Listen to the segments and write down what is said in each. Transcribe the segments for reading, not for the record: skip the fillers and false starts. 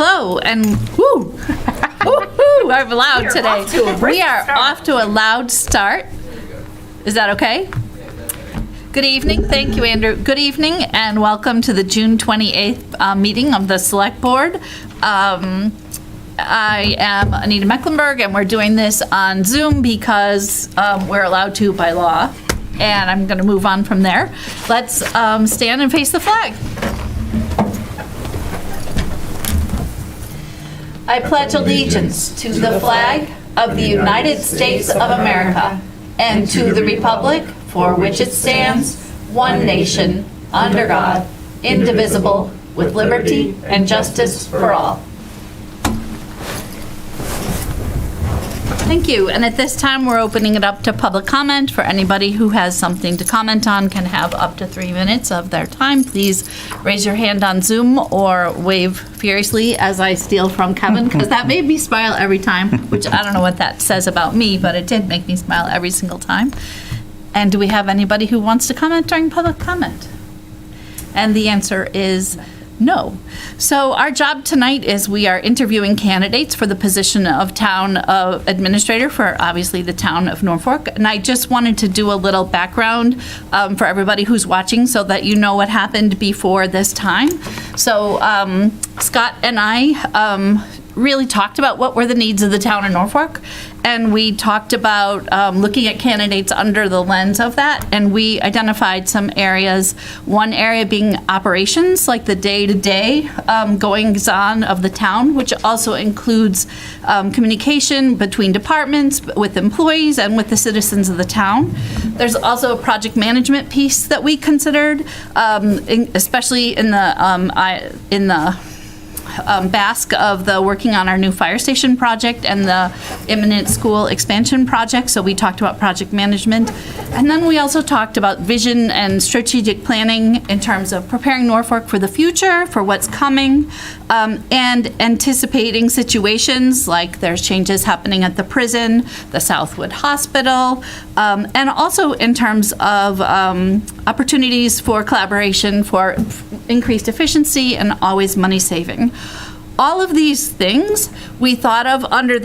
Hello, and woo, woo-hoo, I'm loud today. We are off to a loud start. Is that okay? Good evening. Thank you, Andrew. Good evening, and welcome to the June 28th meeting of the Select Board. I am Anita Mecklenburg, and we're doing this on Zoom because we're allowed to by law. And I'm going to move on from there. Let's stand and face the flag. I pledge allegiance to the flag of the United States of America and to the republic for which it stands, one nation, under God, indivisible, with liberty and justice for all. Thank you. And at this time, we're opening it up to public comment. For anybody who has something to comment on can have up to 3 minutes of their time. Please raise your hand on Zoom or wave furiously as I steal from Kevin, because that made me smile every time, which I don't know what that says about me, but it did make me smile every single time. And do we have anybody who wants to comment during public comment? And the answer is no. So our job tonight is we are interviewing candidates for the position of town administrator for obviously the town of Norfolk. And I just wanted to do a little background for everybody who's watching so that you know what happened before this time. So Scott and I really talked about what were the needs of the town of Norfolk, and we talked about looking at candidates under the lens of that, and we identified some areas, one area being operations, like the day-to-day goings-on of the town, which also includes communication between departments, with employees, and with the citizens of the town. There's also a project management piece that we considered, especially in the basque of the working on our new fire station project and the imminent school expansion project. So we talked about project management. And then we also talked about vision and strategic planning in terms of preparing Norfolk for the future, for what's coming, and anticipating situations like there's changes happening at the prison, the Southwood Hospital, and also in terms of opportunities for collaboration, for increased efficiency, and always money saving. All of these things we thought of under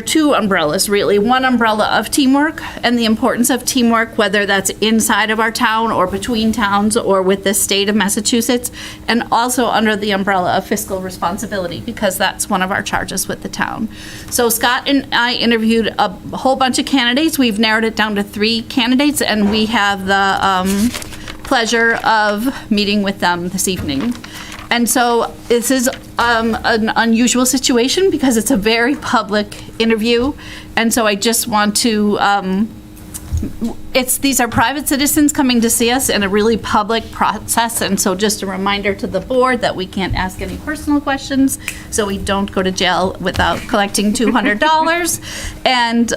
two umbrellas, really. One umbrella of teamwork and the importance of teamwork, whether that's inside of our town or between towns or with the state of Massachusetts, and also under the umbrella of fiscal responsibility, because that's one of our charges with the town. So Scott and I interviewed a whole bunch of candidates. We've narrowed it down to 3 candidates, and we have the pleasure of meeting with them this evening. And so this is an unusual situation because it's a very public interview. And so I just want to, these are private citizens coming to see us in a really public process. And so just a reminder to the board that we can't ask any personal questions, so we don't go to jail without collecting $200. And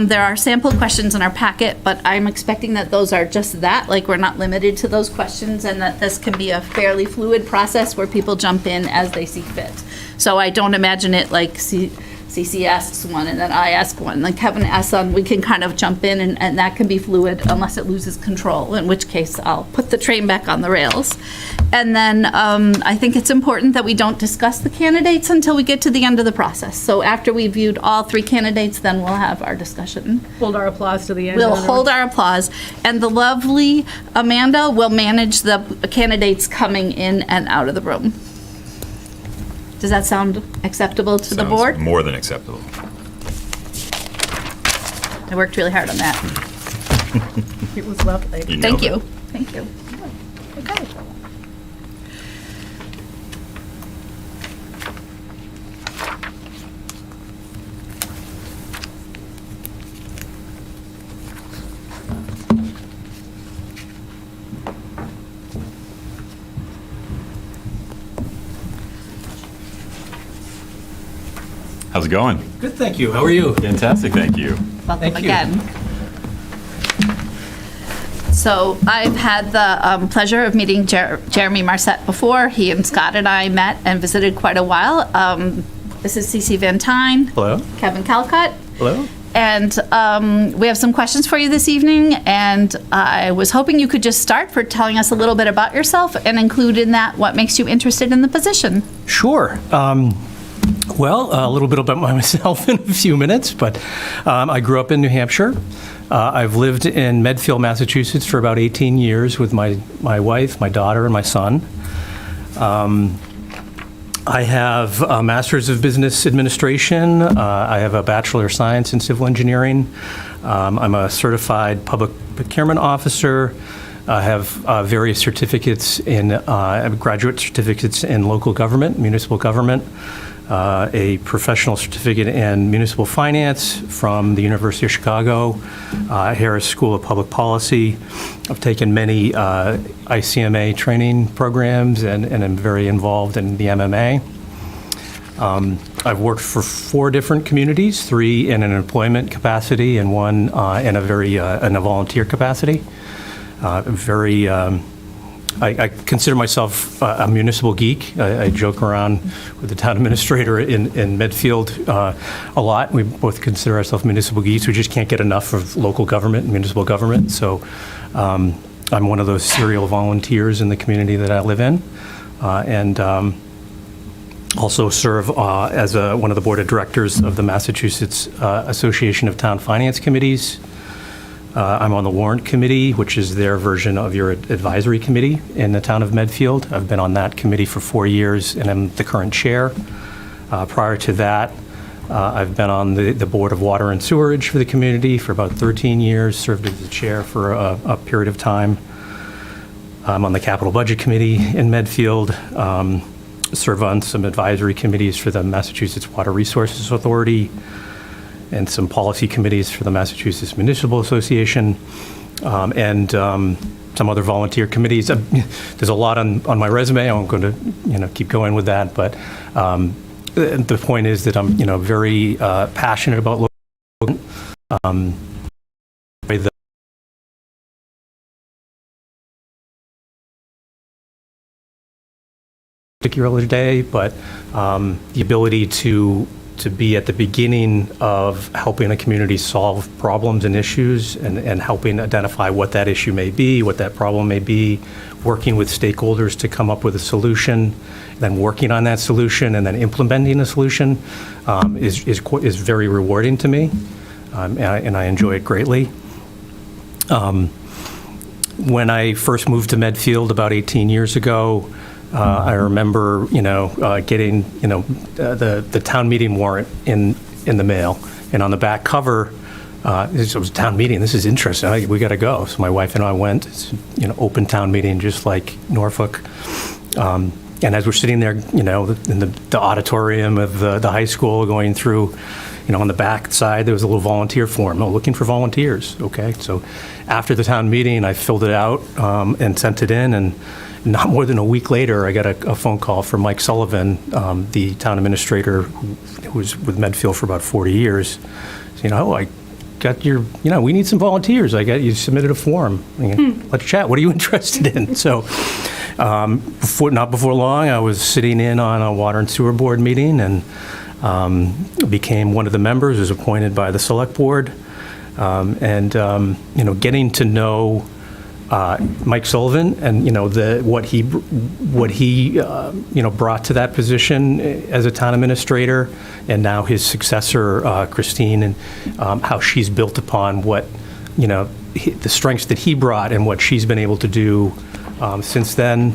there are sample questions in our packet, but I'm expecting that those are just that, like we're not limited to those questions, and that this can be a fairly fluid process where people jump in as they see fit. So I don't imagine it like CC asks one and then I ask one. Like Kevin asks one, we can kind of jump in and that can be fluid unless it loses control, in which case I'll put the train back on the rails. And then I think it's important that we don't discuss the candidates until we get to the end of the process. So after we've viewed all 3 candidates, then we'll have our discussion. Hold our applause to the end. We'll hold our applause. And the lovely Amanda will manage the candidates coming in and out of the room. Does that sound acceptable to the board? More than acceptable. I worked really hard on that. It was lovely. Thank you. Thank you. Okay. How's it going? Good, thank you. How are you? Fantastic, thank you. Welcome Thank you. again. So I've had the pleasure of meeting Jeremy Marsett before. He and Scott and I met and visited quite a while. This is CC Van Tyne. Hello. Kevin Calcutt. Hello. And we have some questions for you this evening, and I was hoping you could just start for telling us a little bit about yourself and include in that what makes you interested in the position. Sure. Well, a little bit about myself in a few minutes, but I grew up in New Hampshire. I've lived in Medfield, Massachusetts for about 18 years with my wife, my daughter, and my son. I have a Master's of Business Administration. I have a Bachelor of Science in Civil Engineering. I'm a certified public procurement officer. I have various certificates graduate certificates in local government, municipal government, a professional certificate in municipal finance from the University of Chicago, Harris School of Public Policy. I've taken many ICMA training programs and am very involved in the MMA. I've worked for 4 different communities, 3 in an employment capacity and 1 in a volunteer capacity. I consider myself a municipal geek. I joke around with the town administrator in Medfield a lot. We both consider ourselves municipal geeks. We just can't get enough of local government and municipal government. So I'm one of those serial volunteers in the community that I live in, and also serve as one of the board of directors of the Massachusetts Association of Town Finance Committees. I'm on the Warrant Committee, which is their version of your advisory committee in the town of Medfield. I've been on that committee for 4 years, and I'm the current chair. Prior to that, I've been on the Board of Water and Sewerage for the community for about 13 years, served as the chair for a period of time. I'm on the Capital Budget Committee in Medfield, serve on some advisory committees for the Massachusetts Water Resources Authority, and some policy committees for the Massachusetts Municipal Association, and some other volunteer committees. There's a lot on my resume. I'm going to keep going with that, but the point is that I'm very passionate about local. The particular day, but the ability to be at the beginning of helping a community solve problems and issues, and helping identify what that issue may be, what that problem may be, working with stakeholders to come up with a solution, then working on that solution, and then implementing a solution is very rewarding to me, and I enjoy it greatly. When I first moved to Medfield about 18 years ago, I remember, getting, the town meeting warrant in the mail, and on the back cover, it was a town meeting. This is interesting. We got to go. So my wife and I went. It's, open town meeting, just like Norfolk. And as we're sitting there, in the auditorium of the high school, going through, on the back side, there was a little volunteer form. Oh, looking for volunteers. Okay. So after the town meeting, I filled it out and sent it in, and not more than a week later, I got a phone call from Mike Sullivan, the town administrator who was with Medfield for about 40 years, saying, I got your, we need some volunteers. You submitted a form. Let's chat. What are you interested in? So not before long, I was sitting in on a water and sewer board meeting, and became one of the members, was appointed by the select board, and getting to know Mike Sullivan, and what he brought to that position as a town administrator, and now his successor Christine, and how she's built upon what the strengths that he brought and what she's been able to do since then.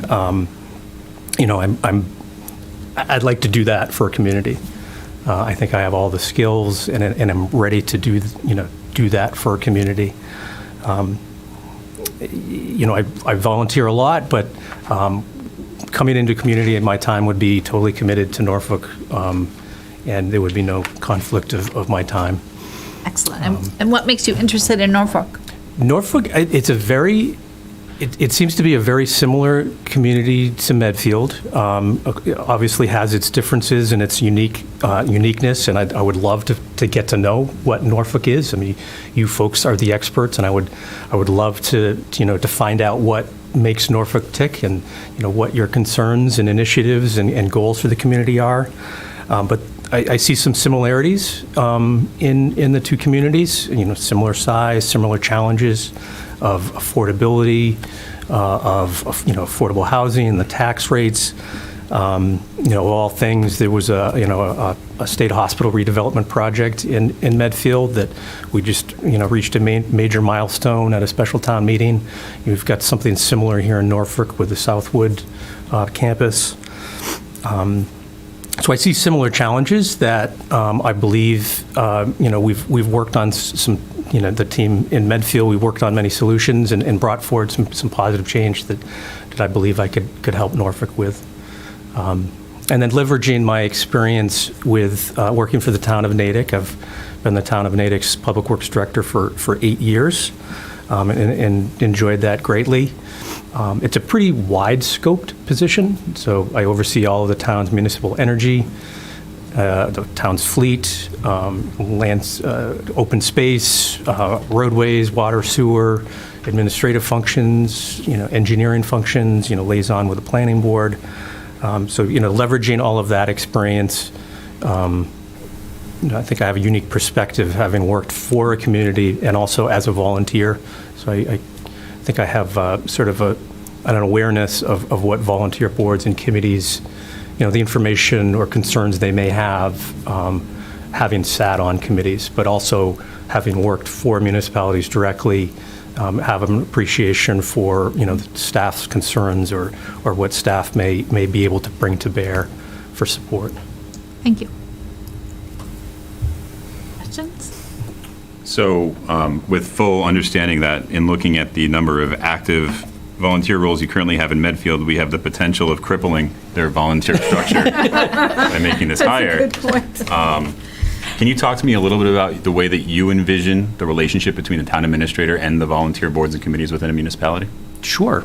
I'd like to do that for a community. I think I have all the skills, and I'm ready to do that for a community. I volunteer a lot, but coming into community in my time would be totally committed to Norfolk, and there would be no conflict of my time. Excellent. And what makes you interested in Norfolk? Norfolk, it seems to be a very similar community to Medfield. Obviously has its differences and its uniqueness, and I would love to get to know what Norfolk is. I mean, you folks are the experts, and I would love to find out what makes Norfolk tick, and what your concerns and initiatives and goals for the community are. But I see some similarities in the two communities, similar size, similar challenges of affordability, of affordable housing and the tax rates. All things, there was a state hospital redevelopment project in Medfield that we just, reached a major milestone at a special town meeting. You've got something similar here in Norfolk with the Southwood campus. So I see similar challenges that I believe, we've worked on some, the team in Medfield, we worked on many solutions and brought forward some positive change that I believe I could help Norfolk with. And then leveraging my experience with working for the town of Natick. I've been the town of Natick's Public Works Director for 8 years and enjoyed that greatly. It's a pretty wide-scoped position, so I oversee all of the town's municipal energy, the town's fleet, lands, open space, roadways, water, sewer, administrative functions, engineering functions, liaison with the planning board. So, leveraging all of that experience, I think I have a unique perspective having worked for a community and also as a volunteer. So I think I have sort of an awareness of what volunteer boards and committees, the information or concerns they may have, having sat on committees, but also having worked for municipalities directly, have an appreciation for, the staff's concerns or what staff may be able to bring to bear for support. Thank you. Questions? So with full understanding that in looking at the number of active volunteer roles you currently have in Medfield, we have the potential of crippling their volunteer structure by making this higher. Good point. Can you talk to me a little bit about the way that you envision the relationship between the town administrator and the volunteer boards and committees within a municipality? Sure.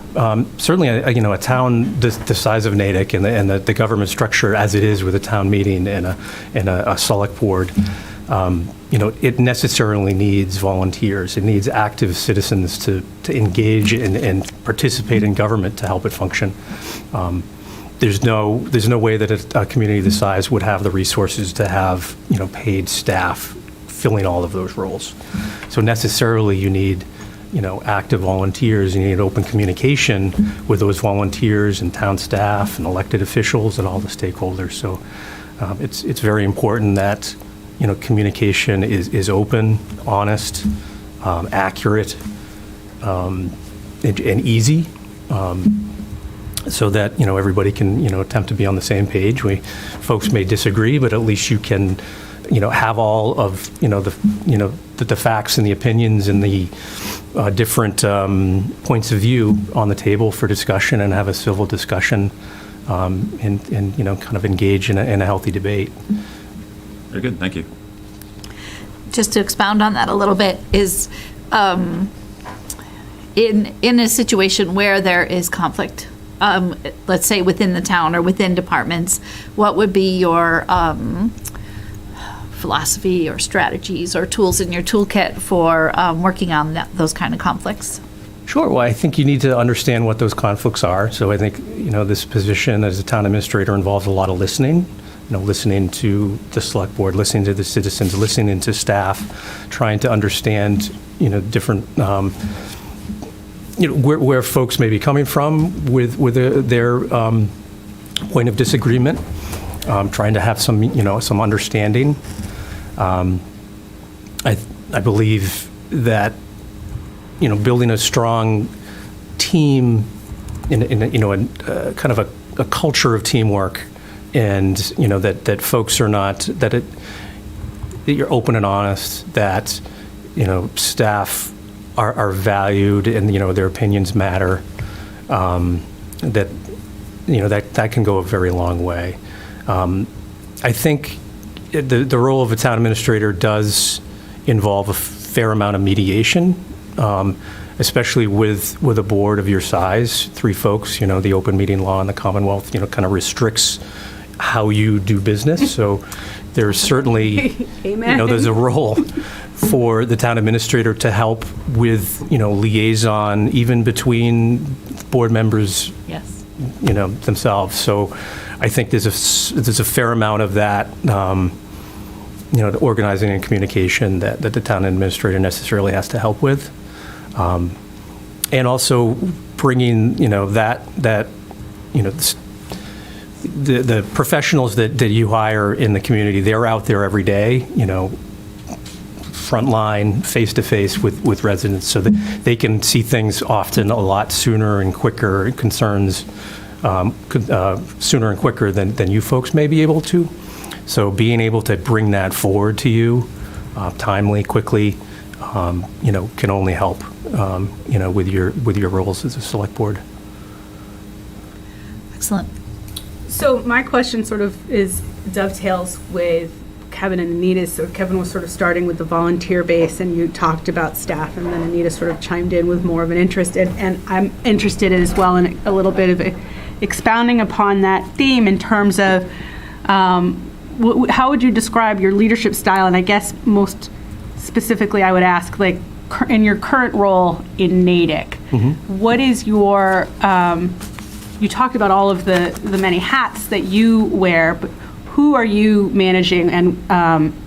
Certainly, a town the size of Natick and the government structure as it is with a town meeting and a select board, it necessarily needs volunteers. It needs active citizens to engage and participate in government to help it function. There's no way that a community this size would have the resources to have, paid staff filling all of those roles. So necessarily you need, active volunteers. You need open communication with those volunteers and town staff and elected officials and all the stakeholders. So it's very important that, communication is open, honest, accurate, and easy. So that, everybody can, attempt to be on the same page. Folks may disagree, but at least you can, have all of, the facts and the opinions and the different points of view on the table for discussion and have a civil discussion and kind of engage in a healthy debate. Very good, thank you. Just to expound on that a little bit is in a situation where there is conflict, let's say within the town or within departments, what would be your philosophy or strategies or tools in your toolkit for working on those kind of conflicts? Sure. Well, I think you need to understand what those conflicts are. So I think, this position as a town administrator involves a lot of listening, listening to the select board, listening to the citizens, listening to staff, trying to understand, different where folks may be coming from with their point of disagreement, trying to have some understanding. I believe that building a strong team in a kind of a culture of teamwork, and that folks are not that you're open and honest, that staff are valued and their opinions matter, that can go a very long way. I think the role of a town administrator does involve a fair amount of mediation, especially with a board of your size, 3 folks. The open meeting law in the Commonwealth kind of restricts how you do business. So there's certainly there's a role for the town administrator to help with, liaison even between board members, Yes. themselves. So I think there's a fair amount of that, the organizing and communication that the town administrator necessarily has to help with. And also bringing, the professionals that you hire in the community, they're out there every day, frontline, face-to-face with residents, so that they can see things often a lot sooner and quicker, concerns sooner and quicker than you folks may be able to. So being able to bring that forward to you timely, quickly, can only help, with your roles as a select board. Excellent. So my question sort of dovetails with Kevin and Anita's. So Kevin was sort of starting with the volunteer base, and you talked about staff, and then Anita sort of chimed in with more of an interest. And I'm interested as well in a little bit of expounding upon that theme in terms of how would you describe your leadership style? And I guess most specifically, I would ask, like, in your current role in Natick, what is your you talked about all of the many hats that you wear, but who are you managing, and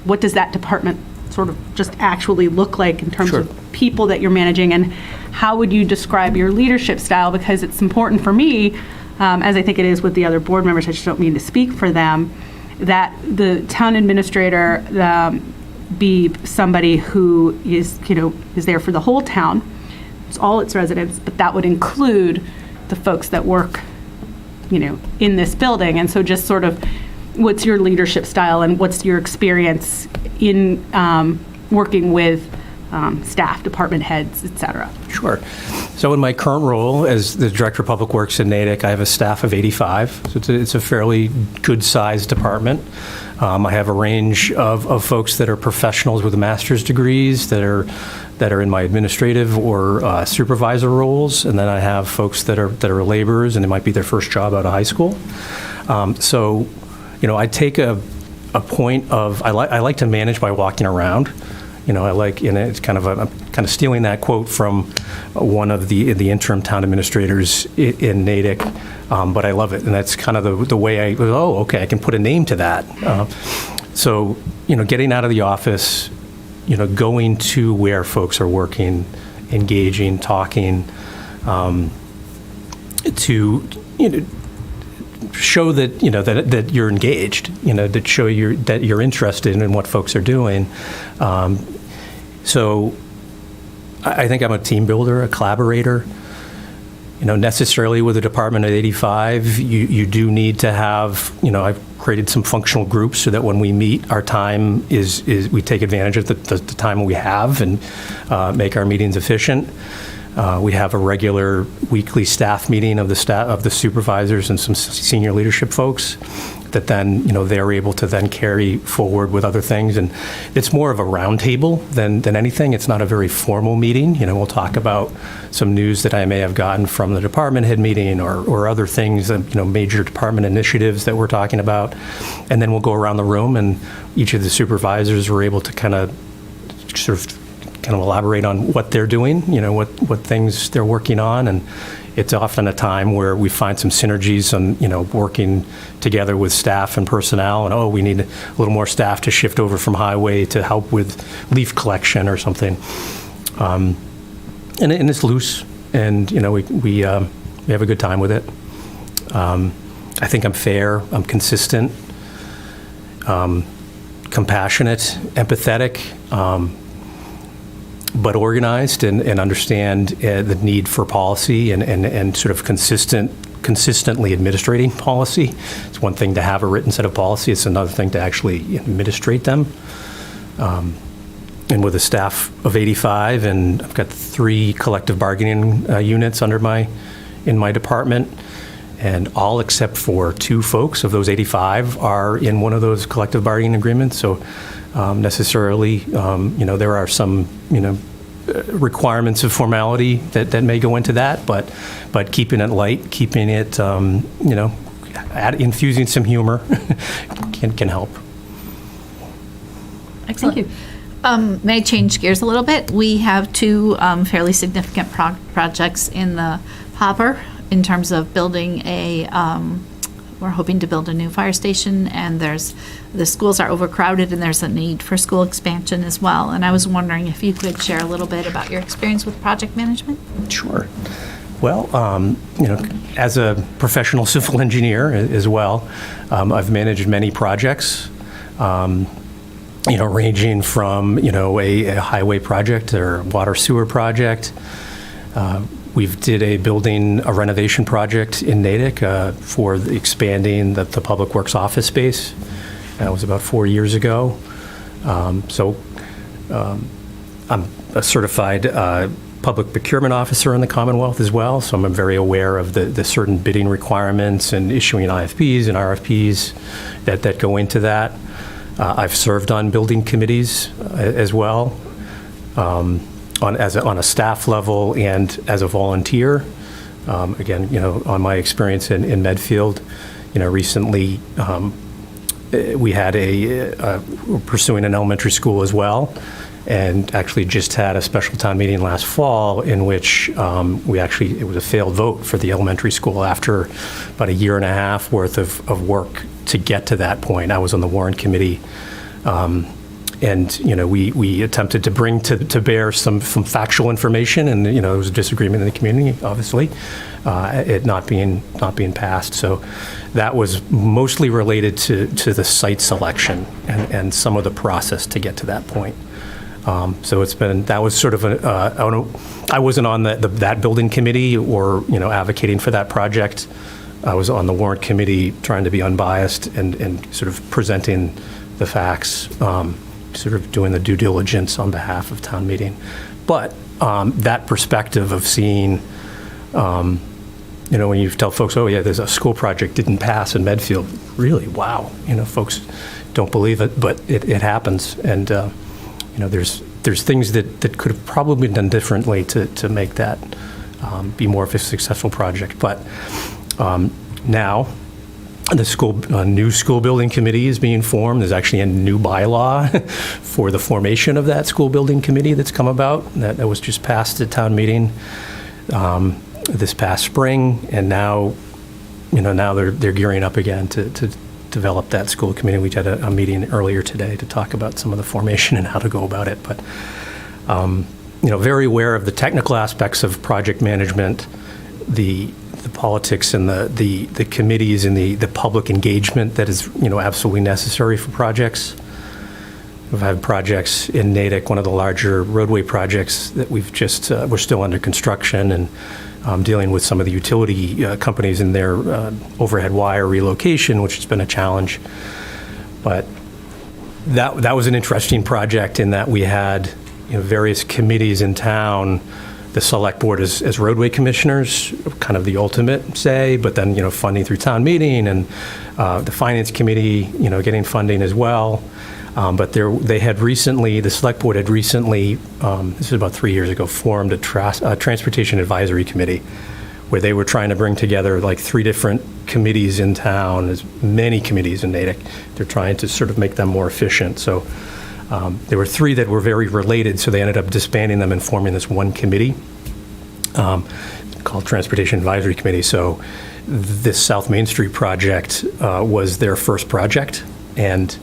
what does that department sort of just actually look like in terms of people that you're managing, and how would you describe your leadership style? Because it's important for me, as I think it is with the other board members, I just don't mean to speak for them, that the town administrator be somebody who is there for the whole town, it's all its residents, but that would include the folks that work, in this building. And so just sort of, what's your leadership style, and what's your experience in working with staff, department heads, et cetera? Sure. So in my current role as the Director of Public Works in Natick, I have a staff of 85. So it's a fairly good-sized department. I have a range of folks that are professionals with master's degrees that are in my administrative or supervisor roles, and then I have folks that are laborers, and it might be their first job out of high school. So, I take a point of I like to manage by walking around. It's kind of I'm kind of stealing that quote from one of the interim town administrators in Natick, but I love it, and that's kind of the way I go, okay, I can put a name to that. So, getting out of the office, going to where folks are working, engaging, talking, to show that that you're engaged, that show that you're interested in what folks are doing. So I think I'm a team builder, a collaborator. Necessarily with a department of 85, you do need to have, I've created some functional groups so that when we meet, our time is we take advantage of the time we have and make our meetings efficient. We have a regular weekly staff meeting of the supervisors and some senior leadership folks that then, they're able to then carry forward with other things. And it's more of a roundtable than anything. It's not a very formal meeting. We'll talk about some news that I may have gotten from the department head meeting or other things, major department initiatives that we're talking about. And then we'll go around the room, and each of the supervisors were able to kind of elaborate on what they're doing, what things they're working on. And it's often a time where we find some synergies on, working together with staff and personnel, and, we need a little more staff to shift over from highway to help with leaf collection or something. And it's loose, and, we have a good time with it. I think I'm fair, I'm consistent, compassionate, empathetic, but organized and understand the need for policy and sort of consistently administrating policy. It's one thing to have a written set of policy. It's another thing to actually administrate them. And with a staff of 85, and I've got 3 collective bargaining units in my department, and all except for 2 folks of those 85 are in one of those collective bargaining agreements. So necessarily, there are some, requirements of formality that may go into that, but keeping it light, keeping it, infusing some humor can help. Excellent. Thank you. May I change gears a little bit? We have 2 fairly significant projects in the hopper in terms of building a we're hoping to build a new fire station, and the schools are overcrowded, and there's a need for school expansion as well. And I was wondering if you could share a little bit about your experience with project management? Sure. Well, as a professional civil engineer as well, I've managed many projects, ranging from, a highway project or a water sewer project. We've did a renovation project in Natick for expanding the Public Works office space. That was about 4 years ago. I'm a certified public procurement officer in the Commonwealth as well, so I'm very aware of the certain bidding requirements and issuing IFPs and RFPs that go into that. I've served on building committees as well, on a staff level and as a volunteer. Again, on my experience in Medfield, recently we had we're pursuing an elementary school as well, and actually just had a special town meeting last fall in which it was a failed vote for the elementary school after about a year and a half worth of work to get to that point. I was on the warrant committee, and we attempted to bring to bear some factual information, and there was a disagreement in the community, obviously, it not being passed. So that was mostly related to the site selection and some of the process to get to that point. So that was sort of I wasn't on that building committee or advocating for that project. I was on the warrant committee trying to be unbiased and sort of presenting the facts, sort of doing the due diligence on behalf of town meeting. But that perspective of seeing, when you tell folks, oh yeah, there's a school project didn't pass in Medfield, really, wow, folks don't believe it, but it happens. And there's things that could have probably been done differently to make that be more of a successful project. But now the new school building committee is being formed. There's actually a new bylaw for the formation of that school building committee that's come about. That was just passed at town meeting this past spring, and now they're gearing up again to develop that school committee. We had a meeting earlier today to talk about some of the formation and how to go about it. But very aware of the technical aspects of project management, the politics and the committees and the public engagement that is absolutely necessary for projects. We've had projects in Natick, one of the larger roadway projects that we're still under construction, and dealing with some of the utility companies in their overhead wire relocation, which has been a challenge. But that was an interesting project in that we had various committees in town, the select board as roadway commissioners, kind of the ultimate say, but then funding through town meeting, and the finance committee getting funding as well. But the select board had recently, this is about 3 years ago, formed a transportation advisory committee where they were trying to bring together like 3 different committees in town, as many committees in Natick. They're trying to sort of make them more efficient. So there were 3 that were very related, so they ended up disbanding them and forming this one committee called Transportation Advisory Committee. So this South Main Street project was their first project, and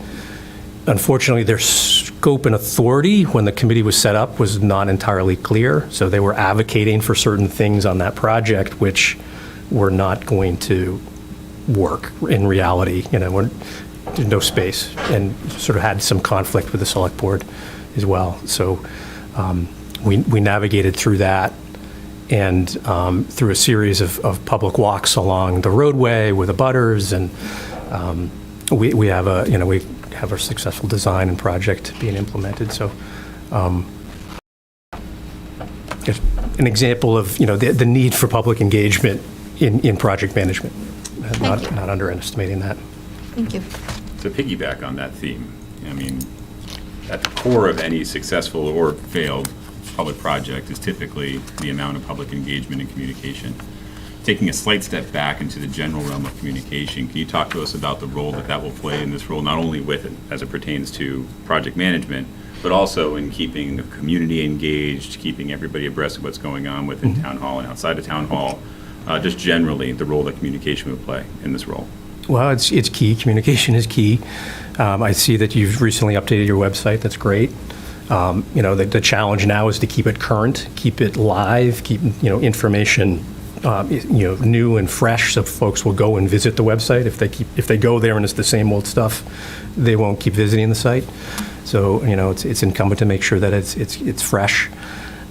unfortunately, their scope and authority when the committee was set up was not entirely clear. So they were advocating for certain things on that project which were not going to work in reality. There's no space, and sort of had some conflict with the select board as well. So we navigated through that, and through a series of public walks along the roadway with abutters, and we have a successful design and project being implemented. So just an example of the need for public engagement in project management. Not underestimating that. Thank you. To piggyback on that theme, at the core of any successful or failed public project is typically the amount of public engagement and communication. Taking a slight step back into the general realm of communication, can you talk to us about the role that will play in this role, not only as it pertains to project management, but also in keeping the community engaged, keeping everybody abreast of what's going on within town hall and outside of town hall, just generally the role that communication would play in this role? Well, it's key. Communication is key. I see that you've recently updated your website. That's great. The challenge now is to keep it current, keep it live, keep information new and fresh, so folks will go and visit the website. If they go there and it's the same old stuff, they won't keep visiting the site. So it's incumbent to make sure that it's fresh.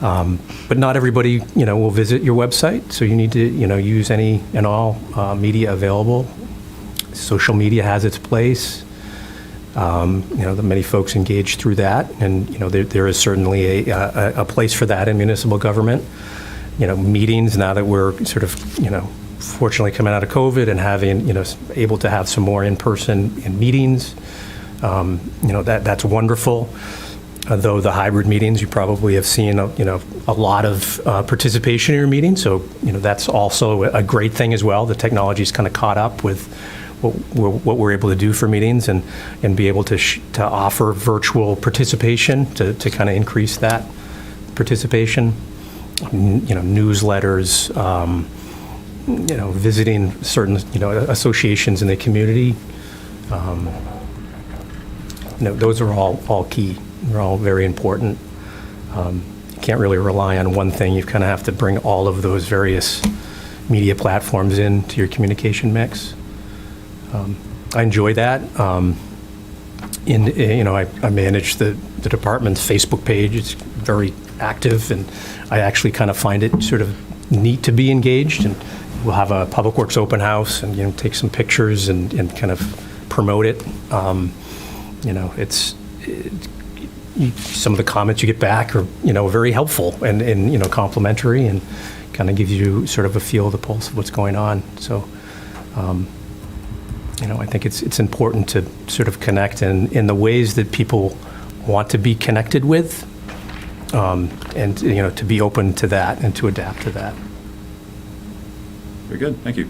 But not everybody will visit your website, so you need to use any and all media available. Social media has its place. The many folks engage through that, and there is certainly a place for that in municipal government. Meetings, now that we're sort of fortunately coming out of COVID and having able to have some more in-person meetings, that's wonderful. Though the hybrid meetings, you probably have seen a lot of participation in your meetings, so that's also a great thing as well. The technology's kind of caught up with what we're able to do for meetings, and be able to offer virtual participation to kind of increase that participation. Newsletters, visiting certain associations in the community. Those are all key. They're all very important. You can't really rely on one thing. You kind of have to bring all of those various media platforms into your communication mix. I enjoy that. I manage the department's Facebook page. It's very active, and I actually kind of find it sort of neat to be engaged. And we'll have a Public Works open house and take some pictures and kind of promote it. Some of the comments you get back are very helpful and complimentary, and kind of gives you sort of a feel of the pulse of what's going on. So. I think it's important to sort of connect in the ways that people want to be connected with, and to be open to that and to adapt to that. Very good. Thank you.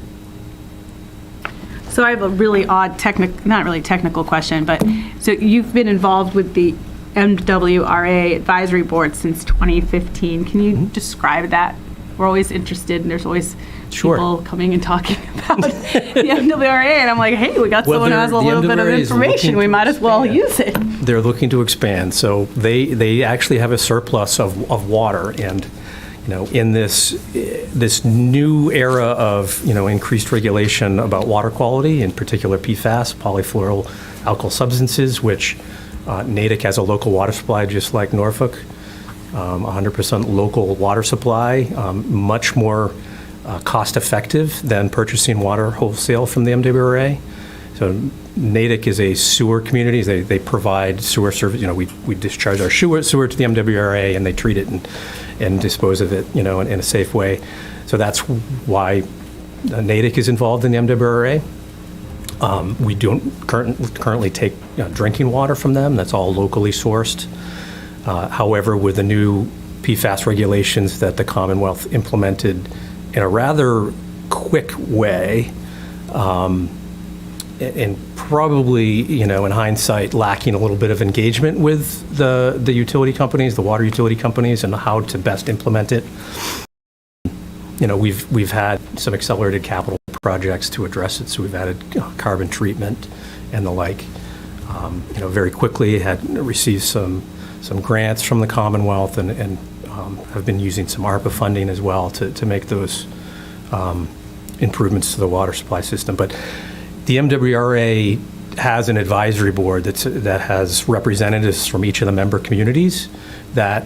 So I have a really odd not really technical question, but so you've been involved with the MWRA advisory board since 2015. Can you describe that? We're always interested, and there's always people coming and talking about the MWRA, and I'm like, hey, we got someone who has a little bit of information. We might as well use it. They're looking to expand, so they actually have a surplus of water, and in this new era of increased regulation about water quality, in particular PFAS, polyfluoroalkyl substances, which Natick has a local water supply just like Norfolk. 100% local water supply, much more cost-effective than purchasing water wholesale from the MWRA. So Natick is a sewer community. They provide sewer service. We discharge our sewer to the MWRA, and they treat it and dispose of it, in a safe way. So that's why Natick is involved in the MWRA. We don't currently take drinking water from them. That's all locally sourced. However, with the new PFAS regulations that the Commonwealth implemented in a rather quick way, and probably, in hindsight, lacking a little bit of engagement with the utility companies, the water utility companies, and how to best implement it. We've had some accelerated capital projects to address it, so we've added carbon treatment and the like. Very quickly had received some grants from the Commonwealth, and have been using some ARPA funding as well to make those improvements to the water supply system. But the MWRA has an advisory board that has representatives from each of the member communities that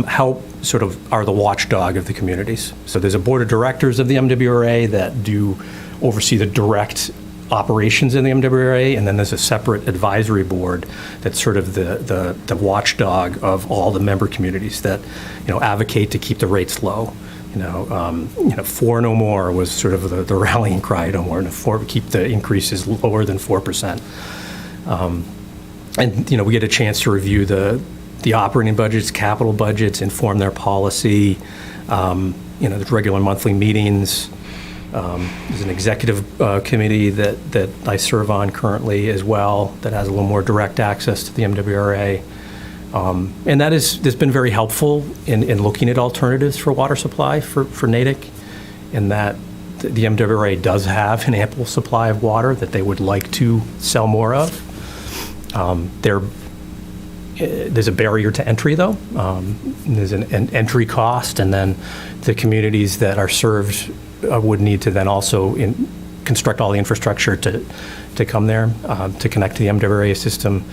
help sort of are the watchdog of the communities. So there's a board of directors of the MWRA that do oversee the direct operations in the MWRA, and then there's a separate advisory board that's sort of the watchdog of all the member communities that advocate to keep the rates low. Four no more was sort of the rallying cry. No more, keep the increases lower than 4%. And we get a chance to review the operating budgets, capital budgets, inform their policy. The regular monthly meetings. There's an executive committee that I serve on currently as well that has a little more direct access to the MWRA. And that's been very helpful in looking at alternatives for water supply for Natick, in that the MWRA does have an ample supply of water that they would like to sell more of. There's a barrier to entry, though. There's an entry cost, and then the communities that are served would need to then also construct all the infrastructure to come there, to connect to the MWRA system.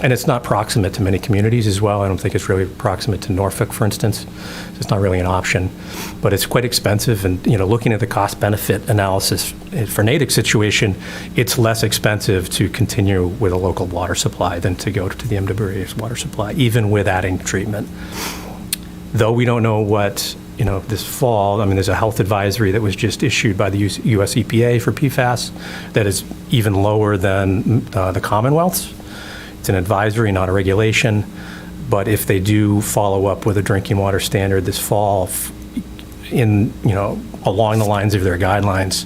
And it's not proximate to many communities as well. I don't think it's really proximate to Norfolk, for instance. It's not really an option. But it's quite expensive, and looking at the cost-benefit analysis for Natick's situation, it's less expensive to continue with a local water supply than to go to the MWRA's water supply, even with adding treatment. Though we don't know what this fall, there's a health advisory that was just issued by the US EPA for PFAS that is even lower than the Commonwealth's. It's an advisory, not a regulation. But if they do follow up with a drinking water standard this fall, along the lines of their guidelines,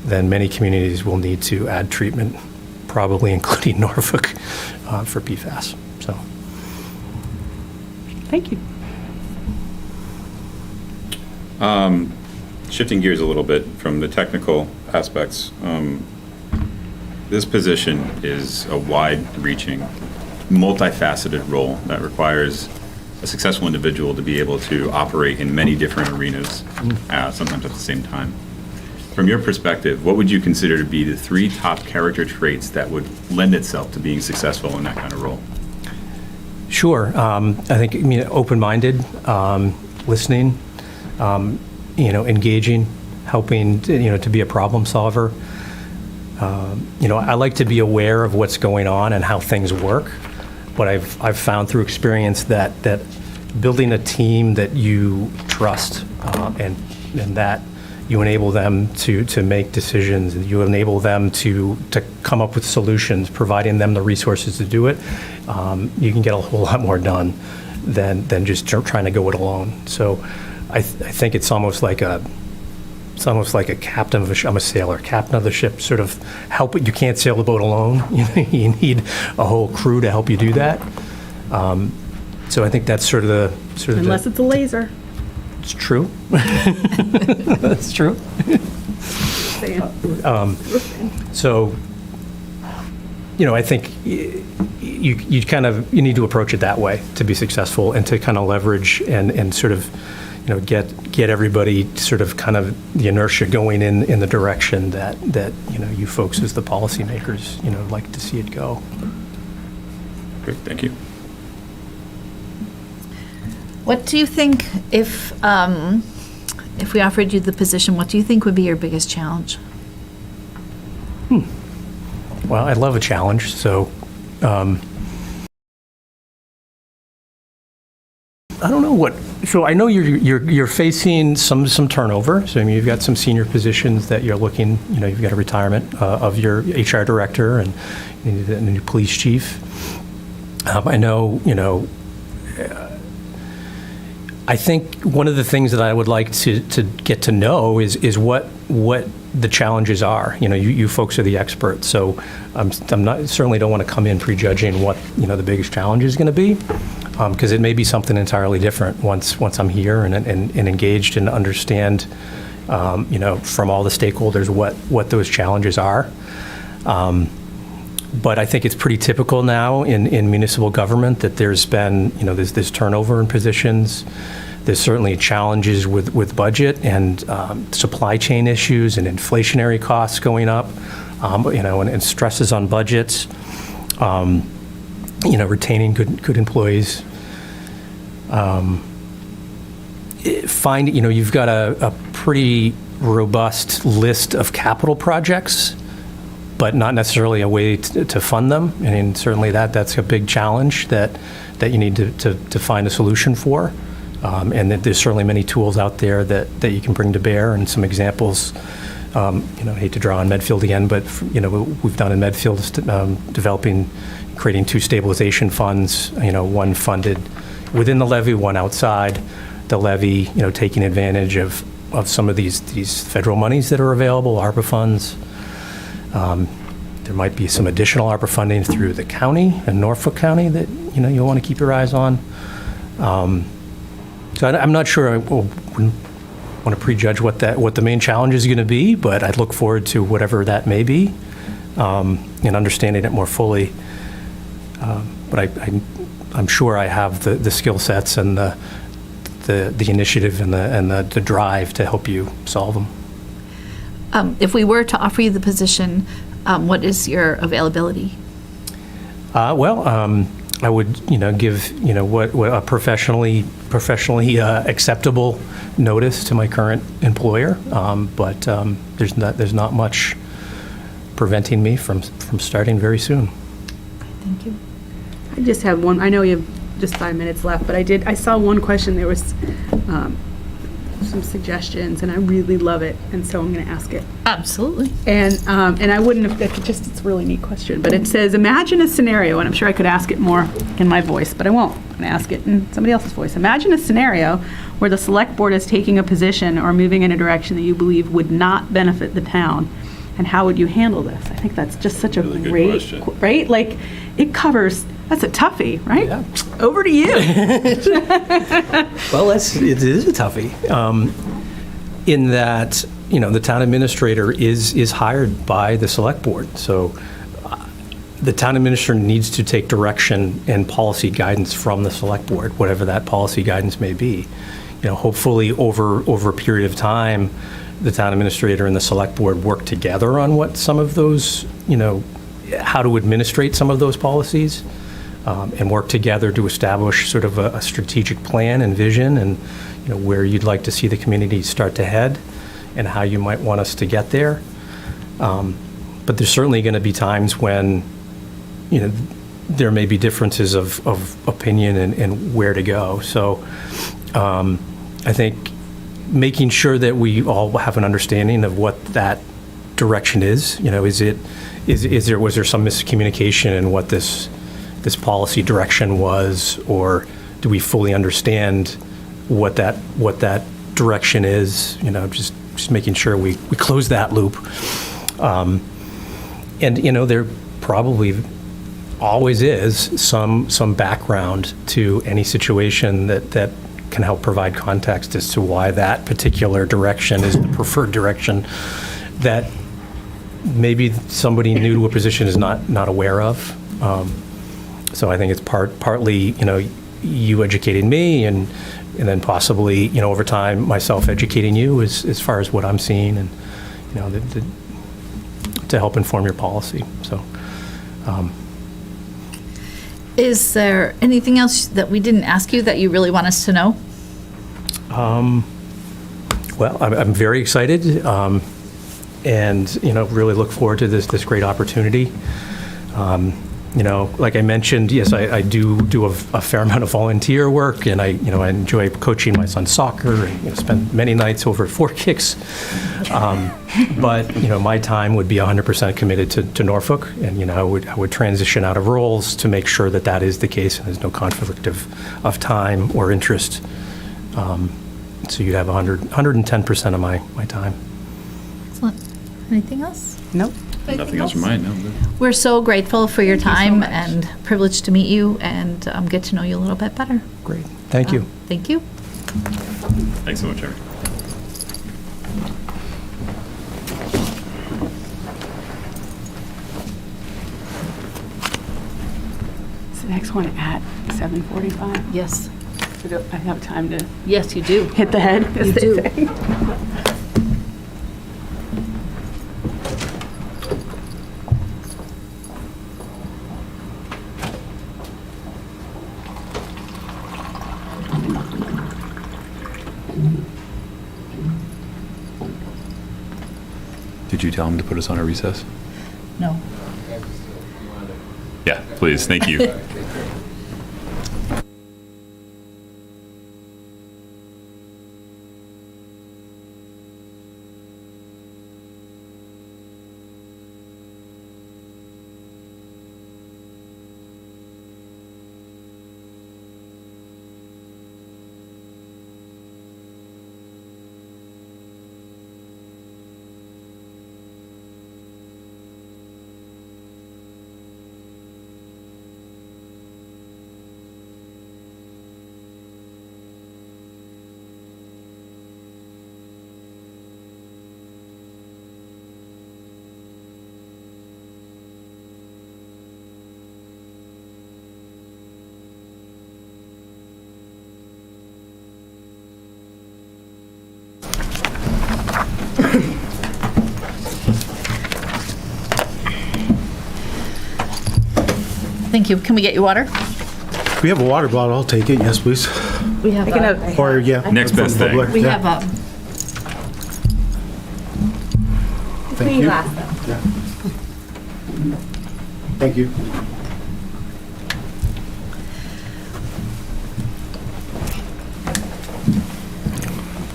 then many communities will need to add treatment, probably including Norfolk, for PFAS. So, Thank you. Shifting gears a little bit from the technical aspects, this position is a wide-reaching, multifaceted role that requires a successful individual to be able to operate in many different arenas, sometimes at the same time. From your perspective, what would you consider to be the 3 top character traits that would lend itself to being successful in that kind of role? sure. I think open-minded, listening, engaging, helping to be a problem solver. I like to be aware of what's going on and how things work. But I've found through experience that building a team that you trust and that you enable them to make decisions, and you enable them to come up with solutions, providing them the resources to do it, you can get a whole lot more done than just trying to go it alone. So I think it's almost like a captain of a ship. I'm a sailor. Captain of the ship, sort of help it. You can't sail the boat alone. You need a whole crew to help you do that. So I think that's sort of Unless it's a laser. It's true. That's true. So, I think you need to approach it that way to be successful, and to kind of leverage and sort of get everybody sort of kind of the inertia going in the direction that you folks as the policymakers like to see it go. Great, thank you. What do you think, if we offered you the position, what do you think would be your biggest challenge? Well, I love a challenge, so I don't know what. So I know you're facing some turnover. So you've got some senior positions that you're looking. You've got a retirement of your HR director and a new police chief. I know. I think one of the things that I would like to get to know is what the challenges are. You folks are the experts, so certainly don't want to come in prejudging what the biggest challenge is going to be, because it may be something entirely different once I'm here and engaged and understand, from all the stakeholders what those challenges are. But I think it's pretty typical now in municipal government that there's been, there's this turnover in positions. There's certainly challenges with budget and supply chain issues and inflationary costs going up, and stresses on budgets, retaining good employees. You've got a pretty robust list of capital projects, but not necessarily a way to fund them. And certainly that's a big challenge that you need to find a solution for. And that there's certainly many tools out there that you can bring to bear, and some examples. I hate to draw on Medfield again, but we've done in Medfield creating 2 stabilization funds. One funded within the levy, one outside the levy. Taking advantage of some of these federal monies that are available, ARPA funds. There might be some additional ARPA funding through the county and Norfolk County that you'll want to keep your eyes on. So I'm not sure I want to prejudge what the main challenge is going to be, but I'd look forward to whatever that may be, and understanding it more fully. But I'm sure I have the skill sets and the initiative and the drive to help you solve them. If we were to offer you the position, what is your availability? I would, give, what a professionally acceptable notice to my current employer, but there's not much preventing me from starting very soon. Thank you. I just have one. I know you have just 5 minutes left, but I saw one question. There was some suggestions, and I really love it, and so I'm going to ask it. Absolutely. And I wouldn't have, it's a really neat question, but it says, imagine a scenario, and I'm sure I could ask it more in my voice, but I won't. I'm going to ask it in somebody else's voice. Imagine a scenario where the select board is taking a position or moving in a direction that you believe would not benefit the town, and how would you handle this? I think that's just such a Really good great, question. right? Like, it covers, that's a toughie, right? Yeah. Over to you. Well, it is a toughie, in that, the town administrator is hired by the select board. So the town administrator needs to take direction and policy guidance from the select board, whatever that policy guidance may be. Hopefully over a period of time, the town administrator and the select board work together on what some of those, how to administrate some of those policies, and work together to establish sort of a strategic plan and vision, and where you'd like to see the community start to head and how you might want us to get there. But there's certainly going to be times when there may be differences of opinion and where to go. So I think making sure that we all have an understanding of what that direction is. Was there some miscommunication in what this policy direction was, or do we fully understand what that direction is? Just making sure we close that loop. And there probably always is some background to any situation that can help provide context as to why that particular direction is the preferred direction that maybe somebody new to a position is not aware of. So I think it's partly, you educating me, and then possibly, over time, myself educating you as far as what I'm seeing, and, to help inform your policy. So. Is there anything else that we didn't ask you that you really want us to know? Well, I'm very excited, and really look forward to this great opportunity. Like I mentioned, yes, I do a fair amount of volunteer work, and I enjoy coaching my son's soccer, and spend many nights over at Four Kicks. But my time would be 100% committed to Norfolk, and I would transition out of roles to make sure that is the case, and there's no conflict of time or interest. So you'd have 110% of my time. Excellent. Anything else? Nope. Nothing else from mine, no. We're so grateful for your Thank you so time much. and privileged to meet you and get to know you a little bit better. Great. Thank you. Thank you. Thanks so much, Jeremy. Is the next one at 7:45? Yes. So do I have time to Yes, you do. hit the head, as You they do. say? Did you tell him to put us on a recess? No. Yeah, please, thank you. Thank you. Can we get you water? We have a water bottle. I'll take it. Yes, please. We have Or, yeah. Next best from thing. Bubler. We Yeah. have Thank you. Thank you.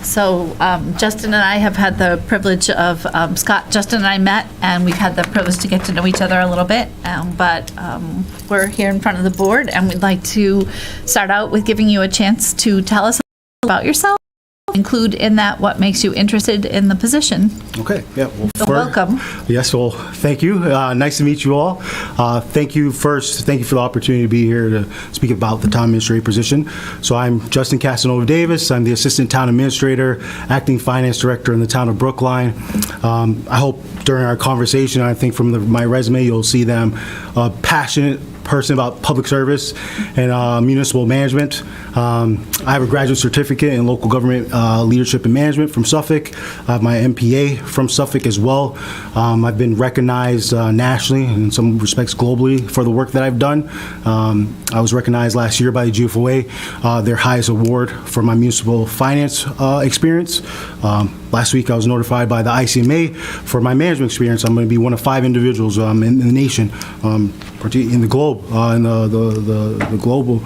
So Justin and I have had the privilege of, Justin and I met, and we've had the privilege to get to know each other a little bit, but we're here in front of the board, and we'd like to start out with giving you a chance to tell us about yourself, include in that what makes you interested in the position. Okay. Yeah. Well, So welcome. Yes. Well, thank you. Nice to meet you all. Thank you for the opportunity to be here to speak about the town administrator position. So I'm Justin Casanova-Davis. I'm the assistant town administrator, acting finance director in the town of Brookline. I hope during our conversation, I think from my resume, you'll see that I'm a passionate person about public service and municipal management. I have a graduate certificate in local government leadership and management from Suffolk. I have my MPA from Suffolk as well. I've been recognized nationally and in some respects globally for the work that I've done. I was recognized last year by the GFOA, their highest award for my municipal finance experience. Last week, I was notified by the ICMA for my management experience. I'm going to be one of 5 individuals in the nation, particularly in the globe, in the global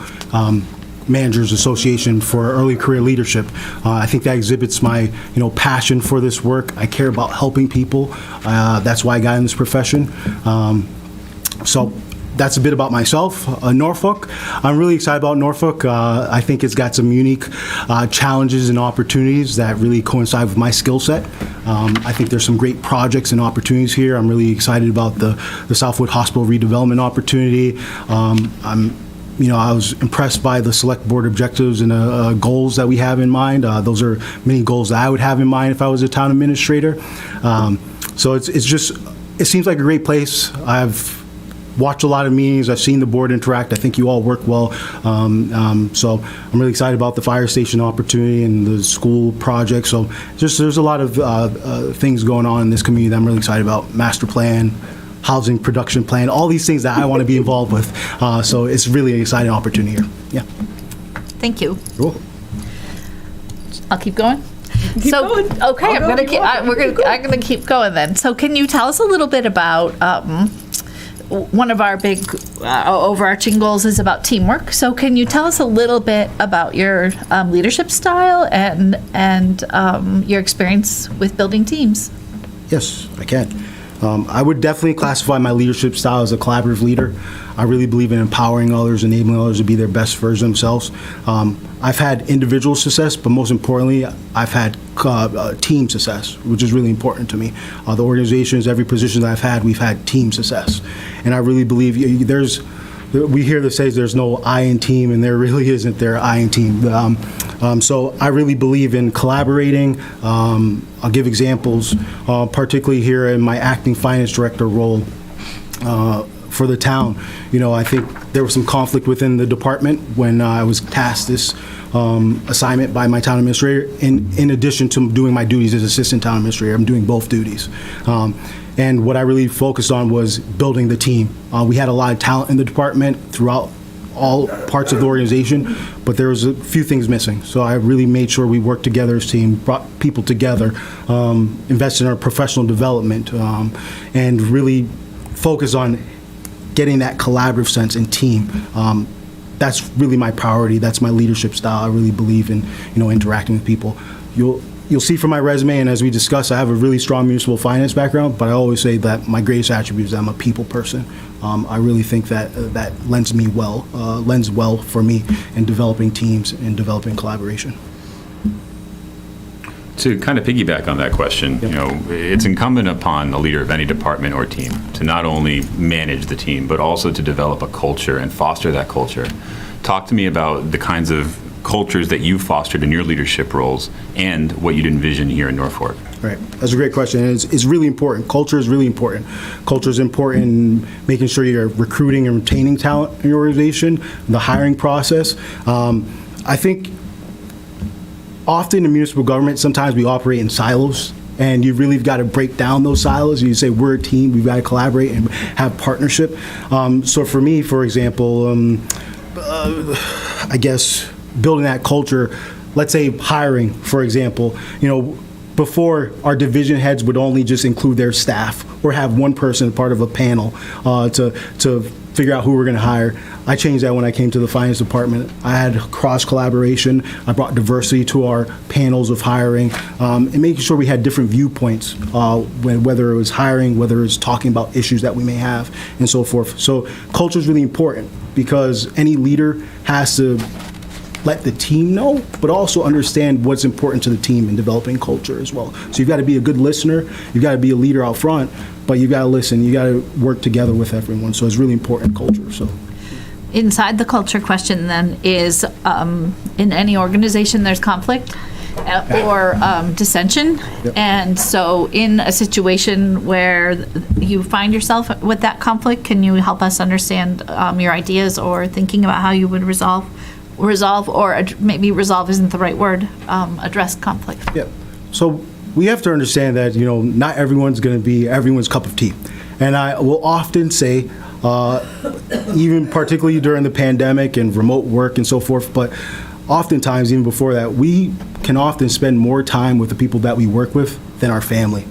Managers Association for Early Career Leadership. I think that exhibits my, passion for this work. I care about helping people. That's why I got in this profession. So that's a bit about myself. Norfolk, I'm really excited about Norfolk. I think it's got some unique challenges and opportunities that really coincide with my skill set. I think there's some great projects and opportunities here. I'm really excited about the Southwood Hospital redevelopment opportunity. I was impressed by the select board objectives and goals that we have in mind. Those are many goals that I would have in mind if I was a town administrator. So it seems like a great place. I've watched a lot of meetings. I've seen the board interact. I think you all work well. So I'm really excited about the fire station opportunity and the school project. So there's a lot of things going on in this community that I'm really excited about. Master plan, housing production plan, all these things that I want to be involved with. So it's really an exciting opportunity here. Yeah. Thank you. You're welcome. I'll keep going. Okay, I'm gonna keep going then. So can you tell us a little bit about one of our big overarching goals is about teamwork. So can you tell us a little bit about your leadership style and your experience with building teams? Yes, I can. I would definitely classify my leadership style as a collaborative leader. I really believe in empowering others, enabling others to be their best version of themselves. I've had individual success, but most importantly, I've had team success, which is really important to me. The organizations, every position that I've had, we've had team success. And I really believe we hear this say there's no I in team, and there really isn't there I in team. So I really believe in collaborating. I'll give examples, particularly here in my acting finance director role for the town. I think there was some conflict within the department when I was tasked this assignment by my town administrator. In addition to doing my duties as assistant town administrator, I'm doing both duties. And what I really focused on was building the team. We had a lot of talent in the department throughout all parts of the organization, but there was a few things missing. So I really made sure we worked together as a team, brought people together, invested in our professional development, and really focused on getting that collaborative sense in team. That's really my priority. That's my leadership style. I really believe in, interacting with people. You'll see from my resume, and as we discussed, I have a really strong municipal finance background, but I always say that my greatest attribute is that I'm a people person. I really think that lends well for me in developing teams and developing collaboration. To kind of piggyback on that question, it's incumbent upon the leader of any department or team to not only manage the team, but also to develop a culture and foster that culture. Talk to me about the kinds of cultures that you fostered in your leadership roles and what you'd envision here in Norfolk. Right. That's a great question. It's really important. Culture is really important. Culture is important in making sure you're recruiting and retaining talent in your organization, the hiring process. I think often in municipal government, sometimes we operate in silos, And you really got to break down those silos. You say, we're a team, we've got to collaborate and have partnership. So for me, for example, I guess building that culture, let's say hiring, for example, before our division heads would only just include their staff or have one person part of a panel to figure out who we're going to hire. I changed that when I came to the finance department. I had cross collaboration. I brought diversity to our panels of hiring and making sure we had different viewpoints, whether it was hiring, whether it was talking about issues that we may have, and so forth. So culture is really important because any leader has to let the team know, but also understand what's important to the team in developing culture as well. So you've got to be a good listener, you've got to be a leader out front, but you've got to listen, you got to work together with everyone. So it's really important culture. So Inside the culture question then is, in any organization, there's conflict or dissension. Yep. And so in a situation where you find yourself with that conflict, can you help us understand your ideas or thinking about how you would resolve, or maybe resolve isn't the right word, address conflict? yeah. So we have to understand that, not everyone's going to be everyone's cup of tea. And I will often say, even particularly during the pandemic and remote work and so forth, but oftentimes, even before that, we can often spend more time with the people that we work with than our family,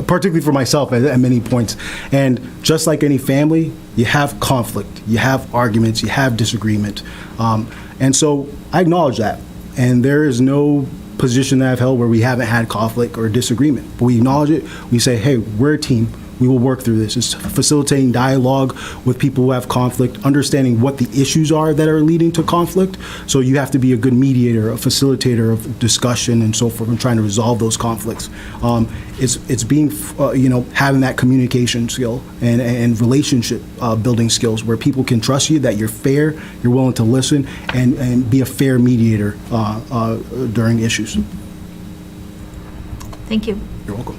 particularly for myself at many points. And just like any family, you have conflict, you have arguments, you have disagreement. And so I acknowledge that. And there is no position that I've held where we haven't had conflict or disagreement. But we acknowledge it. We say, hey, we're a team. We will work through this. It's facilitating dialogue with people who have conflict, understanding what the issues are that are leading to conflict. So you have to be a good mediator, a facilitator of discussion and so forth, and trying to resolve those conflicts. It's being, having that communication skill and relationship building skills where people can trust you, that you're fair, you're willing to listen, and be a fair mediator during issues. Thank you. You're welcome.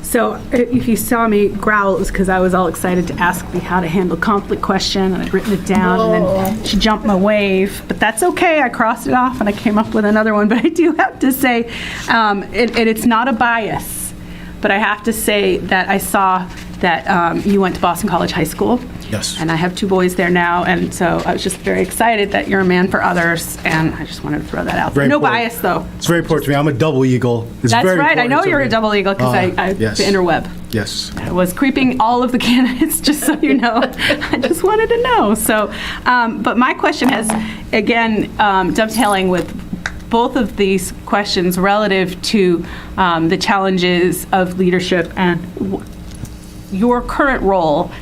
So if you saw me growl, it was because I was all excited to ask the how to handle conflict question, and I'd written it down, and then she jumped my wave. But that's okay. I crossed it off, and I came up with another one. But I do have to say, and it's not a bias, but I have to say that I saw that you went to Boston College High School. Yes. And I have 2 boys there now, and so I was just very excited that you're a man for others, and I just wanted to throw that out there. Very No important. bias, though. It's very important to me. I'm a double eagle. It's That's very right. I important know to you're me. a double eagle because Yes. the interweb. Yes. I was creeping all of the candidates, just so you know. I just wanted to know. So, but my question has, again, dovetailing with both of these questions relative to the challenges of leadership and your current role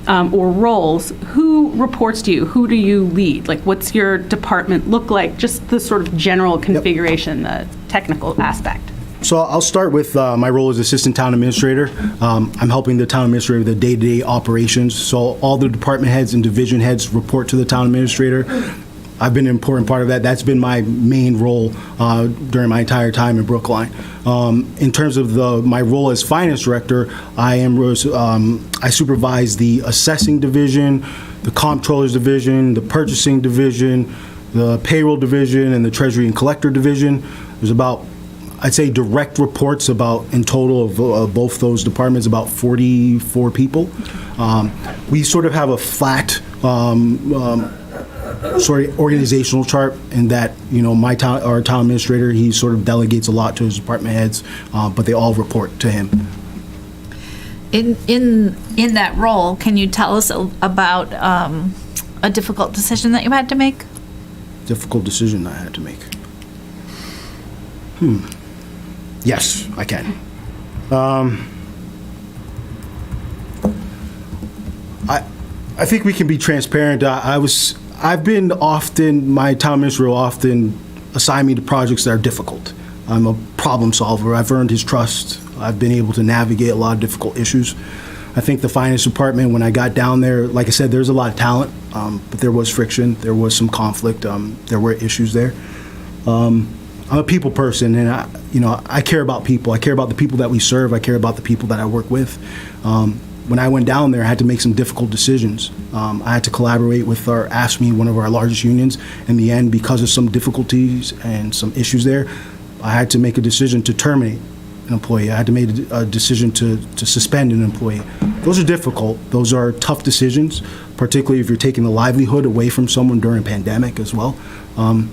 or roles. Who reports to you? Who do you lead? Like, what's your department look like? Just the sort of general configuration, the technical aspect. So I'll start with my role as assistant town administrator. I'm helping the town administrator with the day-to-day operations. So all the department heads and division heads report to the town administrator. I've been an important part of that. That's been my main role during my entire time in Brookline. In terms of my role as finance director, I supervise the assessing division, the comptroller's division, the purchasing division, the payroll division, and the treasury and collector division. There's about, I'd say, direct reports about, in total of both those departments, about 44 people. We sort of have a flat sort of organizational chart in that, our town administrator, he sort of delegates a lot to his department heads, but they all report to him. In that role, can you tell us about a difficult decision that you had to make? Difficult decision I had to make. Yes, I can. I think we can be transparent. My town administrator will often assign me to projects that are difficult. I'm a problem solver. I've earned his trust. I've been able to navigate a lot of difficult issues. I think the finance department, when I got down there, like I said, there's a lot of talent, but there was friction. There was some conflict. There were issues there. I'm a people person, and I care about people. I care about the people that we serve. I care about the people that I work with. When I went down there, I had to make some difficult decisions. I had to collaborate with AFSCME, one of our largest unions. In the end, because of some difficulties and some issues there, I had to make a decision to terminate an employee. I had to make a decision to suspend an employee. Those are difficult. Those are tough decisions, particularly if you're taking the livelihood away from someone during a pandemic as well.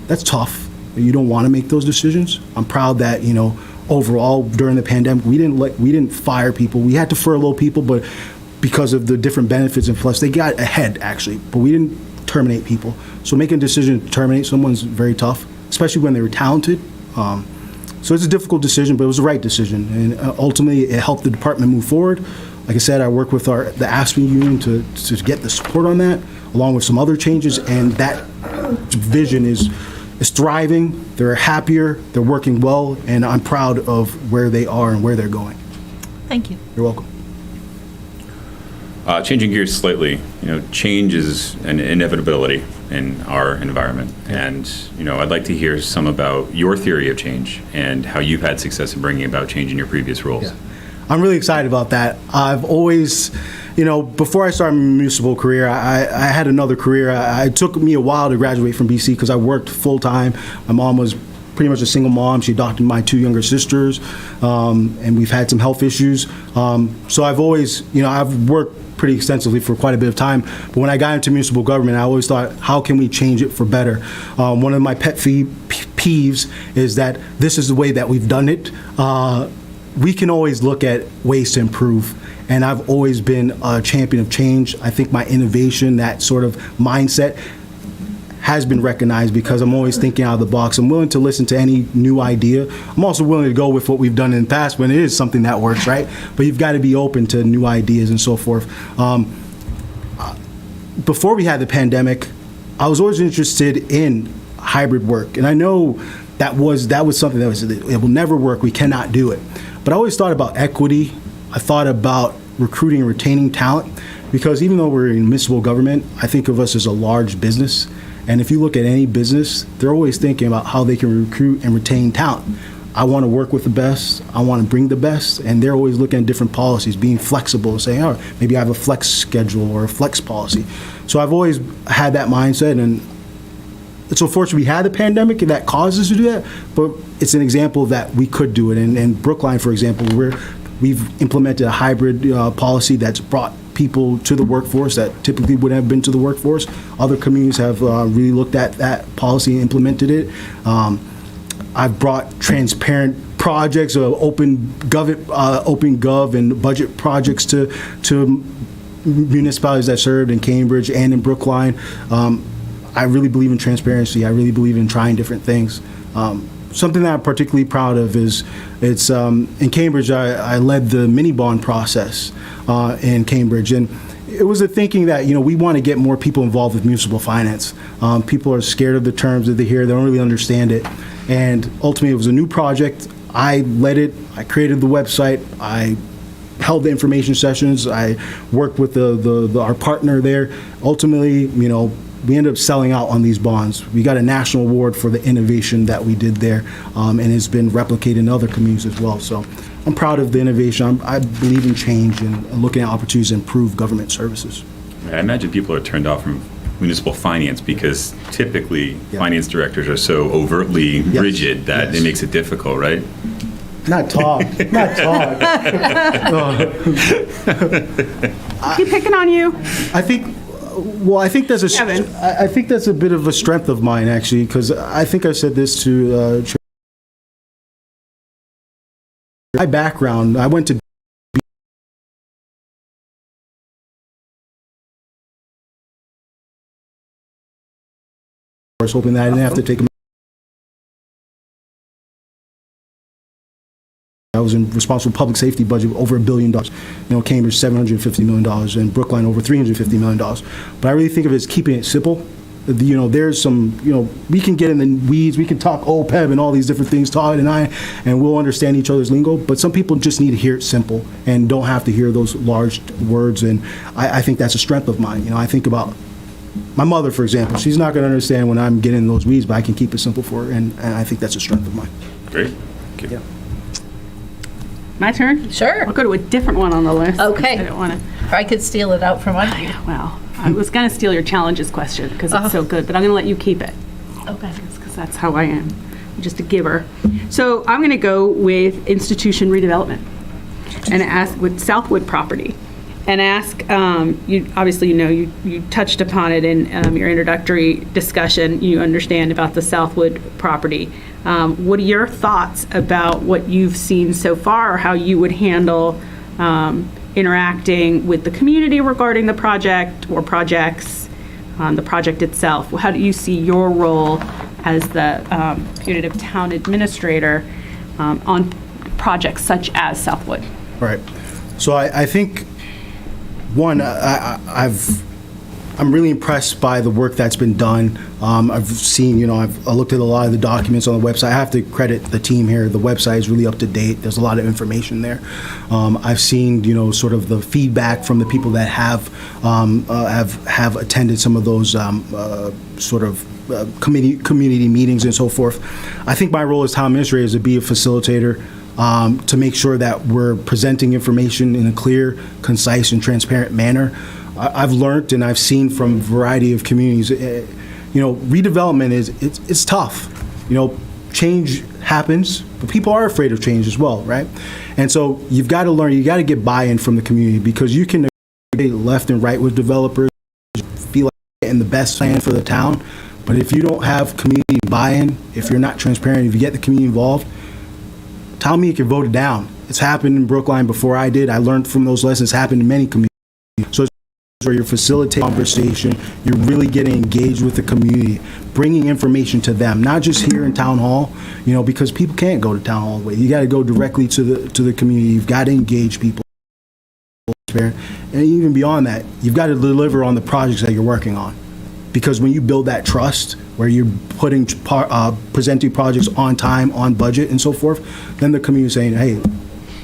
That's tough. You don't want to make those decisions. I'm proud that, overall during the pandemic, we didn't fire people. We had to furlough people, but because of the different benefits and plus they got ahead actually, but we didn't terminate people. So making a decision to terminate someone's very tough, especially when they were talented. So it's a difficult decision, but it was the right decision. And ultimately it helped the department move forward. Like I said, I worked with the ASPE union to get the support on that, along with some other changes, and that division is thriving. They're happier, they're working well, and I'm proud of where they are and where they're going. Thank you. You're welcome. Changing gears slightly, change is an inevitability in our environment. And, I'd like to hear some about your theory of change and how you've had success in bringing about change in your previous roles. Yeah. I'm really excited about that. I've always, before I started my municipal career, I had another career. It took me a while to graduate from BC because I worked full time. My mom was pretty much a single mom. She adopted my two younger sisters, and we've had some health issues. So I've always, I've worked pretty extensively for quite a bit of time. But when I got into municipal government, I always thought, how can we change it for better? One of my pet peeves is that this is the way that we've done it. We can always look at ways to improve. And I've always been a champion of change. I think my innovation, that sort of mindset, has been recognized because I'm always thinking out of the box. I'm willing to listen to any new idea. I'm also willing to go with what we've done in the past when it is something that works, right? But you've got to be open to new ideas and so forth. Before we had the pandemic, I was always interested in hybrid work. And I know that was something that it will never work. We cannot do it. But I always thought about equity. I thought about recruiting and retaining talent, because even though we're in municipal government, I think of us as a large business. And if you look at any business, they're always thinking about how they can recruit and retain talent. I want to work with the best. I want to bring the best. And they're always looking at different policies, being flexible, saying, oh, maybe I have a flex schedule or a flex policy. So I've always had that mindset. And it's unfortunate we had the pandemic and that caused us to do that, but it's an example that we could do it. And in Brookline, for example, we've implemented a hybrid policy that's brought people to the workforce that typically wouldn't have been to the workforce. Other communities have really looked at that policy and implemented it. I've brought transparent projects, open gov and budget projects to municipalities that served in Cambridge and in Brookline. I really believe in transparency. I really believe in trying different things. Something that I'm particularly proud of is in Cambridge, I led the mini bond process in Cambridge. And it was a thinking that, we want to get more people involved with municipal finance. People are scared of the terms that they hear. They don't really understand it. And ultimately, it was a new project. I led it. I created the website. I held the information sessions. I worked with our partner there. Ultimately, we ended up selling out on these bonds. We got a national award for the innovation that we did there, and it's been replicated in other communities as well. So I'm proud of the innovation. I believe in change and looking at opportunities to improve government services. I imagine people are turned off from municipal finance because typically finance directors are so overtly rigid that it makes it difficult, right? Not talk. Not talk. Keep picking on you. I think that's a bit of a strength of mine, actually, because I think I said this to my background. I went to hoping that I didn't have to take a I was responsible for public safety budget over $1 billion. Cambridge $750 million and Brookline over $350 million. But I really think of it as keeping it simple. There's some, we can get in the weeds, we can talk OPEB and all these different things, Todd and I, and we'll understand each other's lingo, but some people just need to hear it simple and don't have to hear those large words, and I think that's a strength of mine. I think about my mother, for example. She's not going to understand when I'm getting in those weeds, but I can keep it simple for her, and I think that's a strength of mine. Great. Thank you. Yeah. My turn? Sure. I'll go to a different one on the list. Okay. I don't want to. Or I could steal it out from under you. Well, I was going to steal your challenges question because it's so good, but I'm going to let you keep it. Okay. Because that's how I am. just a giver. So I'm going to go with institution redevelopment and ask with Southwood property. And ask, you obviously, you touched upon it in your introductory discussion. You understand about the Southwood property. What are your thoughts about what you've seen so far, or how you would handle interacting with the community regarding the project or projects, the project itself? How do you see your role as the putative town administrator on projects such as Southwood? Right. So I think, one, I'm really impressed by the work that's been done. I've seen, I looked at a lot of the documents on the website. I have to credit the team here. The website is really up to date. There's a lot of information there. I've seen, sort of the feedback from the people that have attended some of those sort of community meetings and so forth. I think my role as town administrator is to be a facilitator, to make sure that we're presenting information in a clear, concise, and transparent manner. I've learned and I've seen from a variety of communities, redevelopment it's tough. Change happens, but people are afraid of change as well, right? And so you've got to learn, you got to get buy-in from the community, because you can negotiate left and right with developers, feel like you're getting the best plan for the town, but if you don't have community buy-in, if you're not transparent, if you get the community involved, town meeting can vote it down. It's happened in Brookline before I did. I learned from those lessons. It's happened in many communities. So it's where you're facilitating conversation, you're really getting engaged with the community, bringing information to them, not just here in town hall, because people can't go to town hall all the way. You got to go directly to the community. You've got to engage people. And even beyond that, you've got to deliver on the projects that you're working on. Because when you build that trust, where you're presenting projects on time, on budget, and so forth, then the community is saying, hey,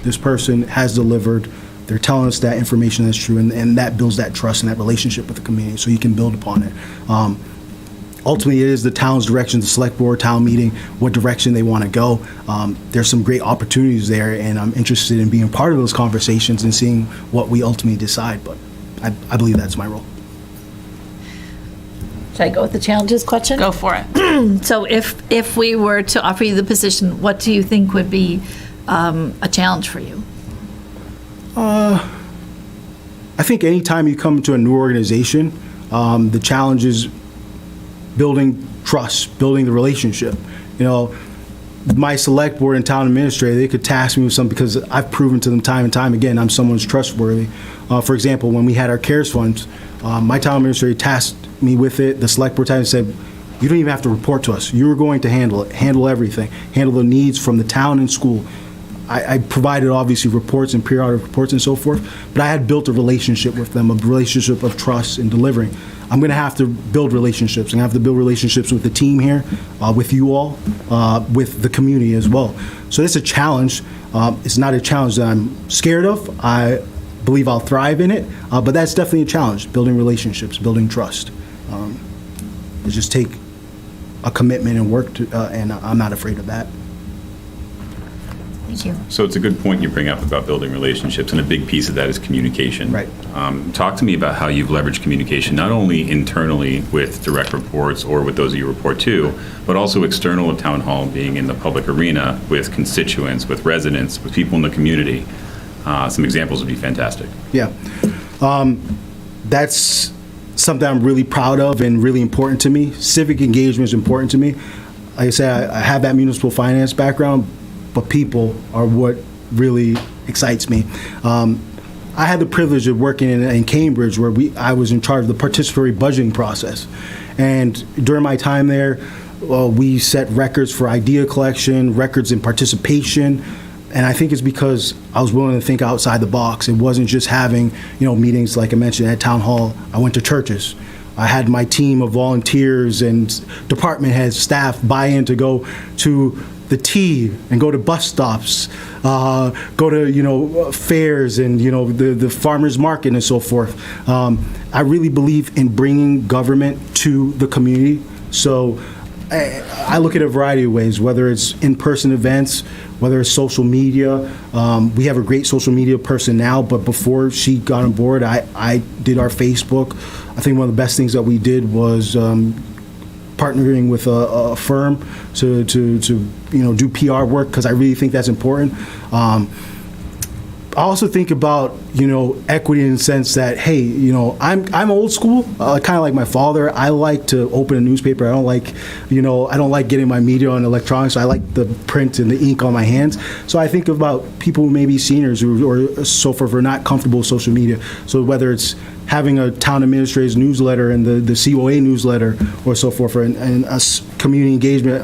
this person has delivered. They're telling us that information is true, and that builds that trust and that relationship with the community, so you can build upon it. Ultimately, it is the town's direction, the select board, town meeting, what direction they want to go. There's some great opportunities there, and I'm interested in being part of those conversations and seeing what we ultimately decide, but I believe that's my role. Should I go with the challenges question? Go for it. So if we were to offer you the position, what do you think would be a challenge for you? I think anytime you come to a new organization, the challenge is building trust, building the relationship. My select board and town administrator, they could task me with something because I've proven to them time and time again I'm someone who's trustworthy. For example, when we had our CARES funds, my town administrator tasked me with it. The select board time said, you don't even have to report to us. You're going to handle everything, handle the needs from the town and school. I provided obviously reports and periodic reports and so forth, but I had built a relationship with them, a relationship of trust and delivering. I'm going to have to build relationships. I'm going to have to build relationships with the team here, with you all, with the community as well. So it's a challenge. It's not a challenge that I'm scared of. I believe I'll thrive in it, but that's definitely a challenge, building relationships, building trust. It just take a commitment and work, and I'm not afraid of that. Thank you. So it's a good point you bring up about building relationships, and a big piece of that is communication. Right. Talk to me about how you've leveraged communication, not only internally with direct reports or with those you report to, but also external at town hall, being in the public arena with constituents, with residents, with people in the community. Some examples would be fantastic. Yeah. That's something I'm really proud of and really important to me. Civic engagement is important to me. Like I said, I have that municipal finance background, but people are what really excites me. I had the privilege of working in Cambridge, where I was in charge of the participatory budgeting process. And during my time there, we set records for idea collection, records in participation. And I think it's because I was willing to think outside the box. It wasn't just having, meetings like I mentioned at town hall. I went to churches. I had my team of volunteers and department heads, staff buy in to go to the T and go to bus stops, go to fairs and the farmers market and so forth. I really believe in bringing government to the community. So I look at a variety of ways, whether it's in-person events, whether it's social media. We have a great social media person now, but before she got on board, I did our Facebook. I think one of the best things that we did was partnering with a firm to do PR work, because I really think that's important. I also think about, equity in the sense that, hey, I'm old school, kind of like my father. I like to open a newspaper. I don't like getting my media on electronics. I like the print and the ink on my hands. So I think about people who may be seniors or so forth, are not comfortable with social media. So whether it's having a town administrator's newsletter and the COA newsletter or so forth, and us community engagement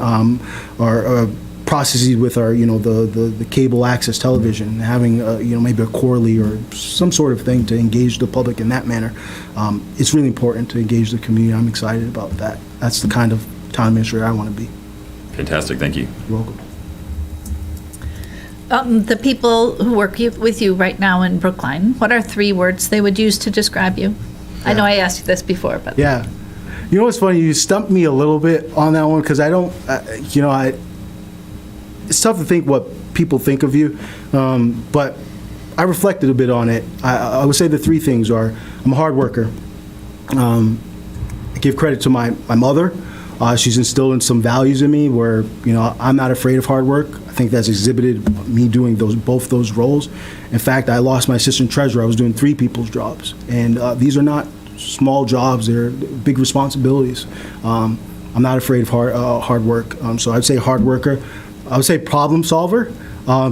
or processes with our, the cable access television, having, maybe a quarterly or some sort of thing to engage the public in that manner. It's really important to engage the community. I'm excited about that. That's the kind of town administrator I want to be. Fantastic, thank you. You're welcome. The people who work with you right now in Brookline, what are 3 words they would use to describe you? I know I asked you this before, but. Yeah. You know what's funny? You stumped me a little bit on that one, because I don't, it's tough to think what people think of you, but I reflected a bit on it. I would say the 3 things are: I'm a hard worker. I give credit to my mother. She's instilled in some values in me where, I'm not afraid of hard work. I think that's exhibited me doing both those roles. In fact, I lost my assistant treasurer. I was doing 3 people's jobs, and these are not small jobs. They're big responsibilities. I'm not afraid of hard work. So I'd say hard worker. I would say problem solver,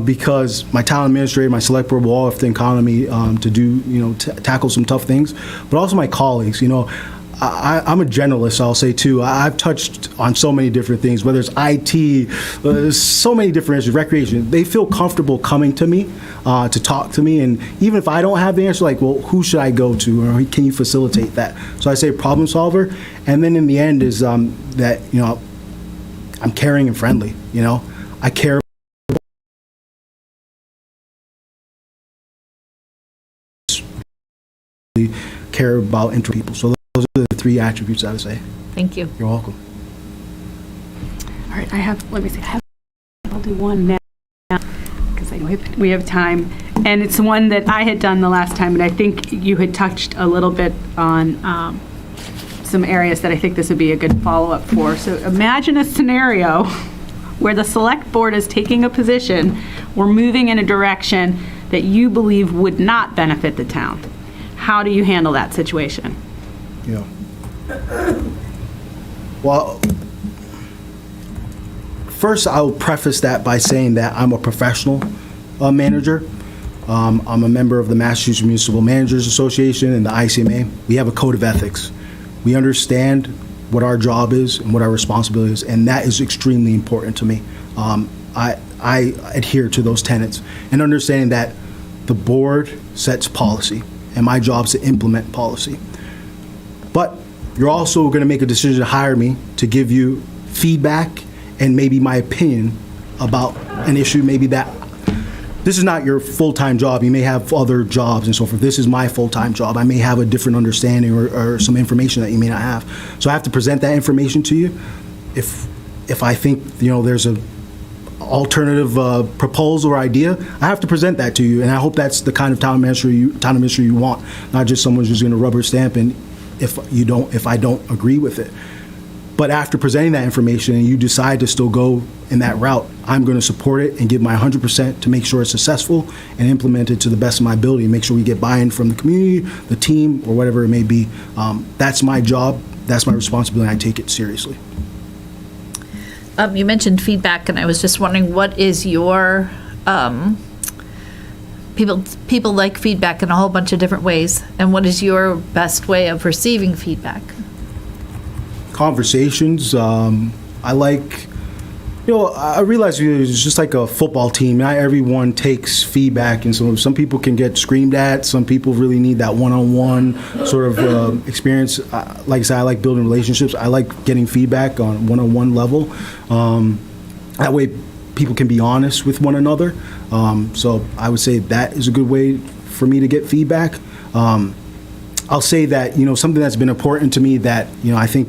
because my town administrator, my select board will all have the economy to do, tackle some tough things, but also my colleagues. I'm a generalist, I'll say too. I've touched on so many different things, whether it's IT, so many different issues, recreation. They feel comfortable coming to me to talk to me, and even if I don't have the answer, like, well, who should I go to, or can you facilitate that? So I say problem solver, and then in the end is that, I'm caring and friendly, I care about people. So those are the 3 attributes I would say. Thank you. You're welcome. All right, I'll do one now, because I know we have time. And it's one that I had done the last time, and I think you had touched a little bit on some areas that I think this would be a good follow-up for. So imagine a scenario where the select board is taking a position or moving in a direction that you believe would not benefit the town. How do you handle that situation? Yeah. Well, first I'll preface that by saying that I'm a professional manager. I'm a member of the Massachusetts Municipal Managers Association and the ICMA. We have a code of ethics. We understand what our job is and what our responsibility is, and that is extremely important to me. I adhere to those tenets, and understanding that the board sets policy, and my job is to implement policy. But you're also going to make a decision to hire me to give you feedback and maybe my opinion about an issue, maybe that this is not your full-time job. You may have other jobs and so forth. This is my full-time job. I may have a different understanding or some information that you may not have. So I have to present that information to you. If I think, there's a alternative proposal or idea, I have to present that to you, and I hope that's the kind of town administrator you want, not just someone who's going to rubber stamp and if I don't agree with it. But after presenting that information and you decide to still go in that route, I'm going to support it and give my 100% to make sure it's successful and implemented to the best of my ability, and make sure we get buy-in from the community, the team, or whatever it may be. That's my job. That's my responsibility, and I take it seriously. You mentioned feedback, and I was just wondering, what is your, people like feedback in a whole bunch of different ways, and what is your best way of receiving feedback? Conversations. I like, I realize it's just like a football team. Not everyone takes feedback, and so some people can get screamed at. Some people really need that one-on-one sort of experience. Like I said, I like building relationships. I like getting feedback on one-on-one level. That way people can be honest with one another. So I would say that is a good way for me to get feedback. I'll say that, something that's been important to me that, I think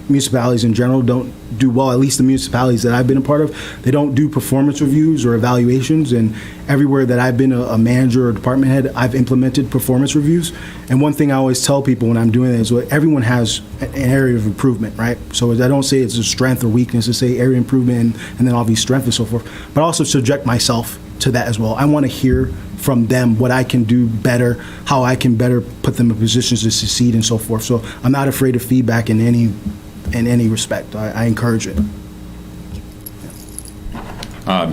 municipalities in general don't do well, at least the municipalities that I've been a part of. They don't do performance reviews or evaluations, and everywhere that I've been a manager or department head, I've implemented performance reviews. And one thing I always tell people when I'm doing it is, well, everyone has an area of improvement, right? So I don't say it's a strength or weakness, to say area improvement and then obviously strength and so forth, but also subject myself to that as well. I want to hear from them what I can do better, how I can better put them in positions to succeed and so forth. So I'm not afraid of feedback in any respect. I encourage it.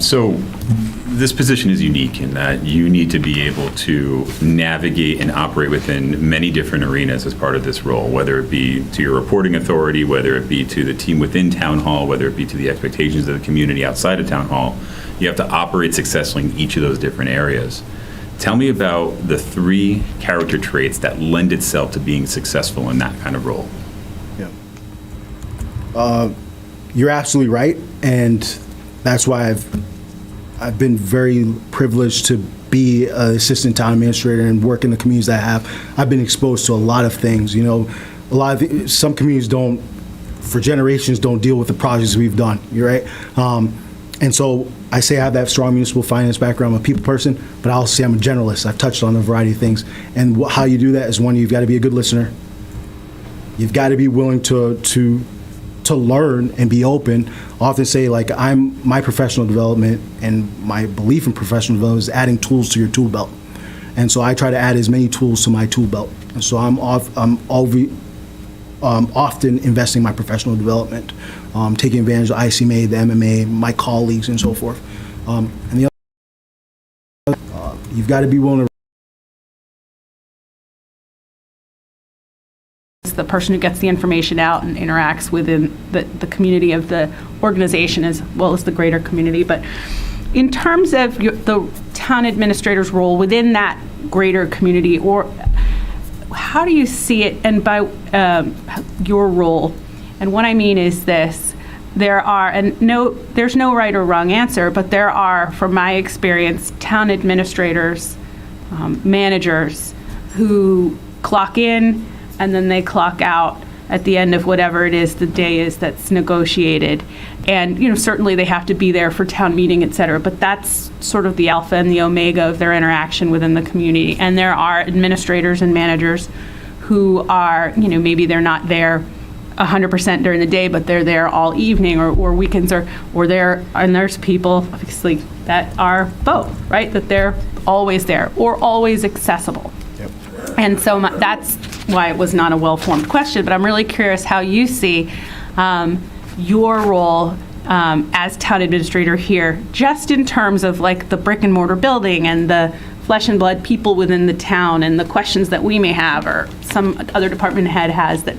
So this position is unique in that you need to be able to navigate and operate within many different arenas as part of this role, whether it be to your reporting authority, whether it be to the team within Town Hall, whether it be to the expectations of the community outside of Town Hall. You have to operate successfully in each of those different areas. Tell me about the 3 character traits that lend itself to being successful in that kind of role. You're absolutely right, and that's why I've been very privileged to be an assistant town administrator and work in the communities that I have. I've been exposed to a lot of things. You know, some communities don't, for generations, don't deal with the projects we've done. You're right, and so I say I have that strong municipal finance background. I'm a people person, but I also say I'm a generalist. I've touched on a variety of things, and how you do that is, one, you've got to be a good listener. You've got to be willing to learn and be open. I often say, like, my professional development and my belief in professional development is adding tools to your tool belt. And so I try to add as many tools to my tool belt. And so I'm often investing in my professional development, taking advantage of the ICMA, the MMA, my colleagues, and so forth. And the other, you've got to be willing to. The person who gets the information out and interacts within the community of the organization as well as the greater community. But in terms of the town administrator's role within that greater community, or how do you see it, and by your role? And what I mean is this: there's no right or wrong answer, but there are, from my experience, town administrators, managers who clock in and then they clock out at the end of whatever it is the day is that's negotiated. And, you know, certainly they have to be there for town meeting, et cetera, but that's sort of the alpha and the omega of their interaction within the community. And there are administrators and managers who are, you know, maybe they're not there 100% during the day, but they're there all evening or weekends or there, and there's people, obviously, that are both, right? That they're always there or always accessible. Yep. And so that's why it was not a well-formed question, but I'm really curious how you see your role as town administrator here, just in terms of like the brick and mortar building and the flesh and blood people within the town and the questions that we may have or some other department head has that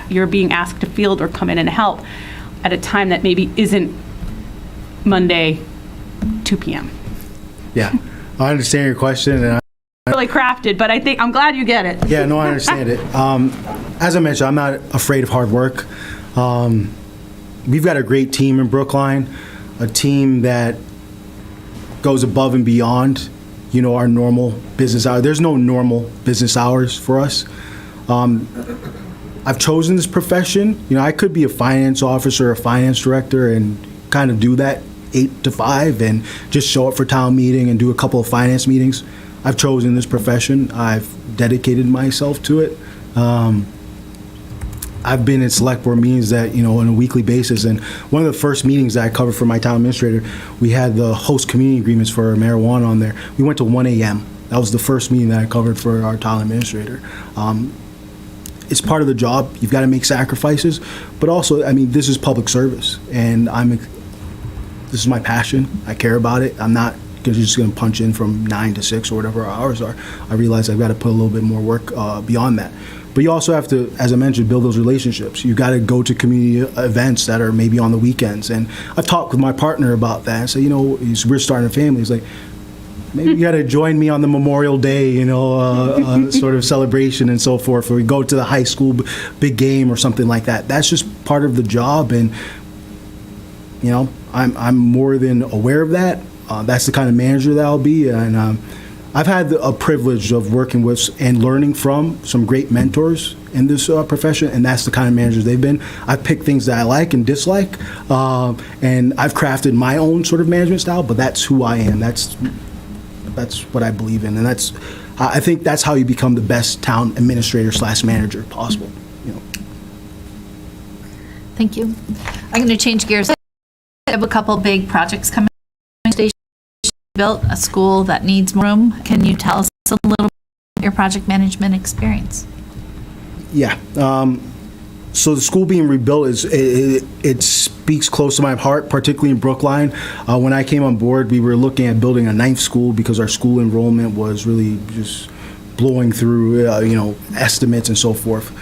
you're being asked to field or come in and help at a time that maybe isn't Monday, 2 p.m. Yeah, I understand your question, and really crafted, but I think I'm glad you get it. yeah, no, I understand it. As I mentioned, I'm not afraid of hard work. We've got a great team in Brookline, a team that goes above and beyond, you know, our normal business hours. There's no normal business hours for us. I've chosen this profession. You know, I could be a finance officer, a finance director, and kind of do that 8 to 5 and just show up for town meeting and do a couple of finance meetings. I've chosen this profession. I've dedicated myself to it. I've been in select board meetings that, you know, on a weekly basis. And one of the first meetings that I covered for my town administrator, we had the host community agreements for marijuana on there. We went to 1 a.m. That was the first meeting that I covered for our town administrator. It's part of the job. You've got to make sacrifices. But also, I mean, this is public service. And this is my passion. I care about it. I'm not just going to punch in from 9 to 6 or whatever our hours are. I realize I've got to put a little bit more work beyond that. But you also have to, as I mentioned, build those relationships. You've got to go to community events that are maybe on the weekends. And I've talked with my partner about that. And say, you know, we're starting a family. He's like, maybe you got to join me on the Memorial Day, you know, sort of celebration and so forth. Or we go to the high school big game or something like that. That's just part of the job. And, you know, I'm more than aware of that. That's the kind of manager that I'll be. And I've had a privilege of working with and learning from some great mentors in this profession, and that's the kind of managers they've been. I've picked things that I like and dislike, and I've crafted my own sort of management style, but that's who I am. That's what I believe in, and I think that's how you become the best town administrator / manager possible. You know. Thank you. I'm going to change gears. I have a couple big projects coming. Station built a school that needs more room. Can you tell us a little about your project management experience? Yeah. So the school being rebuilt it speaks close to my heart, particularly in Brookline. When I came on board, we were looking at building a 9th school because our school enrollment was really just blowing through, estimates and so forth.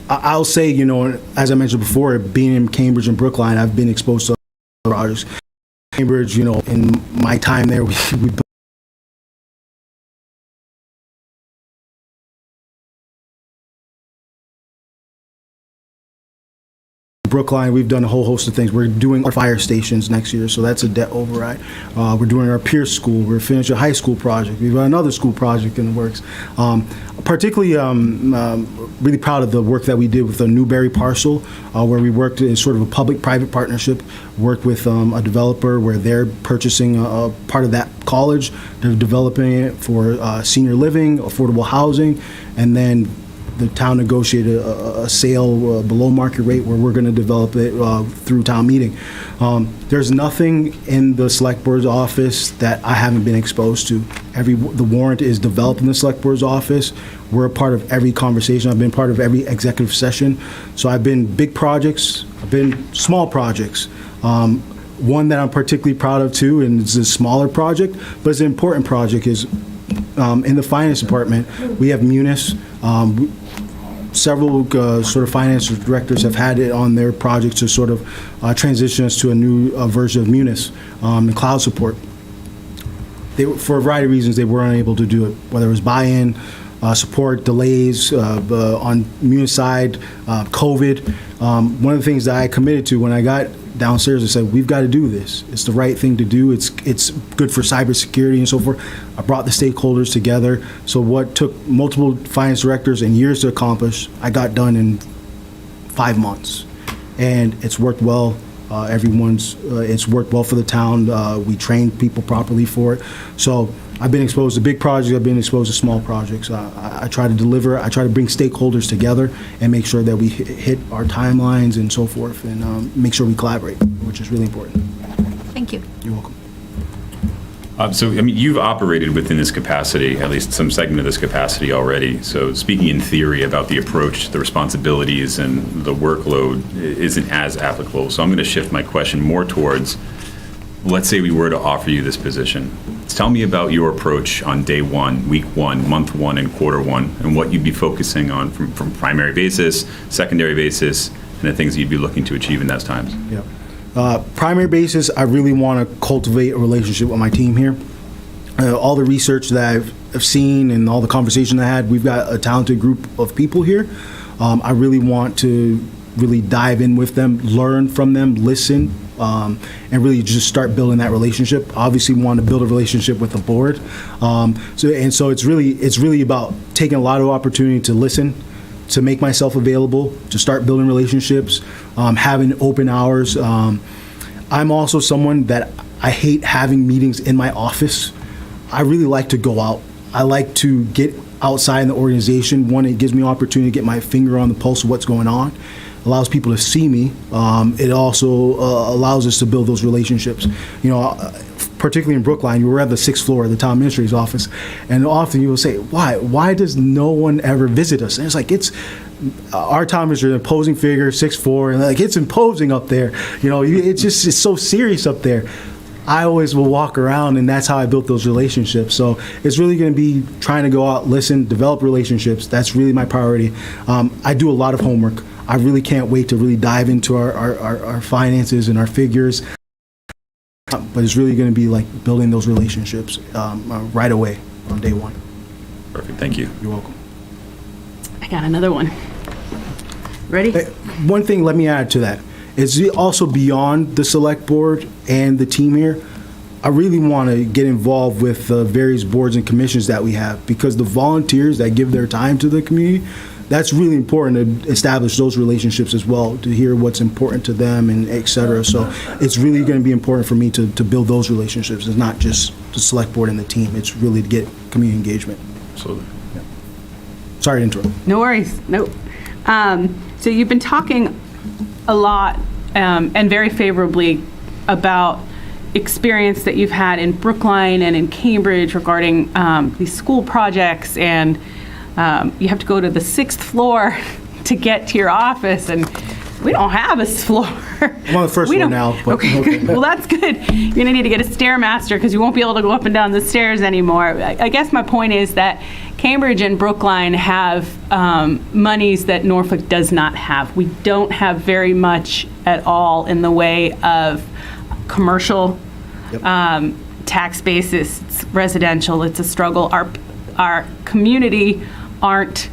I'll say, as I mentioned before, being in Cambridge and Brookline, I've been exposed to projects. Cambridge, in my time there, we built Brookline, we've done a whole host of things. We're doing our fire stations next year, so that's a debt override. We're doing our Pierce School. We're finishing a high school project. We've got another school project in the works. Particularly, really proud of the work that we did with the Newberry parcel, where we worked in sort of a public-private partnership, worked with a developer where they're purchasing a part of that college. They're developing it for senior living, affordable housing, and then the town negotiated a sale below market rate where we're going to develop it through town meeting. There's nothing in the select board's office that I haven't been exposed to. The warrant is developed in the select board's office. We're a part of every conversation. I've been part of every executive session. So I've been big projects, I've been small projects. One that I'm particularly proud of too, and it's a smaller project, but it's an important project, is in the finance department, we have Munis. Several sort of finance directors have had it on their projects to sort of transition us to a new version of Munis and cloud support. For a variety of reasons, they were unable to do it, whether it was buy-in, support, delays on Munis side, COVID. One of the things that I committed to when I got downstairs, I said, we've got to do this. It's the right thing to do. It's good for cybersecurity and so forth. I brought the stakeholders together. So what took multiple finance directors and years to accomplish, I got done in 5 months. And it's worked well. It's worked well for the town. We trained people properly for it. So I've been exposed to big projects. I've been exposed to small projects. I try to deliver. I try to bring stakeholders together and make sure that we hit our timelines and so forth, and make sure we collaborate, which is really important. Thank you. You're welcome. You've operated within this capacity, at least some segment of this capacity already. So speaking in theory about the approach, the responsibilities, and the workload isn't as applicable. So I'm going to shift my question more towards, let's say we were to offer you this position. Tell me about your approach on day one, week one, month one, and quarter one, and what you'd be focusing on from primary basis, secondary basis, and the things you'd be looking to achieve in those times. Yeah. Primary basis, I really want to cultivate a relationship with my team here. All the research that I've seen and all the conversation I had, we've got a talented group of people here. I really want to really dive in with them, learn from them, listen, and really just start building that relationship. Obviously, we want to build a relationship with the board. So it's really about taking a lot of opportunity to listen, to make myself available, to start building relationships, having open hours. I'm also someone that I hate having meetings in my office. I really like to go out. I like to get outside in the organization. One, it gives me an opportunity to get my finger on the pulse of what's going on. Allows people to see me. It also allows us to build those relationships. Particularly in Brookline, we're at the 6th floor of the town administrator's office, and often you will say, why does no one ever visit us? And it's like, our town administrator, imposing figure, 6'4", and it's imposing up there. It's so serious up there. I always will walk around, and that's how I built those relationships. So it's really going to be trying to go out, listen, develop relationships. That's really my priority. I do a lot of homework. I really can't wait to really dive into our finances and our figures. But it's really going to be like building those relationships right away on day one. Perfect. Thank you. You're welcome. I got another one. Ready? One thing, let me add to that. Is also beyond the select board and the team here. I really want to get involved with the various boards and commissions that we have, because the volunteers that give their time to the community, that's really important to establish those relationships as well, to hear what's important to them and et cetera. So it's really going to be important for me to build those relationships. It's not just the select board and the team. It's really to get community engagement. Absolutely. Sorry to interrupt. No worries. Nope. So you've been talking a lot and very favorably about experience that you've had in Brookline and in Cambridge regarding these school projects, and you have to go to the 6th floor to get to your office, and we don't have a floor. I'm on the first We floor don't- now. But Okay. Well, that's good. You're going to need to get a Stairmaster because you won't be able to go up and down the stairs anymore. I guess my point is that Cambridge and Brookline have monies that Norfolk does not have. We don't have very much at all in the way of commercial tax basis. It's residential. It's a struggle. Our community aren't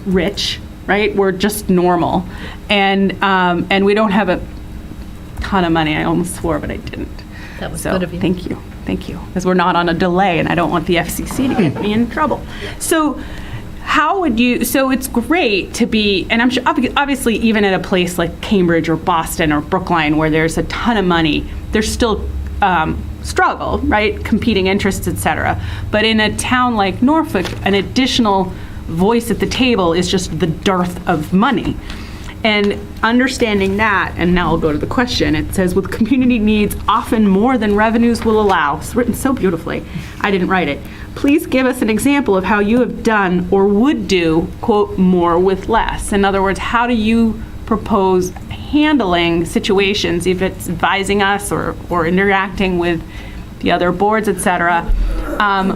rich, right? We're just normal, and we don't have a ton of money. I almost swore, but I didn't. That was So, good of you. Thank you, because we're not on a delay, and I don't want the FCC to get me in trouble. So, how would you? So it's great to be, and I'm sure obviously even at a place like Cambridge or Boston or Brookline where there's a ton of money, there's still struggle, right? Competing interests, et cetera. But in a town like Norfolk, an additional voice at the table is just the dearth of money. And understanding that, and now I'll go to the question, it says, with community needs often more than revenues will allow. It's written so beautifully. I didn't write it. Please give us an example of how you have done or would do, quote, more with less. In other words, how do you propose handling situations, if it's advising us or interacting with the other boards, et cetera,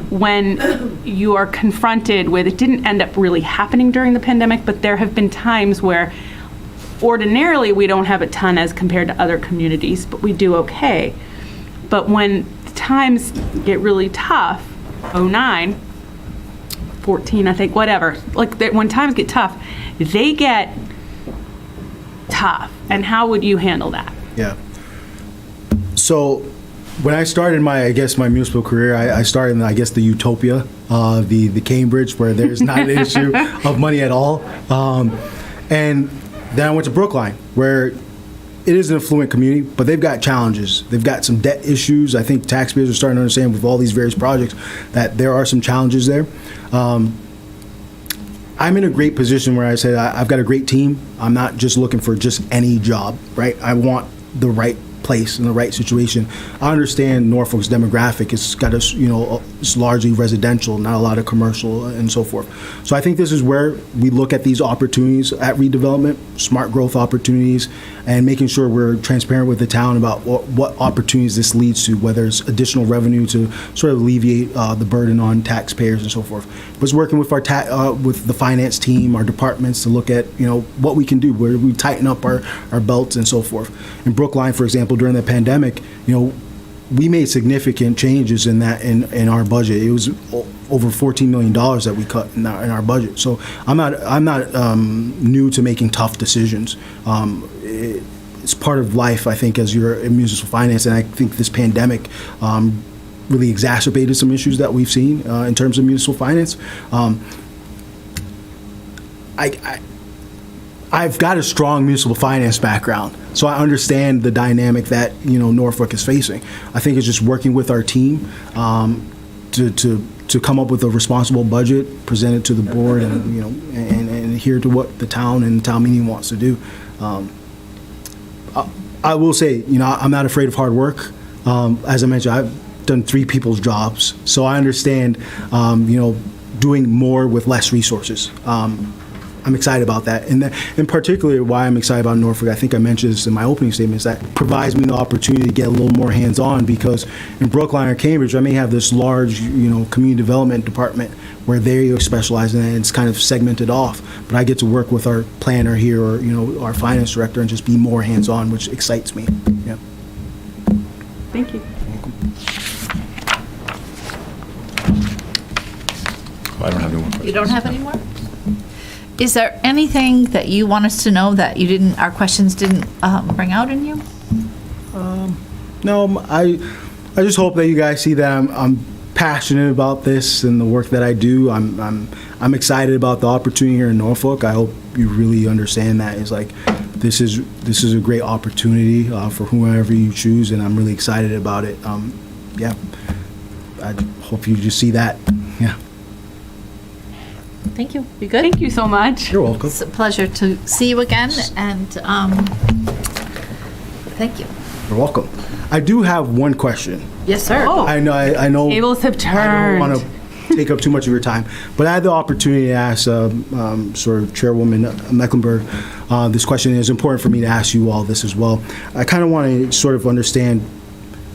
when you are confronted with, it didn't end up really happening during the pandemic, but there have been times where ordinarily we don't have a ton as compared to other communities, but we do okay. But when times get really tough, 09, 14, I think, whatever, like when times get tough, they get tough. And how would you handle that? Yeah. So when I started my municipal career, I started in, the utopia, the Cambridge, where there's not an issue of money at all. And then I went to Brookline, where it is an affluent community, but they've got challenges. They've got some debt issues. I think taxpayers are starting to understand with all these various projects that there are some challenges there. I'm in a great position where I say I've got a great team. I'm not just looking for just any job, right? I want the right place in the right situation. I understand Norfolk's demographic. It's got it's largely residential, not a lot of commercial and so forth. So I think this is where we look at these opportunities at redevelopment, smart growth opportunities, and making sure we're transparent with the town about what opportunities this leads to, whether it's additional revenue to sort of alleviate the burden on taxpayers and so forth. But it's working with with the finance team, our departments, to look at what we can do, where we tighten up our belts and so forth. In Brookline, for example, during the pandemic, we made significant changes in our budget. It was over $14 million that we cut in our budget. So I'm not new to making tough decisions. It's part of life, I think, as you're in municipal finance, and I think this pandemic really exacerbated some issues that we've seen in terms of municipal finance. I've got a strong municipal finance background, so I understand the dynamic that Norfolk is facing. I think it's just working with our team to come up with a responsible budget, present it to the board, and and adhere to what the town and the town meeting wants to do. I will say, I'm not afraid of hard work. As I mentioned, I've done 3 people's jobs, so I understand doing more with less resources. I'm excited about that. And in particular, why I'm excited about Norfolk, I think I mentioned this in my opening statement, is that provides me the opportunity to get a little more hands-on, because in Brookline or Cambridge, I may have this large, community development department where they specialize in it, and it's kind of segmented off. But I get to work with our planner here, or, our finance director, and just be more hands-on, which excites me. Yeah. Thank you. I don't have any more questions. You don't have any more? Is there anything that you want us to know that our questions didn't bring out in you? No, I just hope that you guys see that I'm passionate about this and the work that I do. I'm excited about the opportunity here in Norfolk. I hope you really understand that. It's like this is a great opportunity for whoever you choose, and I'm really excited about it. Yeah, I hope you just see that. Yeah, Thank you. You good? Thank you so much. you're welcome. It's a pleasure to see you again, and thank you. You're welcome. I do have one question. Yes, sir. Oh. I know. Tables have I don't turned. want to take up too much of your time, but I had the opportunity to ask sort of Chairwoman Mecklenburg this question. It's important for me to ask you all this as well. I kind of want to sort of understand,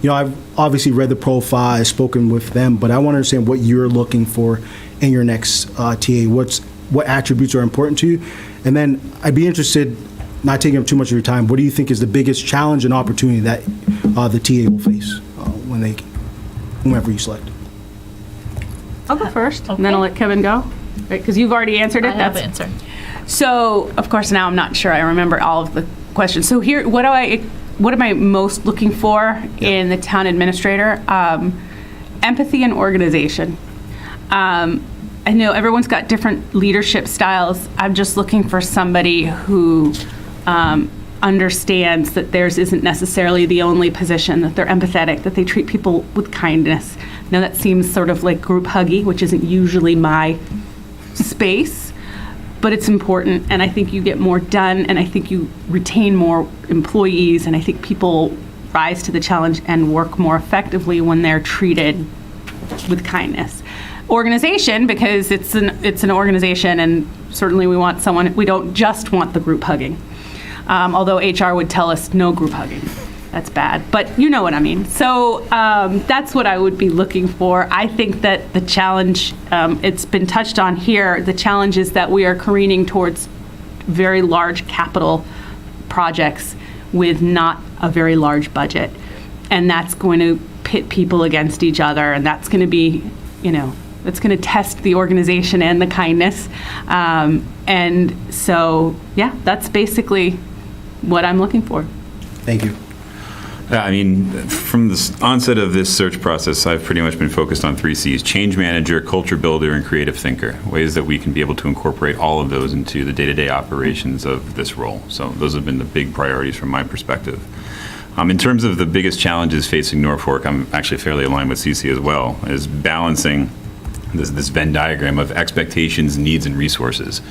I've obviously read the profile, I've spoken with them, but I want to understand what you're looking for in your next TA. What attributes are important to you? And then I'd be interested, not taking up too much of your time, what do you think is the biggest challenge and opportunity that the TA will face when whomever you select? I'll go first, and then I'll let Kevin go, right? Because you've already answered it. I have answered. So, of course, now I'm not sure I remember all of the questions. So here, what am I most looking for in the town administrator? Empathy and organization. I know everyone's got different leadership styles. I'm just looking for somebody who understands that theirs isn't necessarily the only position, that they're empathetic, that they treat people with kindness. Now that seems sort of like group huggy, which isn't usually my space, but it's important, and I think you get more done, and I think you retain more employees, and I think people rise to the challenge and work more effectively when they're treated with kindness. Organization, because it's an organization, and certainly we don't just want the group hugging. Although HR would tell us no group hugging. That's bad, but you know what I mean. So that's what I would be looking for. I think that the challenge, it's been touched on here, the challenge is that we are careening towards very large capital projects with not a very large budget. And that's going to pit people against each other, and that's going to be, it's going to test the organization and the kindness. And so, yeah, that's basically what I'm looking for. Thank you. Yeah, I mean, from the onset of this search process, I've pretty much been focused on 3 C's: change manager, culture builder, and creative thinker, ways that we can be able to incorporate all of those into the day-to-day operations of this role. So those have been the big priorities from my perspective. In terms of the biggest challenges facing Norfolk, I'm actually fairly aligned with CC as well, is balancing this Venn diagram of expectations, needs, and resources.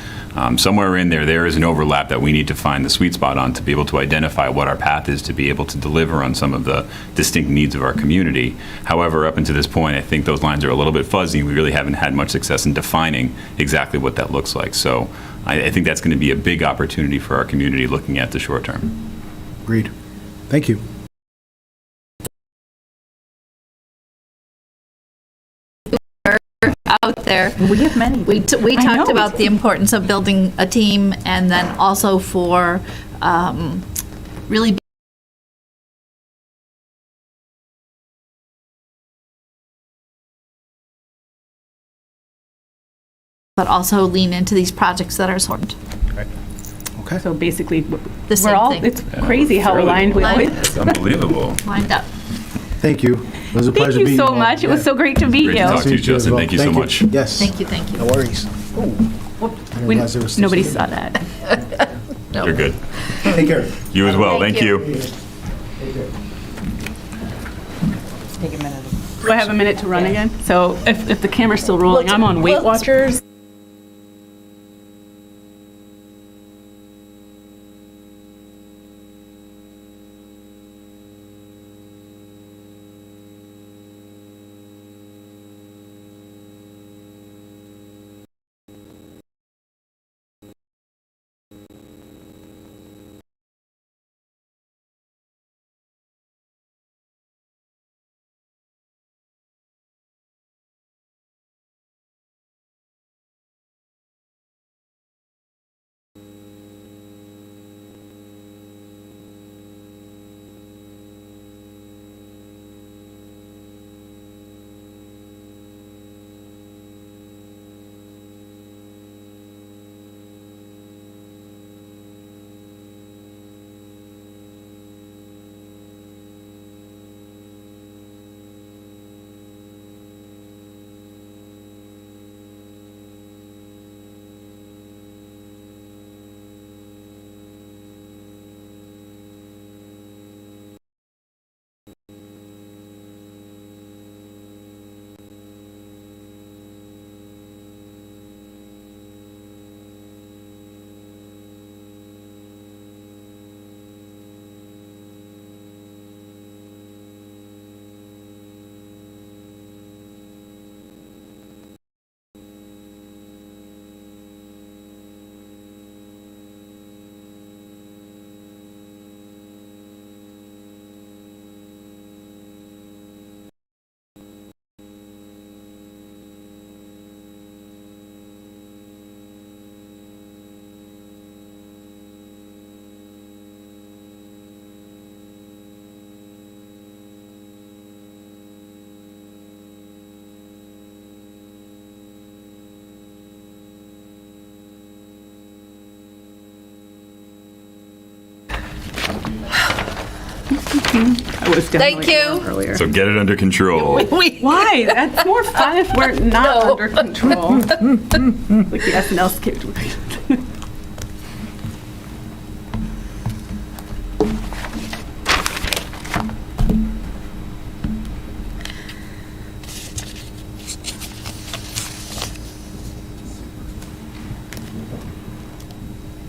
Somewhere in there is an overlap that we need to find the sweet spot on to be able to identify what our path is to be able to deliver on some of the distinct needs of our community. However, up until this point, I think those lines are a little bit fuzzy. We really haven't had much success in defining exactly what that looks like. So I think that's going to be a big opportunity for our community looking at the short term. Agreed. Thank you. Out there. We have many. We I talked know. about the importance of building a team, and then also for really but also lean into these projects that are important. Okay. So basically, The same we're all, thing. it's crazy how aligned we are. It's unbelievable. Lined up. Thank you. It was a Thank pleasure you meeting so all. much. It was Yeah. so great to meet Great to you. talk to you, Justin. Thank you so much. Yes. Thank you, thank No you. worries. Oh, I didn't realize there was still Nobody something. saw that. You're good. Take care. You as well. Thank Thank you. you. Take a minute. Do I have a minute to run again? So if the camera's still rolling, I'm on Weight Watchers. I was definitely Thank you. warm earlier. So get it under control. Why? That's more fun if we're not No. under control. Like the SNL skit.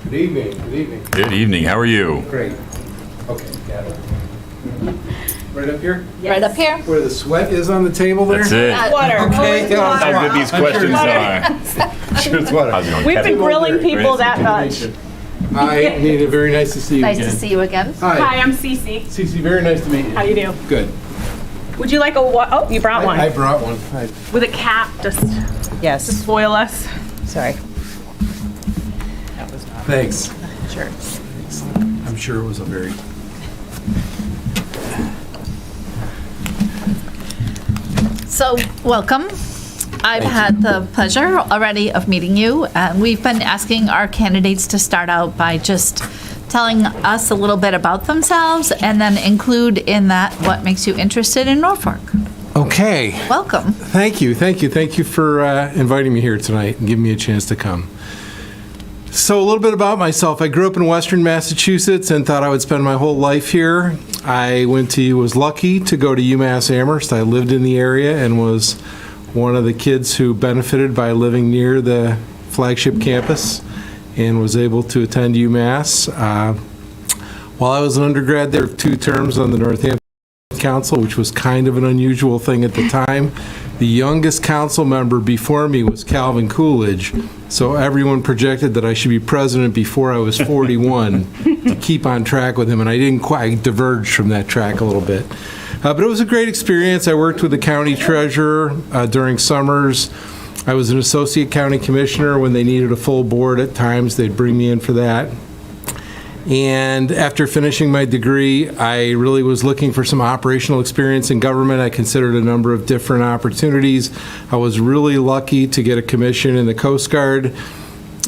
Good evening, good evening. Good evening. How are you? Great. Okay, got it. Right up here? Right up here. Where the sweat is on the table there? That's it. Water. Okay, That's how good these questions are. Sure it's water. How's it going, We've Kevin? been grilling people that much. Hi, Nita, very nice to see you Nice again. to see you again. Hi, Hi, I'm Cece. Cece, very nice to meet you. How you do? Good. Would you like a what? Oh, you brought one. I brought one. With a cap, just to Yes, spoil us. sorry. That was not, Thanks. sure. I'm sure it was a very... So, welcome. I've had the pleasure already of meeting you, and we've been asking our candidates to start out by just telling us a little bit about themselves, and then include in that what makes you interested in Norfolk. Okay. Welcome. Thank you for inviting me here tonight and giving me a chance to come. So a little bit about myself. I grew up in Western Massachusetts and thought I would spend my whole life here. I was lucky to go to UMass Amherst. I lived in the area and was one of the kids who benefited by living near the flagship campus and was able to attend UMass. While I was an undergrad, there were 2 terms on the Northampton Council, which was kind of an unusual thing at the time. The youngest council member before me was Calvin Coolidge, so everyone projected that I should be president before I was 41 to keep on track with him, and I didn't quite diverge from that track a little bit. But it was a great experience. I worked with the county treasurer during summers. I was an associate county commissioner. When they needed a full board at times, they'd bring me in for that. And after finishing my degree, I really was looking for some operational experience in government. I considered a number of different opportunities. I was really lucky to get a commission in the Coast Guard.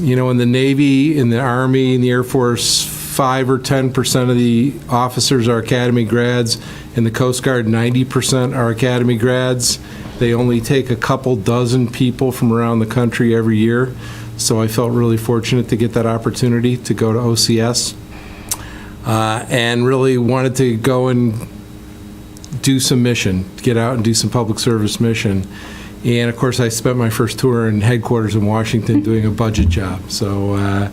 You know, in the Navy, in the Army, in the Air Force, 5 or 10% of the officers are academy grads. In the Coast Guard, 90% are academy grads. They only take a couple dozen people from around the country every year. So I felt really fortunate to get that opportunity to go to OCS. And really wanted to go and do some mission, get out and do some public service mission. And of course, I spent my first tour in headquarters in Washington doing a budget job. So,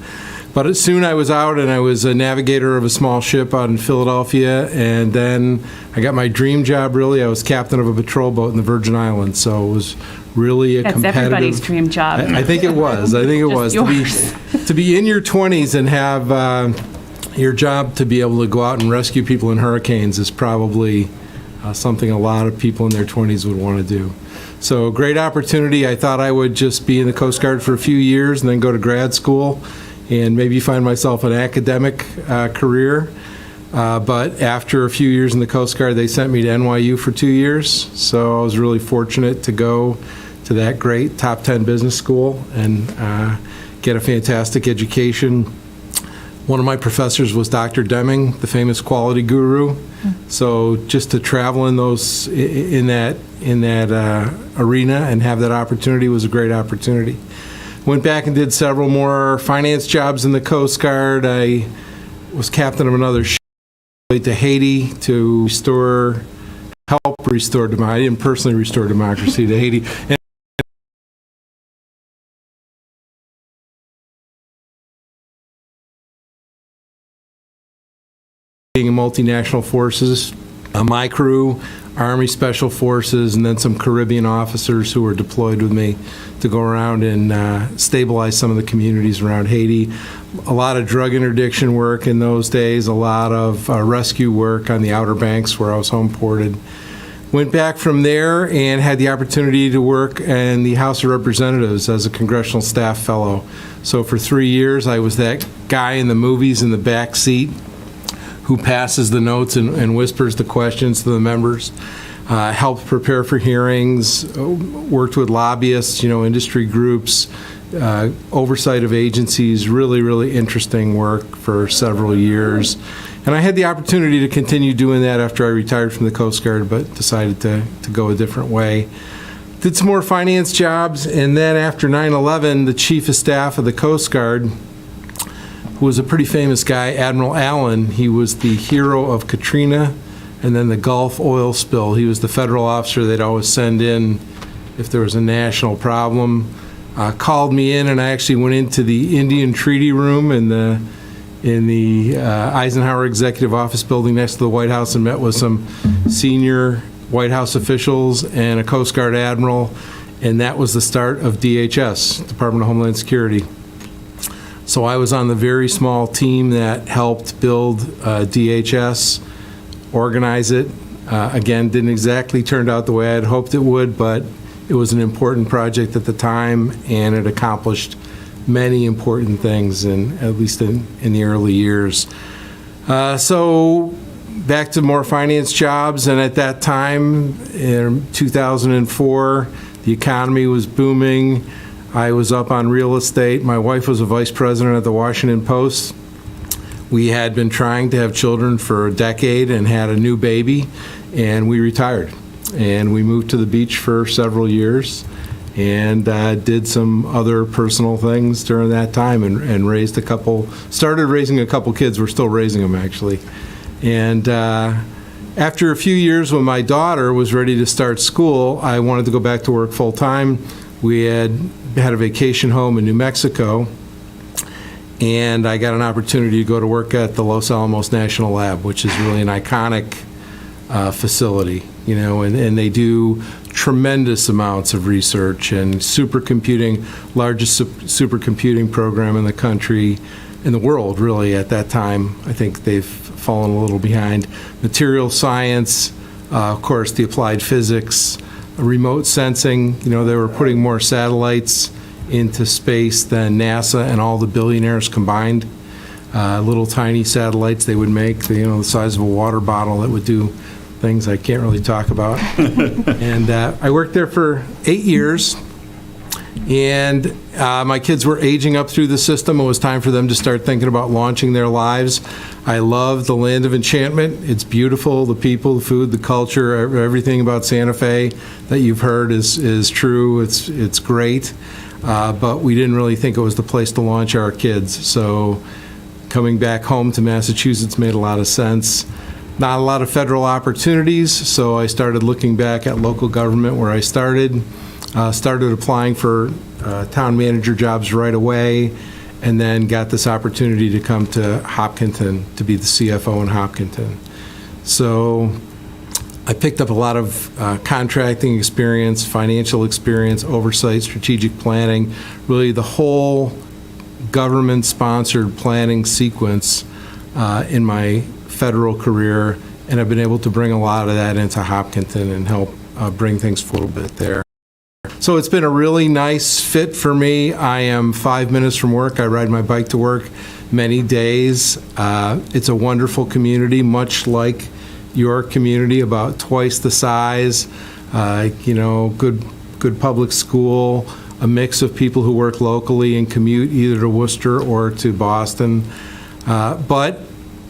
but soon I was out and I was a navigator of a small ship out in Philadelphia. And then I got my dream job, really. I was captain of a patrol boat in the Virgin Islands. So it was really a That's competitive... everybody's dream job. I think it was. I think it was. yours. To be in your 20s and have your job to be able to go out and rescue people in hurricanes is probably something a lot of people in their 20s would want to do. So great opportunity. I thought I would just be in the Coast Guard for a few years and then go to grad school and maybe find myself an academic career. But after a few years in the Coast Guard, they sent me to NYU for 2 years. So I was really fortunate to go to that great top 10 business school and get a fantastic education. One of my professors was Dr. Deming, the famous quality guru. So just to travel in that arena and have that opportunity was a great opportunity. Went back and did several more finance jobs in the Coast Guard. I was captain of another ship to Haiti to help restore democracy. I didn't personally restore democracy to Haiti. Being in multinational forces, my crew, Army Special Forces, and then some Caribbean officers who were deployed with me to go around and stabilize some of the communities around Haiti. A lot of drug interdiction work in those days, a lot of rescue work on the Outer Banks where I was home ported. Went back from there and had the opportunity to work in the House of Representatives as a congressional staff fellow. So for 3 years, I was that guy in the movies in the back seat who passes the notes and whispers the questions to the members, helped prepare for hearings, worked with lobbyists, industry groups, oversight of agencies, really, really interesting work for several years. And I had the opportunity to continue doing that after I retired from the Coast Guard, but decided to go a different way. Did some more finance jobs, and then after 9/11, the Chief of Staff of the Coast Guard, who was a pretty famous guy, Admiral Allen, he was the hero of Katrina and then the Gulf oil spill. He was the federal officer they'd always send in if there was a national problem. Called me in, and I actually went into the Indian Treaty Room in the Eisenhower Executive Office building next to the White House and met with some senior White House officials and a Coast Guard admiral, and that was the start of DHS, Department of Homeland Security. So I was on the very small team that helped build DHS, organize it. Again, didn't exactly turn out the way I had hoped it would, but it was an important project at the time, and it accomplished many important things, at least in the early years. So back to more finance jobs, and at that time, in 2004, the economy was booming. I was up on real estate. My wife was a vice president at the Washington Post. We had been trying to have children for a decade and had a new baby, and we retired. And we moved to the beach for several years and did some other personal things during that time and started raising a couple kids. We're still raising them, actually. And after a few years, when my daughter was ready to start school, I wanted to go back to work full-time. We had a vacation home in New Mexico, and I got an opportunity to go to work at the Los Alamos National Lab, which is really an iconic facility, and they do tremendous amounts of research and supercomputing, largest supercomputing program in the country, in the world, really, at that time. I think they've fallen a little behind. Material science, of course, the applied physics, remote sensing. They were putting more satellites into space than NASA and all the billionaires combined. Little tiny satellites they would make, the size of a water bottle, that would do things I can't really talk about. And I worked there for 8 years, and my kids were aging up through the system. It was time for them to start thinking about launching their lives. I love the land of enchantment. It's beautiful. The people, the food, the culture, everything about Santa Fe that you've heard is true. It's great. But we didn't really think it was the place to launch our kids. So coming back home to Massachusetts made a lot of sense. Not a lot of federal opportunities, so I started looking back at local government where I started applying for town manager jobs right away, and then got this opportunity to come to Hopkinton to be the CFO in Hopkinton. So I picked up a lot of contracting experience, financial experience, oversight, strategic planning, really the whole government-sponsored planning sequence in my federal career, and I've been able to bring a lot of that into Hopkinton and help bring things forward a bit there. So it's been a really nice fit for me. I am 5 minutes from work. I ride my bike to work many days. It's a wonderful community, much like your community, about twice the size, good public school, a mix of people who work locally and commute either to Worcester or to Boston. But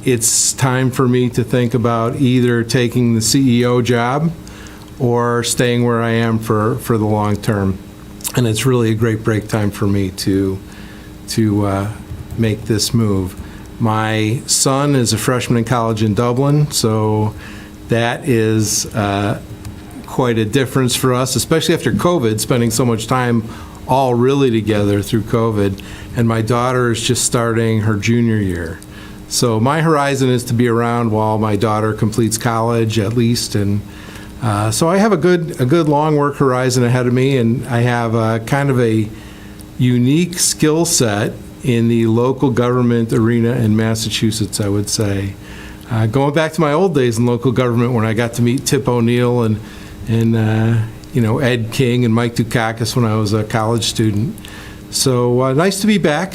it's time for me to think about either taking the CEO job or staying where I am for the long term. And it's really a great break time for me to make this move. My son is a freshman in college in Dublin, so that is quite a difference for us, especially after COVID, spending so much time all really together through COVID. And my daughter is just starting her junior year. So my horizon is to be around while my daughter completes college, at least, and so I have a good long work horizon ahead of me, and I have kind of a unique skill set in the local government arena in Massachusetts, I would say. Going back to my old days in local government, when I got to meet Tip O'Neill and Ed King and Mike Dukakis when I was a college student. So nice to be back.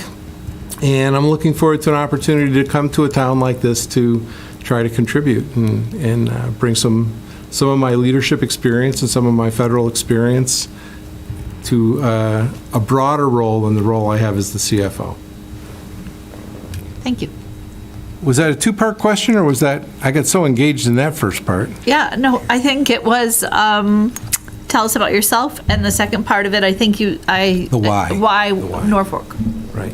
And I'm looking forward to an opportunity to come to a town like this to try to contribute and bring some of my leadership experience and some of my federal experience to a broader role than the role I have as the CFO. Thank you. Was that a two-part question, or was that, I got so engaged in that first part? Yeah, no, I think it was, tell us about yourself, and the second part of it, I think The why. Why The why. Norfolk Right.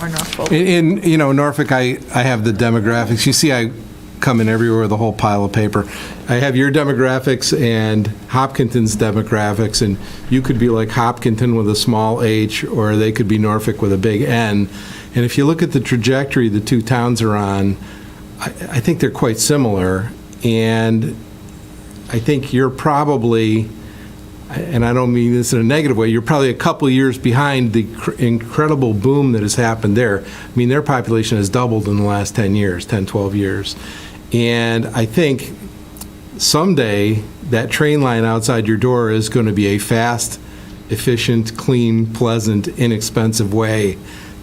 or Norfolk? In Norfolk, I have the demographics. You see, I come in everywhere with a whole pile of paper. I have your demographics and Hopkinton's demographics, and you could be like Hopkinton with a small h, or they could be Norfolk with a big N. And if you look at the trajectory the two towns are on, I think they're quite similar. And I think you're probably, and I don't mean this in a negative way, you're probably a couple of years behind the incredible boom that has happened there. I mean, their population has doubled in the last 10 years, 10, 12 years. And I think someday that train line outside your door is going to be a fast, efficient, clean, pleasant, inexpensive way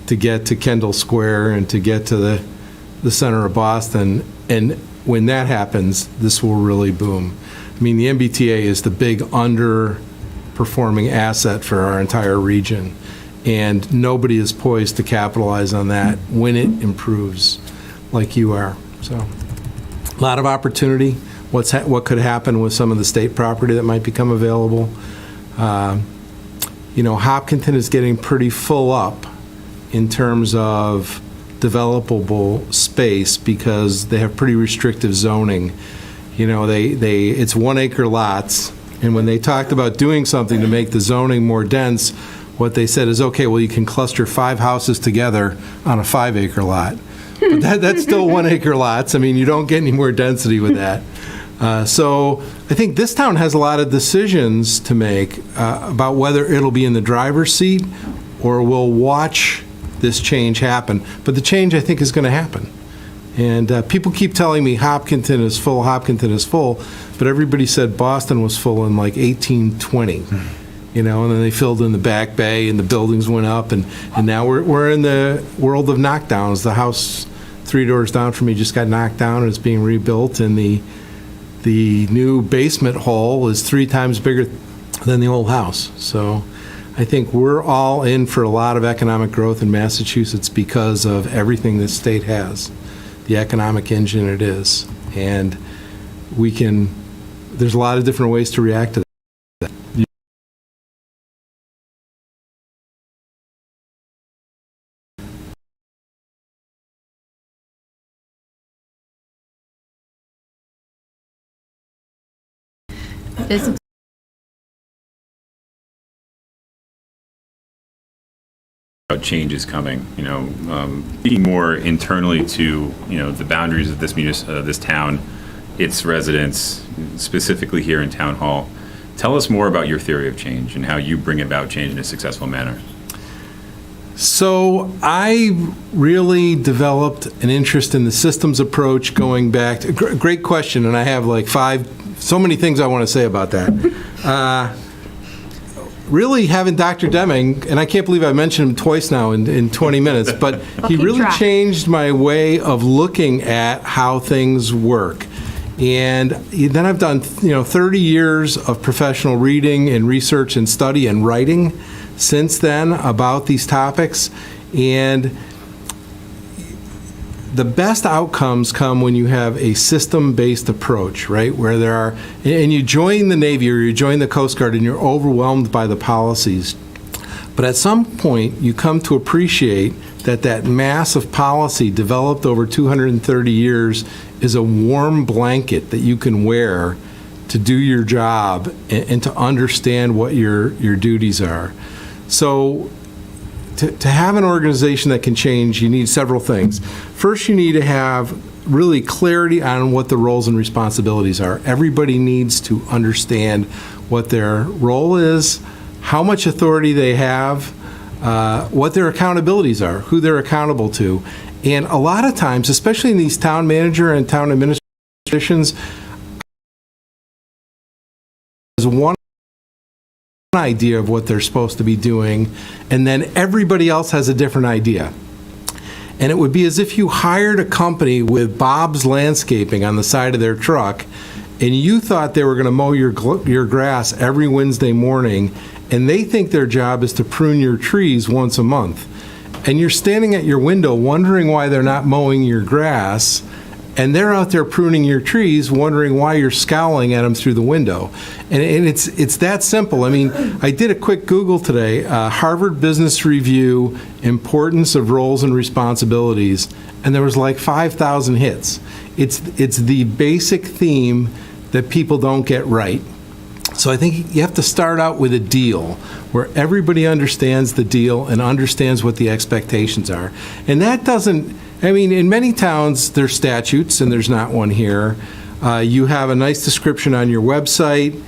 to get to Kendall Square and to get to the center of Boston. And when that happens, this will really boom. I mean, the MBTA is the big underperforming asset for our entire region, and nobody is poised to capitalize on that when it improves like you are. So, a lot of opportunity. What could happen with some of the state property that might become available? Hopkinton is getting pretty full up in terms of developable space because they have pretty restrictive zoning. It's 1 acre lots, and when they talked about doing something to make the zoning more dense, what they said is, okay, well, you can cluster 5 houses together on a 5 acre lot. But that's still 1 acre lots. I mean, you don't get any more density with that. So I think this town has a lot of decisions to make about whether it'll be in the driver's seat or we'll watch this change happen. But the change, I think, is going to happen. And people keep telling me Hopkinton is full, but everybody said Boston was full in like 1820, and then they filled in the Back Bay and the buildings went up, and now we're in the world of knockdowns. The house 3 doors down from me just got knocked down and it's being rebuilt, and the new basement hall is 3 times bigger than the old house. So I think we're all in for a lot of economic growth in Massachusetts because of everything this state has, the economic engine it is. And there's a lot of different ways to react to that. Business. Change is coming, speaking more internally to, the boundaries of this town, its residents, specifically here in Town Hall. Tell us more about your theory of change and how you bring about change in a successful manner. So I really developed an interest in the systems approach going back to, great question, and I have like so many things I want to say about that. Really having Dr. Deming, and I can't believe I mentioned him twice now in 20 minutes, but he really changed my way of looking at how things work. And then I've done 30 years of professional reading and research and study and writing since then about these topics. And the best outcomes come when you have a system-based approach, right? Where there are, and you join the Navy or you join the Coast Guard and you're overwhelmed by the policies. But at some point, you come to appreciate that mass of policy developed over 230 years is a warm blanket that you can wear to do your job and to understand what your duties are. So to have an organization that can change, you need several things. First, you need to have really clarity on what the roles and responsibilities are. Everybody needs to understand what their role is, how much authority they have, what their accountabilities are, who they're accountable to. And a lot of times, especially in these town manager and town administrations, there's one idea of what they're supposed to be doing, and then everybody else has a different idea. And it would be as if you hired a company with Bob's Landscaping on the side of their truck, and you thought they were going to mow your grass every Wednesday morning, and they think their job is to prune your trees once a month. and you're standing at your window wondering why they're not mowing your grass, and they're out there pruning your trees, wondering why you're scowling at them through the window. And it's that simple. I mean, I did a quick Google today, Harvard Business Review, importance of roles and responsibilities, and there was like 5,000 hits. It's the basic theme that people don't get right. So I think you have to start out with a deal where everybody understands the deal and understands what the expectations are. And that doesn't, I mean, in many towns, there's statutes, and there's not one here. You have a nice description on your website,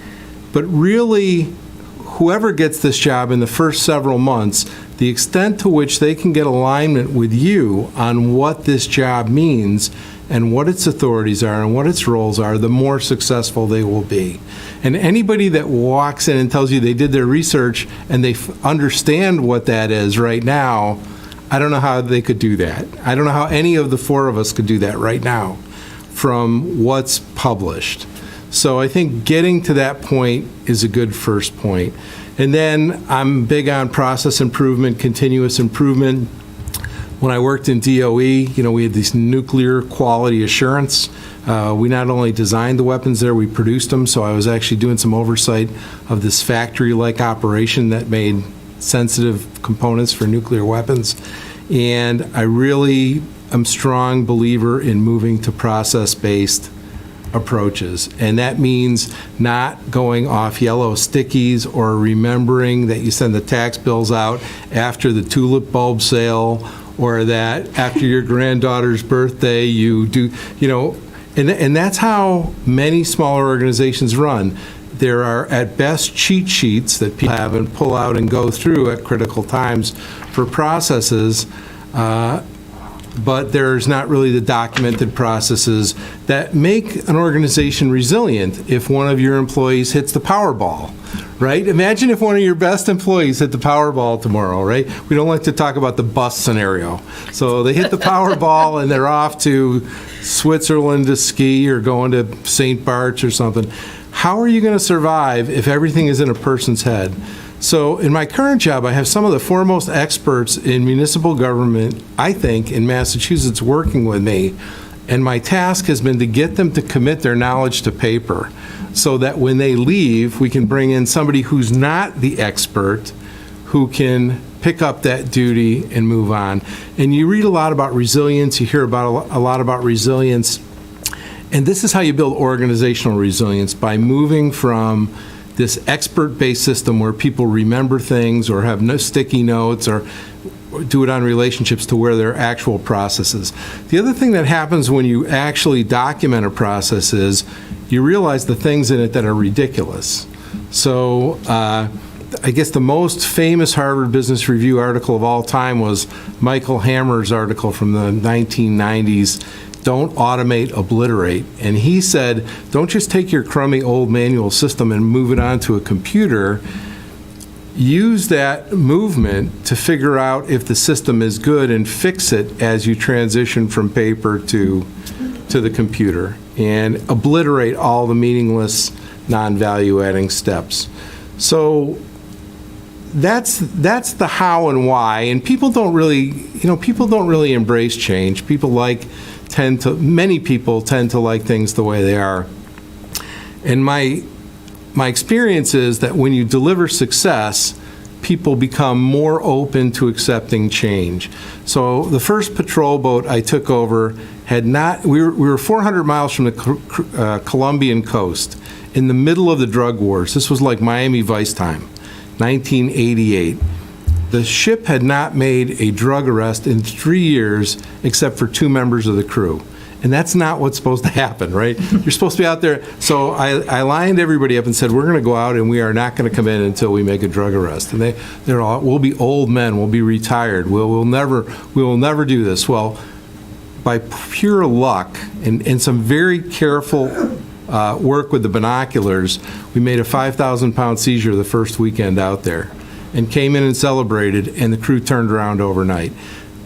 but really, whoever gets this job in the first several months, the extent to which they can get alignment with you on what this job means and what its authorities are and what its roles are, the more successful they will be. And anybody that walks in and tells you they did their research and they understand what that is right now, I don't know how they could do that. I don't know how any of the four of us could do that right now from what's published. So I think getting to that point is a good first point. And then I'm big on process improvement, continuous improvement. When I worked in DOE, we had this nuclear quality assurance. We not only designed the weapons there, we produced them. So I was actually doing some oversight of this factory-like operation that made sensitive components for nuclear weapons. And I really am a strong believer in moving to process-based approaches. And that means not going off yellow stickies or remembering that you send the tax bills out after the tulip bulb sale, or that after your granddaughter's birthday you do, and that's how many smaller organizations run. There are at best cheat sheets that people have and pull out and go through at critical times for processes, but there's not really the documented processes that make an organization resilient if one of your employees hits the Powerball, right? Imagine if one of your best employees hit the Powerball tomorrow, right? We don't like to talk about the bus scenario. So they hit the Powerball and they're off to Switzerland to ski or going to St. Bart's or something. How are you going to survive if everything is in a person's head? So in my current job, I have some of the foremost experts in municipal government, I think, in Massachusetts working with me, and my task has been to get them to commit their knowledge to paper so that when they leave, we can bring in somebody who's not the expert who can pick up that duty and move on. And you read a lot about resilience, you hear about a lot about resilience, and this is how you build organizational resilience, by moving from this expert-based system where people remember things or have no sticky notes or do it on relationships to where there are actual processes. The other thing that happens when you actually document a process is you realize the things in it that are ridiculous. So I guess the most famous Harvard Business Review article of all time was Michael Hammer's article from the 1990s, Don't Automate, Obliterate. And he said, don't just take your crummy old manual system and move it onto a computer. Use that movement to figure out if the system is good and fix it as you transition from paper to the computer, and obliterate all the meaningless, non-value-adding steps. So that's the how and why, and people don't really embrace change. Many people tend to like things the way they are. And my experience is that when you deliver success, people become more open to accepting change. So the first patrol boat I took over we were 400 miles from the Colombian coast in the middle of the drug wars. This was like Miami Vice time, 1988. The ship had not made a drug arrest in 3 years except for 2 members of the crew. And that's not what's supposed to happen, right? You're supposed to be out there. So I lined everybody up and said, we're going to go out and we are not going to come in until we make a drug arrest. And they're all, we'll be old men, we'll be retired, we will never do this. Well, by pure luck and some very careful work with the binoculars, we made a 5,000-pound seizure the first weekend out there and came in and celebrated, and the crew turned around overnight.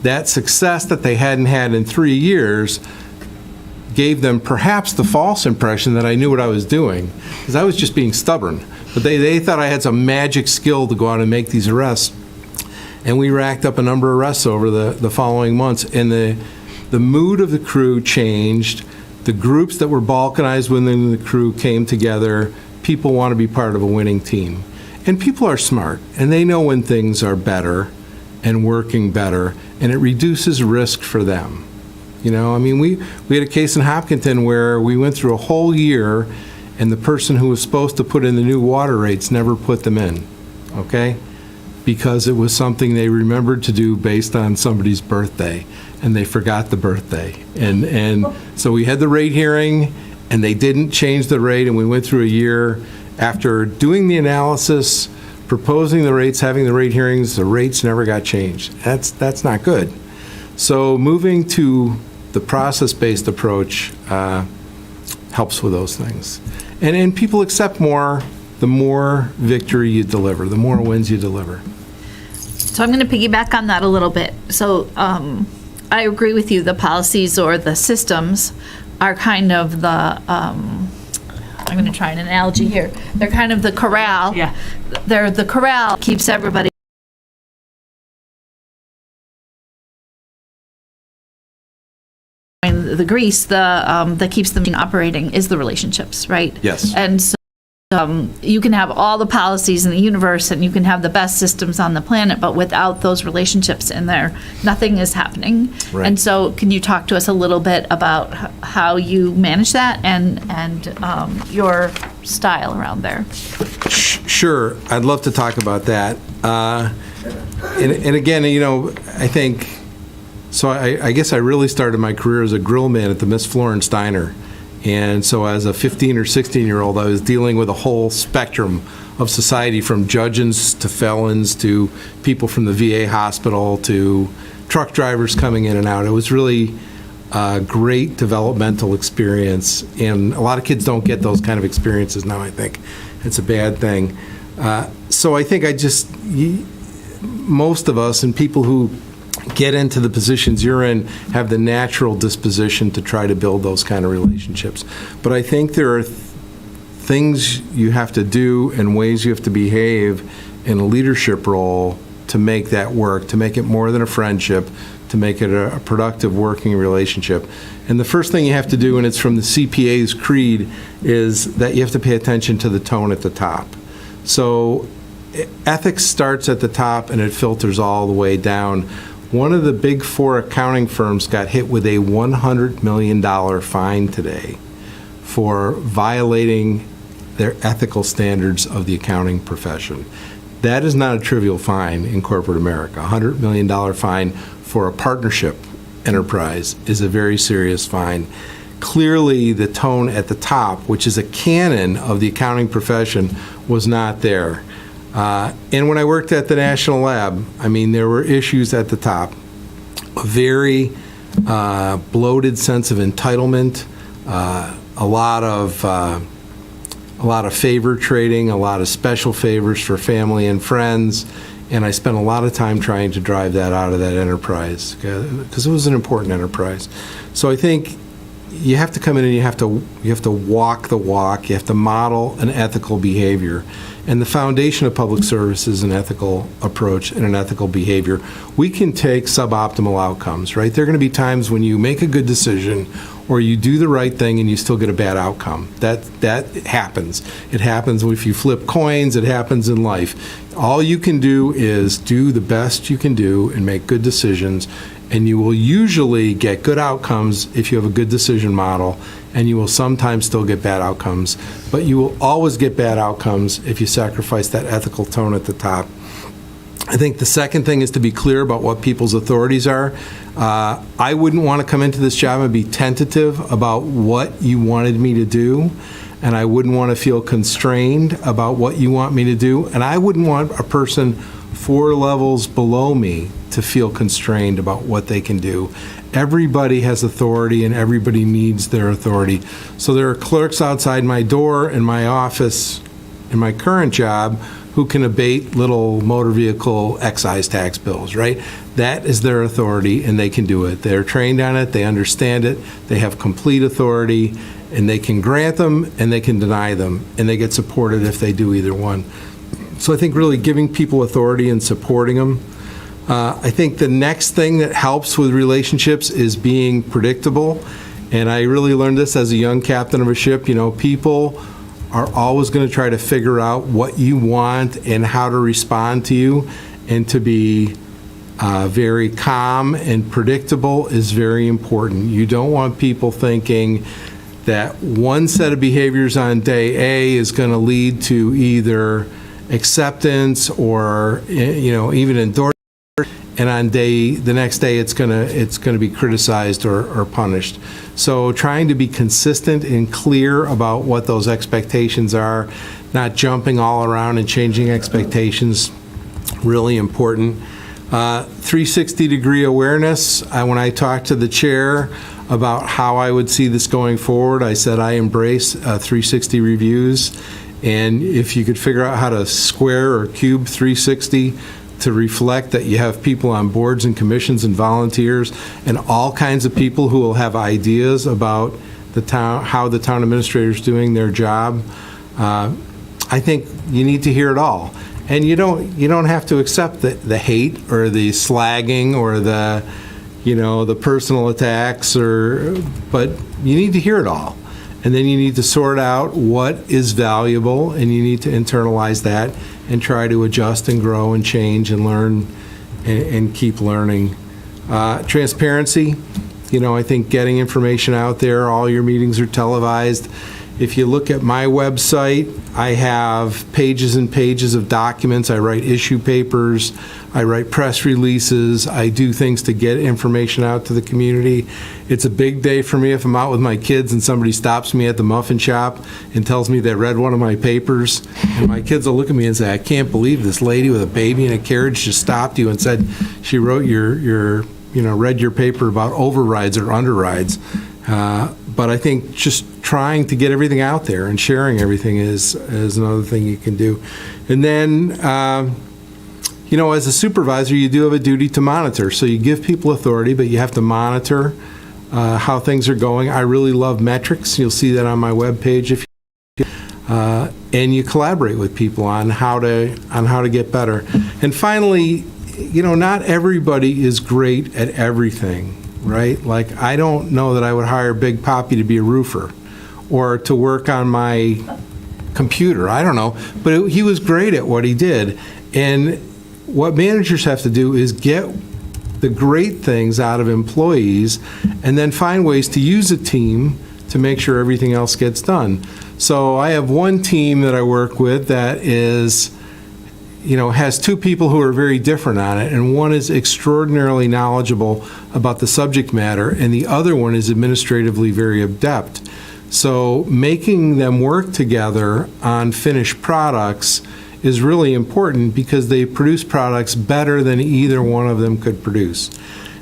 That success that they hadn't had in 3 years gave them perhaps the false impression that I knew what I was doing, because I was just being stubborn. But they thought I had some magic skill to go out and make these arrests. And we racked up a number of arrests over the following months. And the mood of the crew changed. The groups that were balkanized within the crew came together. People want to be part of a winning team. And people are smart, and they know when things are better and working better, and it reduces risk for them. You know, I mean, we had a case in Hopkinton where we went through a whole year, and the person who was supposed to put in the new water rates never put them in, okay? Because it was something they remembered to do based on somebody's birthday, and they forgot the birthday. And so we had the rate hearing, and they didn't change the rate, and we went through a year. After doing the analysis, proposing the rates, having the rate hearings, the rates never got changed. That's not good. So moving to the process-based approach helps with those things. And people accept more the more victory you deliver, the more wins you deliver. So I'm going to piggyback on that a little bit. So I agree with you. The policies or the systems are kind of the, I'm going to try an analogy here. They're kind of the corral. Yeah. They're the corral keeps everybody. The grease, that keeps the machine operating is the relationships, right? Yes. And so you can have all the policies in the universe and you can have the best systems on the planet, but without those relationships in there, nothing is happening. Right. And so can you talk to us a little bit about how you manage that and your style around there? Sure, I'd love to talk about that. And again, you know, I think, so I guess I really started my career as a grill man at the Miss Florence Diner. And so as a 15 or 16-year-old, I was dealing with a whole spectrum of society, from judges to felons to people from the VA hospital to truck drivers coming in and out. It was really a great developmental experience, and a lot of kids don't get those kind of experiences now, I think. It's a bad thing. So I think most of us and people who get into the positions you're in have the natural disposition to try to build those kind of relationships. But I think there are things you have to do and ways you have to behave in a leadership role to make that work, to make it more than a friendship, to make it a productive working relationship. And the first thing you have to do, and it's from the CPA's creed, is that you have to pay attention to the tone at the top. So ethics starts at the top and it filters all the way down. One of the big four accounting firms got hit with a $100 million fine today for violating their ethical standards of the accounting profession. That is not a trivial fine in corporate America. A $100 million fine for a partnership enterprise is a very serious fine. Clearly, the tone at the top, which is a canon of the accounting profession, was not there. And when I worked at the National Lab, I mean, there were issues at the top. A very bloated sense of entitlement, a lot of favor trading, a lot of special favors for family and friends, and I spent a lot of time trying to drive that out of that enterprise because it was an important enterprise. So I think you have to come in and you have to walk the walk. You have to model an ethical behavior. And the foundation of public service is an ethical approach and an ethical behavior. We can take suboptimal outcomes, right? There are going to be times when you make a good decision or you do the right thing and you still get a bad outcome. That happens. It happens if you flip coins. It happens in life. All you can do is do the best you can do and make good decisions, and you will usually get good outcomes if you have a good decision model, and you will sometimes still get bad outcomes, but you will always get bad outcomes if you sacrifice that ethical tone at the top. I think the second thing is to be clear about what people's authorities are. I wouldn't want to come into this job and be tentative about what you wanted me to do, and I wouldn't want to feel constrained about what you want me to do, and I wouldn't want a person 4 levels below me to feel constrained about what they can do. Everybody has authority and everybody needs their authority. So there are clerks outside my door in my office in my current job who can abate little motor vehicle excise tax bills, right? That is their authority and they can do it. They're trained on it, they understand it, they have complete authority, and they can grant them and they can deny them, and they get supported if they do either one. So I think really giving people authority and supporting them. I think the next thing that helps with relationships is being predictable. And I really learned this as a young captain of a ship. You know, people are always going to try to figure out what you want and how to respond to you. And to be very calm and predictable is very important. You don't want people thinking that one set of behaviors on day A is going to lead to either acceptance or, you know, even endorsement, and on the next day it's going to be criticized or punished. So trying to be consistent and clear about what those expectations are, not jumping all around and changing expectations, really important. 360-degree awareness. When I talked to the chair about how I would see this going forward, I said I embrace 360 reviews, and if you could figure out how to square or cube 360 to reflect that you have people on boards and commissions and volunteers and all kinds of people who will have ideas about the town, how the town administrator is doing their job. I think you need to hear it all. And you don't have to accept the hate or the slagging or the, you know, the personal attacks, but you need to hear it all. And then you need to sort out what is valuable, and you need to internalize that and try to adjust and grow and change and learn and keep learning. Transparency, you know, I think getting information out there, all your meetings are televised. If you look at my website, I have pages and pages of documents. I write issue papers, I write press releases, I do things to get information out to the community. It's a big day for me if I'm out with my kids and somebody stops me at the muffin shop and tells me they read one of my papers, and my kids will look at me and say, I can't believe this lady with a baby in a carriage just stopped you and said she wrote read your paper about overrides or underrides. But I think just trying to get everything out there and sharing everything is another thing you can do. And then, you know, as a supervisor, you do have a duty to monitor. So you give people authority, but you have to monitor how things are going. I really love metrics. You'll see that on my webpage if you and you collaborate with people on how to get better. And finally, you know, not everybody is great at everything. Right? Like, I don't know that I would hire Big Poppy to be a roofer or to work on my computer. I don't know. But he was great at what he did. And what managers have to do is get the great things out of employees and then find ways to use a team to make sure everything else gets done. So I have one team that I work with that is, you know, has two people who are very different on it, and one is extraordinarily knowledgeable about the subject matter, and the other one is administratively very adept. So making them work together on finished products is really important because they produce products better than either one of them could produce.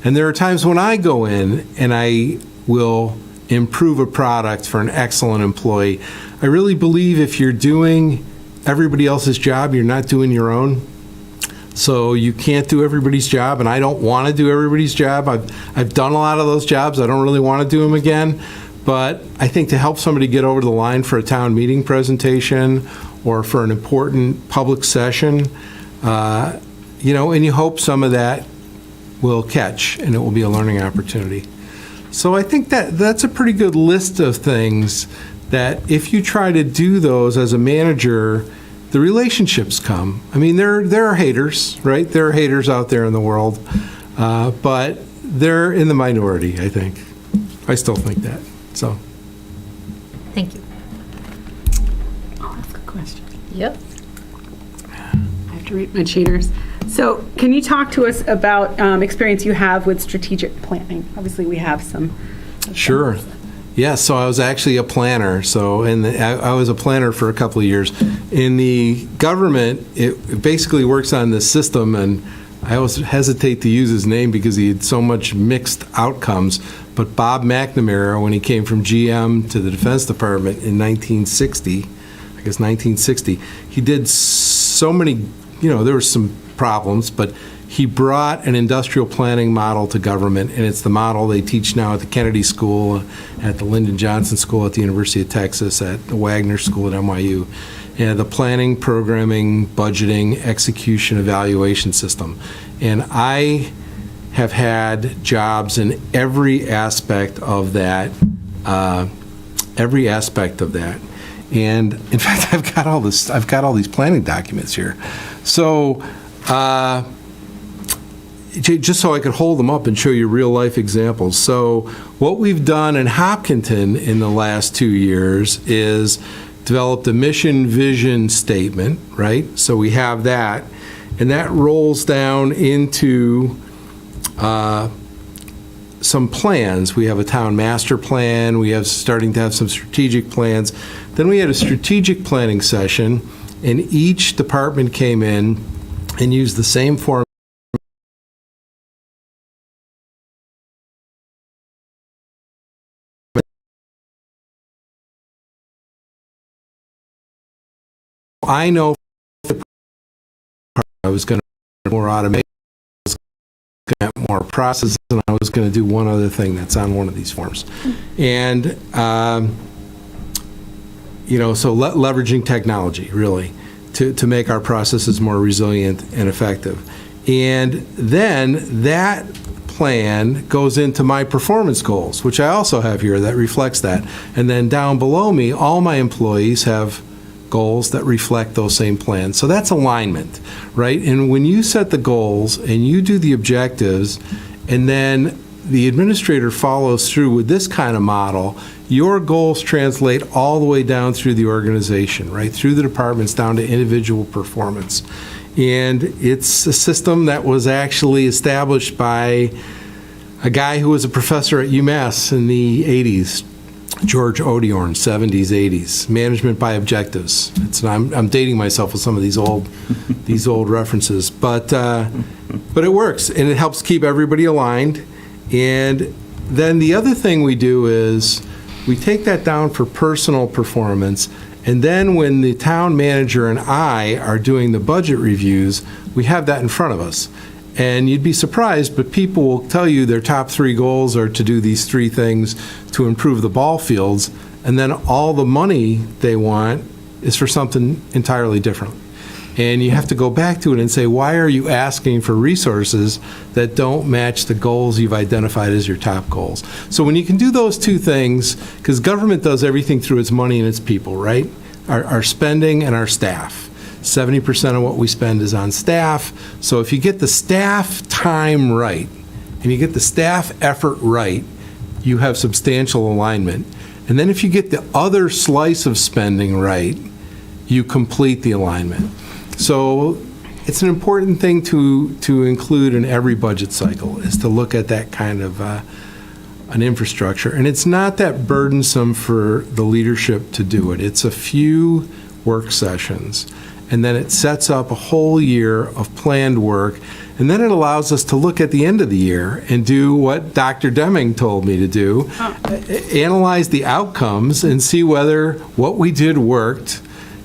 And there are times when I go in and I will improve a product for an excellent employee. I really believe if you're doing everybody else's job, you're not doing your own. So you can't do everybody's job, and I don't want to do everybody's job. I've done a lot of those jobs. I don't really want to do them again. But I think to help somebody get over the line for a town meeting presentation or for an important public session, you know, and you hope some of that will catch and it will be a learning opportunity. So I think that's a pretty good list of things that if you try to do those as a manager, the relationships come. I mean, there are haters, right? There are haters out there in the world, but they're in the minority, I think. I still think that, so. Thank you. I'll ask a question. Yep. I have to read my cheaters. So can you talk to us about experience you have with strategic planning? Obviously, we have some. Sure. Yeah, so I was actually a planner. So, I was a planner for a couple of years. In the government, it basically works on this system, and I always hesitate to use his name because he had so much mixed outcomes. But Bob McNamara, when he came from GM to the Defense Department in 1960, he did so many, you know, there were some problems, but he brought an industrial planning model to government, and it's the model they teach now at the Kennedy School, at the Lyndon Johnson School at the University of Texas, at the Wagner School at NYU. the planning, programming, budgeting, execution, evaluation system. And I have had jobs in every aspect of that, And in fact, I've got all these planning documents here. So, just so I could hold them up and show you real life examples. So what we've done in Hopkinton in the last 2 years is developed a mission vision statement, right? So we have that, and that rolls down into some plans. We have a town master plan. We have starting to have some strategic plans. Then we had a strategic planning session, and each department came in and used the same form. I know I was going to more automation, I was going to more process, and I was going to do one other thing that's on one of these forms. And, so leveraging technology, really, to make our processes more resilient and effective. And then that plan goes into my performance goals, which I also have here that reflects that. And then down below me, all my employees have goals that reflect those same plans. So that's alignment, right? And when you set the goals and you do the objectives, and then the administrator follows through with this kind of model, your goals translate all the way down through the organization, right? Through the departments down to individual performance. And it's a system that was actually established by a guy who was a professor at UMass in the 80s, George Odiorn, 70s, 80s, management by objectives. I'm dating myself with some of these old references, but it works, and it helps keep everybody aligned. And then the other thing we do is we take that down for personal performance, and then when the town manager and I are doing the budget reviews, we have that in front of us. And you'd be surprised, but people will tell you their top 3 goals are to do these 3 things to improve the ball fields, and then all the money they want is for something entirely different. And you have to go back to it and say, why are you asking for resources that don't match the goals you've identified as your top goals? So when you can do those 2 things, because government does everything through its money and its people, right? Our spending and our staff. 70% of what we spend is on staff. So if you get the staff time right, and you get the staff effort right, you have substantial alignment. And then if you get the other slice of spending right, you complete the alignment. So it's an important thing to include in every budget cycle, is to look at that kind of an infrastructure. And it's not that burdensome for the leadership to do it. It's a few work sessions, and then it sets up a whole year of planned work, and then it allows us to look at the end of the year and do what Dr. Deming told me to do, analyze the outcomes and see whether what we did worked,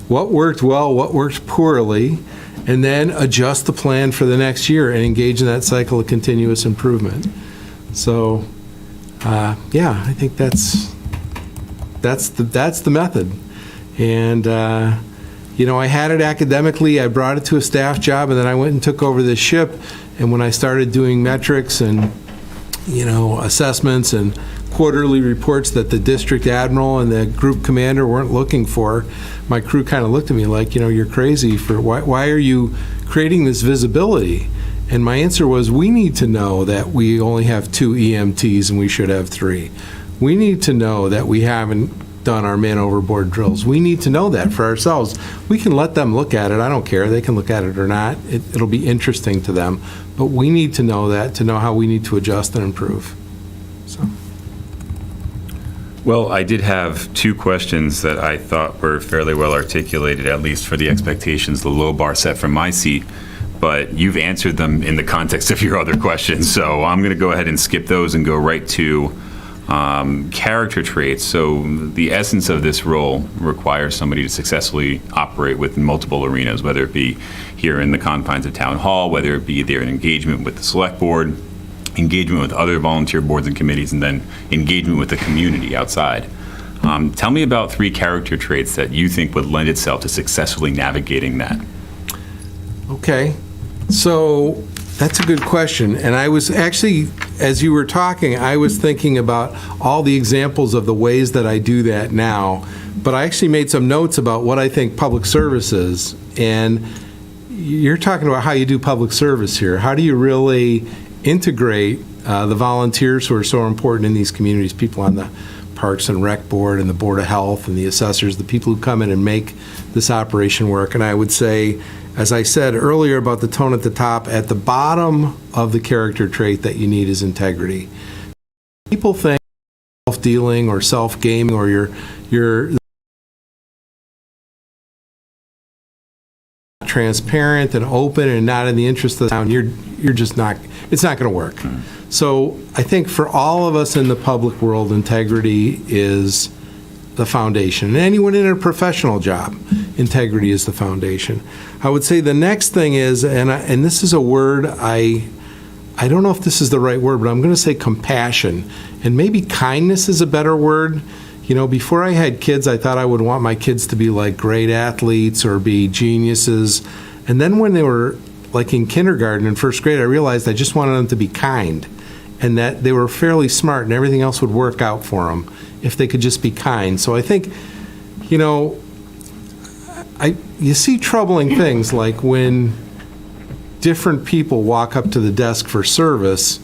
what worked well, what worked poorly, and then adjust the plan for the next year and engage in that cycle of continuous improvement. So, I think that's the method. And I had it academically, I brought it to a staff job, and then I went and took over this ship. And when I started doing metrics and, assessments and quarterly reports that the district admiral and the group commander weren't looking for, my crew kind of looked at me like, you're crazy. Why are you creating this visibility? And my answer was, we need to know that we only have 2 EMTs and we should have 3. We need to know that we haven't done our man overboard drills. We need to know that for ourselves. We can let them look at it. I don't care. They can look at it or not. It'll be interesting to them. But we need to know that to know how we need to adjust and improve. So. Well, I did have 2 questions that I thought were fairly well articulated, at least for the expectations, the low bar set from my seat. But you've answered them in the context of your other questions. So I'm going to go ahead and skip those and go right to character traits. So the essence of this role requires somebody to successfully operate within multiple arenas, whether it be here in the confines of town hall, whether it be their engagement with the select board, engagement with other volunteer boards and committees, and then engagement with the community outside. Tell me about 3 character traits that you think would lend itself to successfully navigating that. Okay, so that's a good question. And I was actually, as you were talking, I was thinking about all the examples of the ways that I do that now. But I actually made some notes about what I think public service is. And you're talking about how you do public service here. How do you really integrate the volunteers who are so important in these communities, people on the Parks and Rec Board and the Board of Health and the assessors, the people who come in and make this operation work. And I would say, as I said earlier about the tone at the top, at the bottom of the character trait that you need is integrity. People think self-dealing or self-gaming or you're transparent and open and not in the interest of the town, you're just not, it's not going to work. So I think for all of us in the public world, integrity is the foundation. And anyone in a professional job, integrity is the foundation. I would say the next thing is, and this is a word, I don't know if this is the right word, but I'm going to say compassion. And maybe kindness is a better word. You know, before I had kids, I thought I would want my kids to be like great athletes or be geniuses. And then when they were like in kindergarten and first grade, I realized I just wanted them to be kind and that they were fairly smart and everything else would work out for them if they could just be kind. So I think, you know, you see troubling things like when different people walk up to the desk for service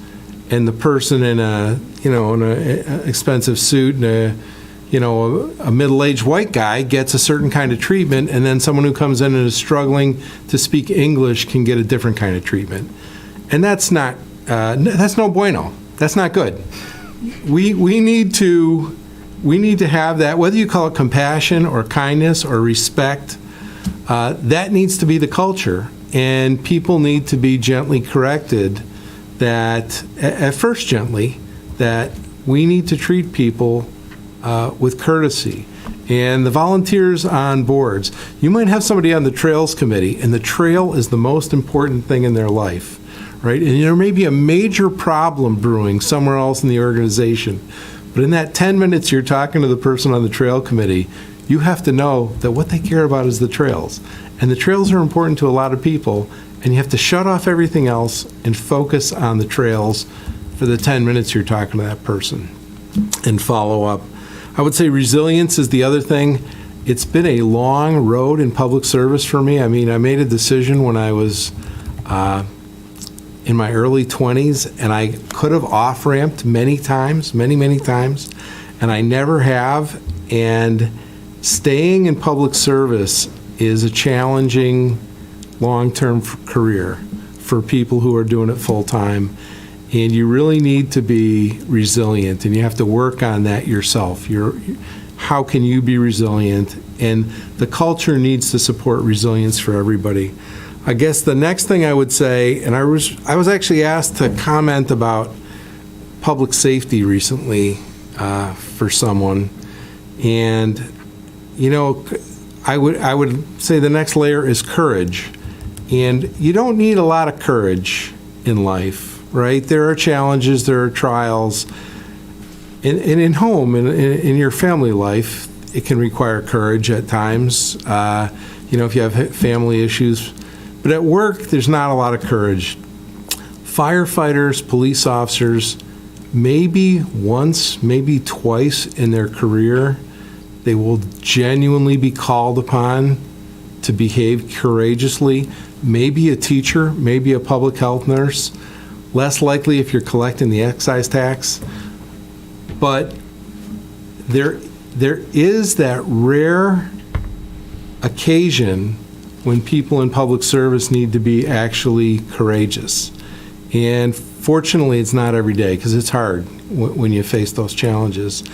and the person in a expensive suit and a middle-aged white guy gets a certain kind of treatment, and then someone who comes in and is struggling to speak English can get a different kind of treatment. And that's no bueno. That's not good. We need to have that, whether you call it compassion or kindness or respect, that needs to be the culture. And people need to be gently corrected that, at first gently, that we need to treat people with courtesy. And the volunteers on boards, you might have somebody on the Trails Committee, and the trail is the most important thing in their life, right? And there may be a major problem brewing somewhere else in the organization, but in that 10 minutes you're talking to the person on the Trail Committee, you have to know that what they care about is the trails. And the trails are important to a lot of people, and you have to shut off everything else and focus on the trails for the 10 minutes you're talking to that person and follow up. I would say resilience is the other thing. It's been a long road in public service for me. I mean, I made a decision when I was in my early 20s, and I could have off-ramped many times, many times, and I never have. And staying in public service is a challenging long-term career for people who are doing it full-time. And you really need to be resilient, and you have to work on that yourself. How can you be resilient? And the culture needs to support resilience for everybody. I guess the next thing I would say, and I was actually asked to comment about public safety recently for someone, and I would say the next layer is courage. And you don't need a lot of courage in life. Right? There are challenges, there are trials. And in home, in your family life, it can require courage at times, if you have family issues. But at work, there's not a lot of courage. Firefighters, police officers, maybe once, maybe twice in their career, they will genuinely be called upon to behave courageously. Maybe a teacher, maybe a public health nurse. Less likely if you're collecting the excise tax. But there is that rare occasion when people in public service need to be actually courageous. And fortunately, it's not every day, because it's hard when you face those challenges.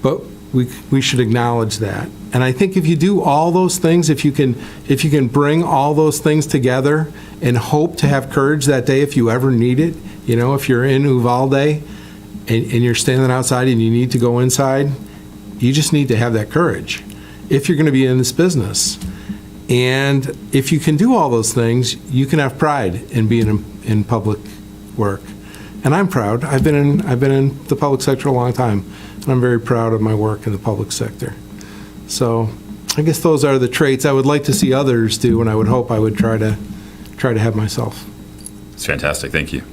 But we should acknowledge that. And I think if you do all those things, if you can bring all those things together and hope to have courage that day if you ever need it, if you're in Uvalde and you're standing outside and you need to go inside, you just need to have that courage if you're going to be in this business. And if you can do all those things, you can have pride in being in public work. And I'm proud. I've been in the public sector a long time. I'm very proud of my work in the public sector. So I guess those are the traits I would like to see others do, and I would hope I would try to have myself. It's fantastic. Thank you.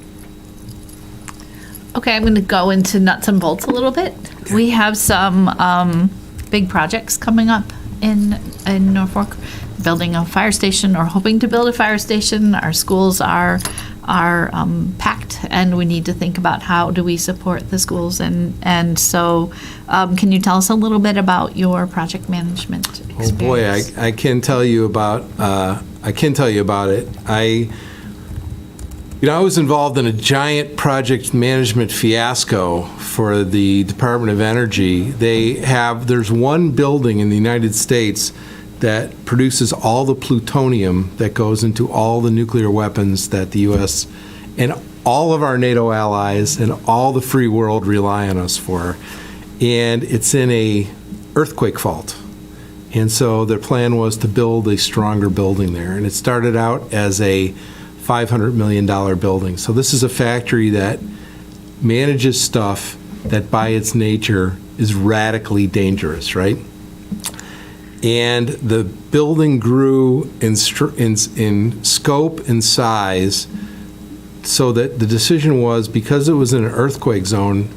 Okay, I'm going to go into nuts and bolts a little bit. We have some big projects coming up in Norfolk, building a fire station or hoping to build a fire station. Our schools are packed, and we need to think about how do we support the schools. And so, can you tell us a little bit about your project management experience? Oh boy, I can tell you about it. I was involved in a giant project management fiasco for the Department of Energy. There's one building in the United States that produces all the plutonium that goes into all the nuclear weapons that the U.S. and all of our NATO allies and all the free world rely on us for. And it's in a earthquake fault. And so their plan was to build a stronger building there. And it started out as a $500 million building. So this is a factory that manages stuff that by its nature is radically dangerous, right? And the building grew in scope and size, so that the decision was, because it was in an earthquake zone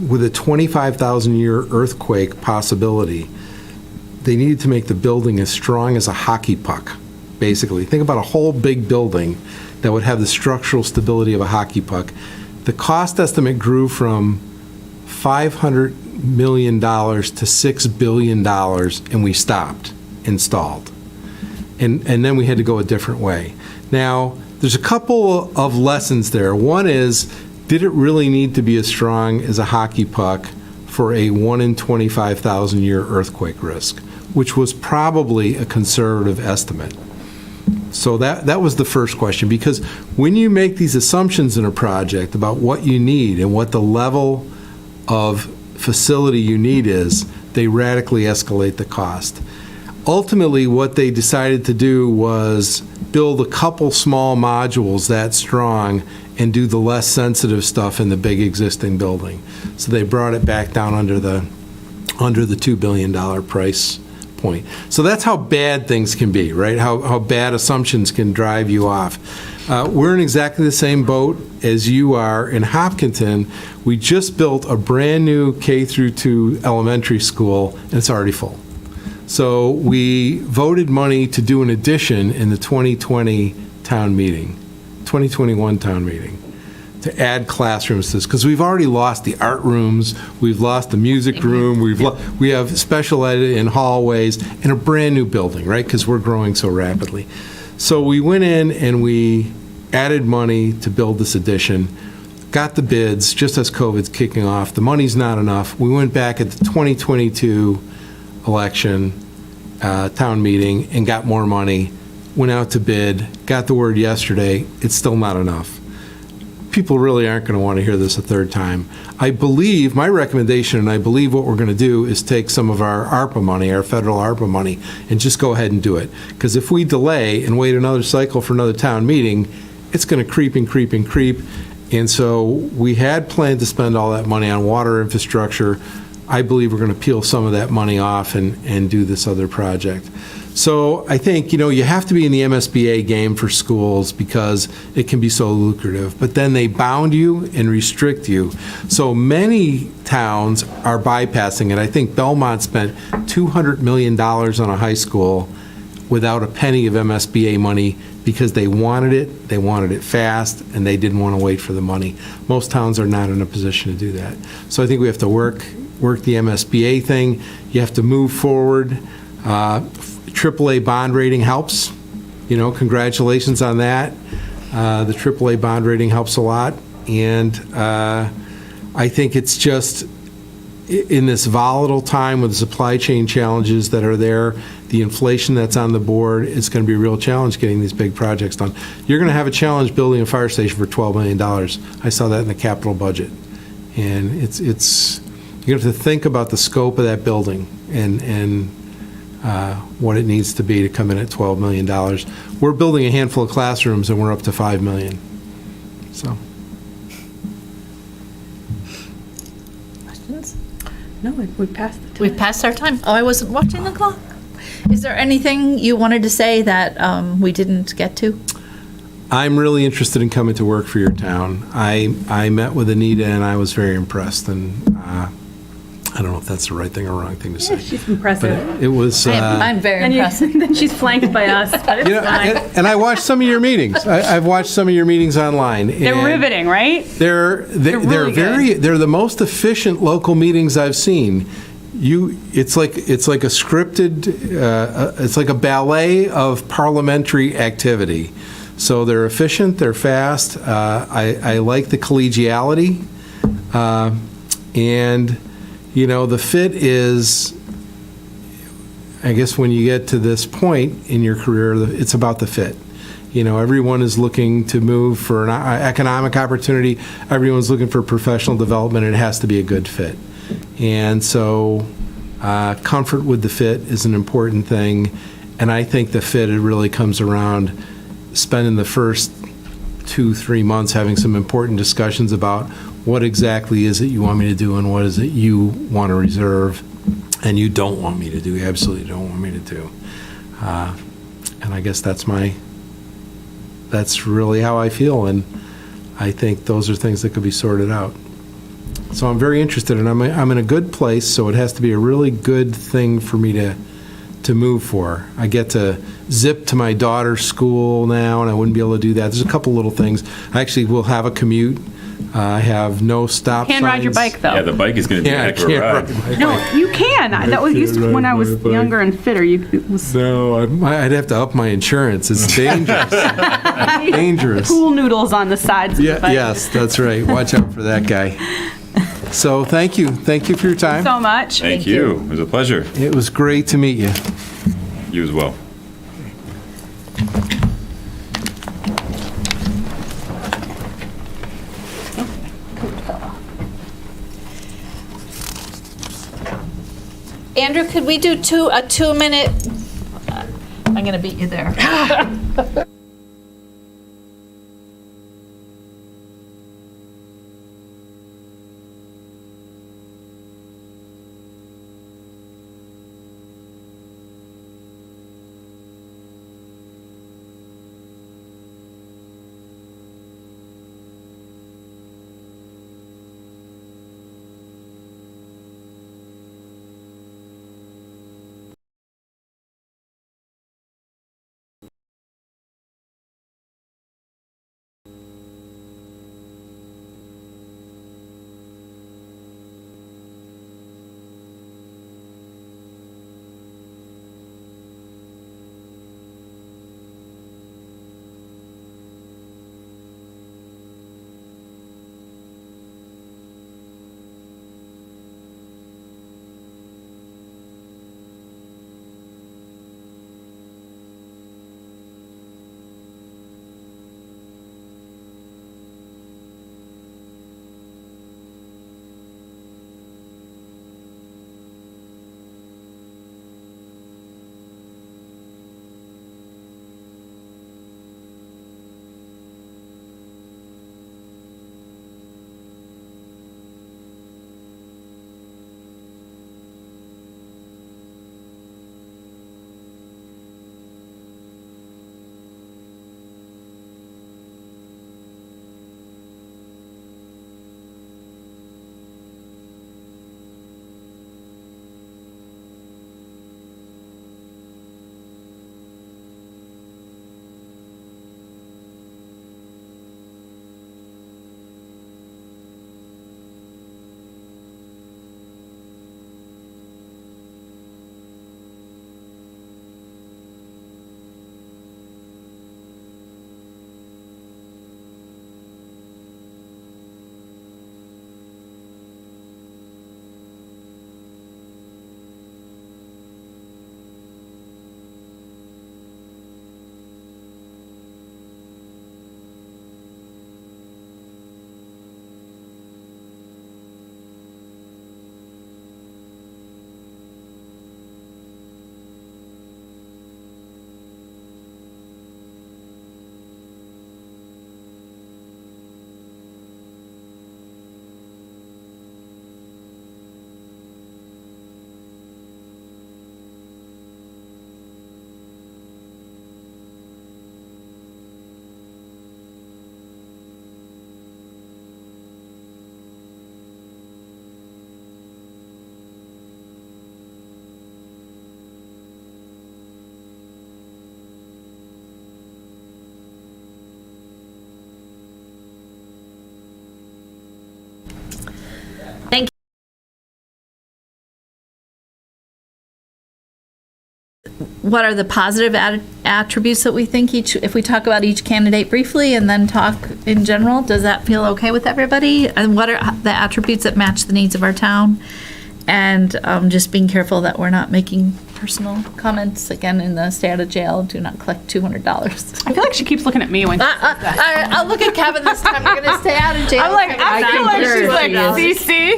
with a 25,000-year earthquake possibility, they needed to make the building as strong as a hockey puck, basically. Think about a whole big building that would have the structural stability of a hockey puck. The cost estimate grew from $500 million to $6 billion, and we stopped, installed. And then we had to go a different way. Now, there's a couple of lessons there. One is, did it really need to be as strong as a hockey puck for a 1 in 25,000 year earthquake risk, which was probably a conservative estimate. So that was the first question, because when you make these assumptions in a project about what you need and what the level of facility you need is, they radically escalate the cost. Ultimately, what they decided to do was build a couple small modules that strong and do the less sensitive stuff in the big existing building. So they brought it back down under the $2 billion price point. So that's how bad things can be, right? How bad assumptions can drive you off. We're in exactly the same boat as you are in Hopkinton. We just built a brand new K through 2 elementary school, and it's already full. So we voted money to do an addition in the 2021 town meeting, to add classrooms to this, because we've already lost the art rooms, we've lost the music room, we have special ed in hallways, in a brand new building, right? Because we're growing so rapidly. So we went in and we added money to build this addition, got the bids just as COVID's kicking off. The money's not enough. We went back at the 2022 election, town meeting, and got more money, went out to bid, got the word yesterday, it's still not enough. People really aren't going to want to hear this a third time. I believe, my recommendation, and I believe what we're going to do, is take some of our ARPA money, our federal ARPA money, and just go ahead and do it. Because if we delay and wait another cycle for another town meeting, it's going to creep and creep and creep. And so we had planned to spend all that money on water infrastructure. I believe we're going to peel some of that money off and do this other project. So I think, you have to be in the MSBA game for schools because it can be so lucrative, but then they bound you and restrict you. So many towns are bypassing it. I think Belmont spent $200 million on a high school without a penny of MSBA money because they wanted it fast, and they didn't want to wait for the money. Most towns are not in a position to do that. So I think we have to work the MSBA thing. You have to move forward. AAA bond rating helps. Congratulations on that. The AAA bond rating helps a lot. And I think it's just, in this volatile time with the supply chain challenges that are there, the inflation that's on the board, it's going to be a real challenge getting these big projects done. You're going to have a challenge building a fire station for $12 million. I saw that in the capital budget. And it's you have to think about the scope of that building and what it needs to be to come in at $12 million. We're building a handful of classrooms, and we're up to $5 million. So. Questions? No, we passed the time. We've passed our time. Oh, I wasn't watching the clock. Is there anything you wanted to say that we didn't get to? I'm really interested in coming to work for your town. I met with Anita and I was very impressed, and I don't know if that's the right thing or wrong thing to say. She's impressive. But it was. I'm very And impressed. then she's flanked by us, but it's You know, fine. and I watched some of your meetings. I've watched some of your meetings online. They're and riveting, right? They're really very they're the most efficient local meetings I've seen. It's like a scripted it's like a ballet of parliamentary activity. So they're efficient, they're fast. I like the collegiality, and you know the fit is. I guess when you get to this point in your career, it's about the fit. You know, everyone is looking to move for an economic opportunity. Everyone's looking for professional development. It has to be a good fit. And so comfort with the fit is an important thing. And I think the fit, it really comes around spending the first 2-3 months having some important discussions about what exactly is it you want me to do and what is it you want to reserve and you don't want me to do, you absolutely don't want me to do. And I guess that's really how I feel, and I think those are things that could be sorted out. So I'm very interested, and I'm in a good place, so it has to be a really good thing for me to move for. I get to zip to my daughter's school now, and I wouldn't be able to do that. There's a couple little things. I actually will have a commute. I have no stop signs. Can ride your bike, though. Yeah, the bike is going to be a Yeah, I heck of a can't ride. ride my No, bike. you can. That was used to, when I was ride my bike. younger and fitter. It was No, I'd have to up my insurance. It's dangerous. Dangerous. pool noodles on the sides of the Yeah, bike. yes, that's right. Watch out for that guy. So thank you. Thank you for your time. So much. Thank you. It was a pleasure. It was great to meet you. You as well. Andrew, could we do a 2-minute? I'm going to beat you there. what are the positive attributes that we think if we talk about each candidate briefly and then talk in general, does that feel okay with everybody? And what are the attributes that match the needs of our town? And just being careful that we're not making personal comments. Again, in the stay out of jail, do not collect $200. I feel like she keeps looking at me when I'll look at Kevin this time. You're going to stay out of jail. I'm like, I feel like she's like,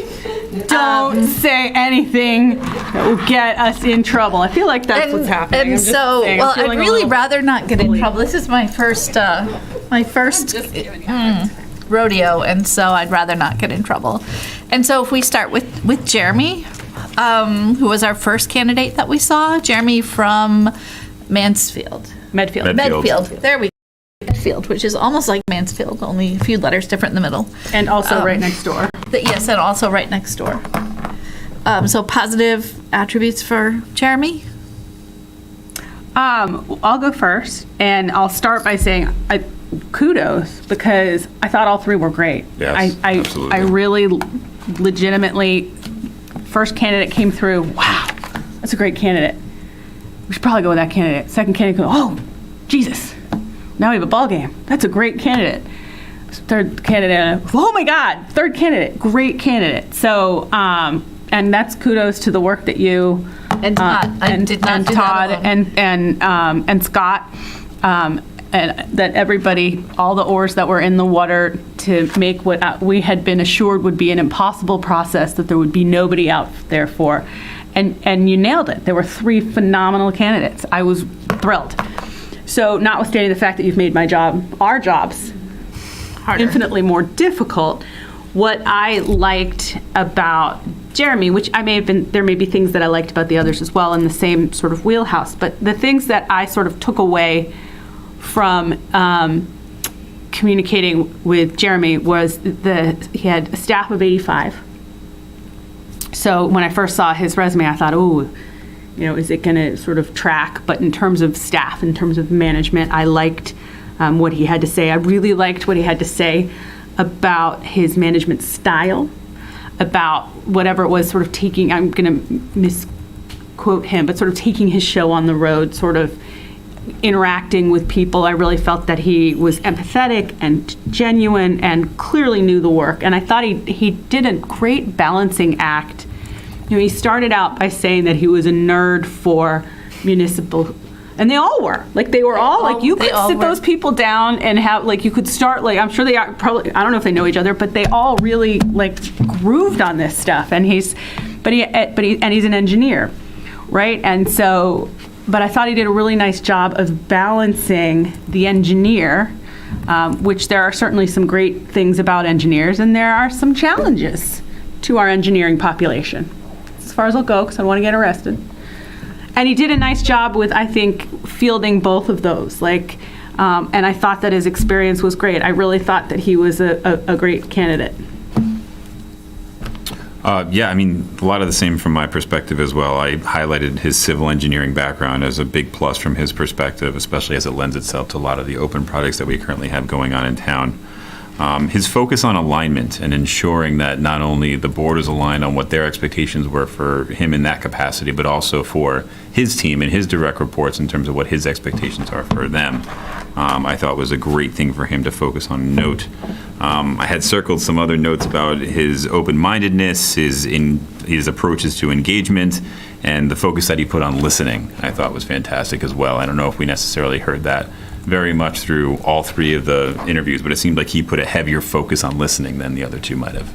CC, don't say anything that will get us in trouble. I feel like that's what's happening. And I'm just so, saying, I'm well, I'd feeling a really little rather not get in trouble. This is my first rodeo, and so I'd rather not get in trouble. And so if we start with Jeremy, who was our first candidate that we saw, Jeremy from Mansfield. Medfield. Medfield. There we go. Medfield, which is almost like Mansfield, only a few letters different in the middle. And also right next door. Yes, and also right next door. So positive attributes for Jeremy? I'll go first, and I'll start by saying kudos, because I thought all three were great. Yes, absolutely. I really legitimately, first candidate came through, wow, that's a great candidate. We should probably go with that candidate. Second candidate goes, oh, Jesus, now we have a ball game. That's a great candidate. Third candidate, oh my God, third candidate, great candidate. So, and that's kudos to the work that you And Todd. I did not do Todd that alone. and Scott, and that everybody, all the oars that were in the water to make what we had been assured would be an impossible process that there would be nobody out there for. And you nailed it. There were three phenomenal candidates. I was thrilled. So notwithstanding the fact that you've made my job, our jobs, Harder. infinitely more difficult, what I liked about Jeremy, which there may be things that I liked about the others as well in the same sort of wheelhouse, but the things that I sort of took away from communicating with Jeremy was he had a staff of 85. So when I first saw his resume, I thought, oh, is it going to sort of track? But in terms of staff, in terms of management, I liked what he had to say. I really liked what he had to say about his management style, about whatever it was, sort of taking, I'm going to misquote him, but sort of taking his show on the road, sort of interacting with people. I really felt that he was empathetic and genuine and clearly knew the work. And I thought he did a great balancing act. He started out by saying that he was a nerd for municipal, and they all were. Like, they were all, like, you could sit those people down and have, like, you could start, like, I'm sure they are probably, I don't know if they know each other, but they all really, like, grooved on this stuff. And he's an engineer, right? And so, but I thought he did a really nice job of balancing the engineer, which there are certainly some great things about engineers, and there are some challenges to our engineering population, as far as I'll go, because I don't want to get arrested. And he did a nice job with, I think, fielding both of those. Like, and I thought that his experience was great. I really thought that he was a great candidate. Yeah, I mean, a lot of the same from my perspective as well. I highlighted his civil engineering background as a big plus from his perspective, especially as it lends itself to a lot of the open projects that we currently have going on in town. His focus on alignment and ensuring that not only the board is aligned on what their expectations were for him in that capacity, but also for his team and his direct reports in terms of what his expectations are for them, I thought was a great thing for him to focus on and note. I had circled some other notes about his open-mindedness, his approaches to engagement, and the focus that he put on listening, I thought was fantastic as well. I don't know if we necessarily heard that very much through all three of the interviews, but it seemed like he put a heavier focus on listening than the other two might have.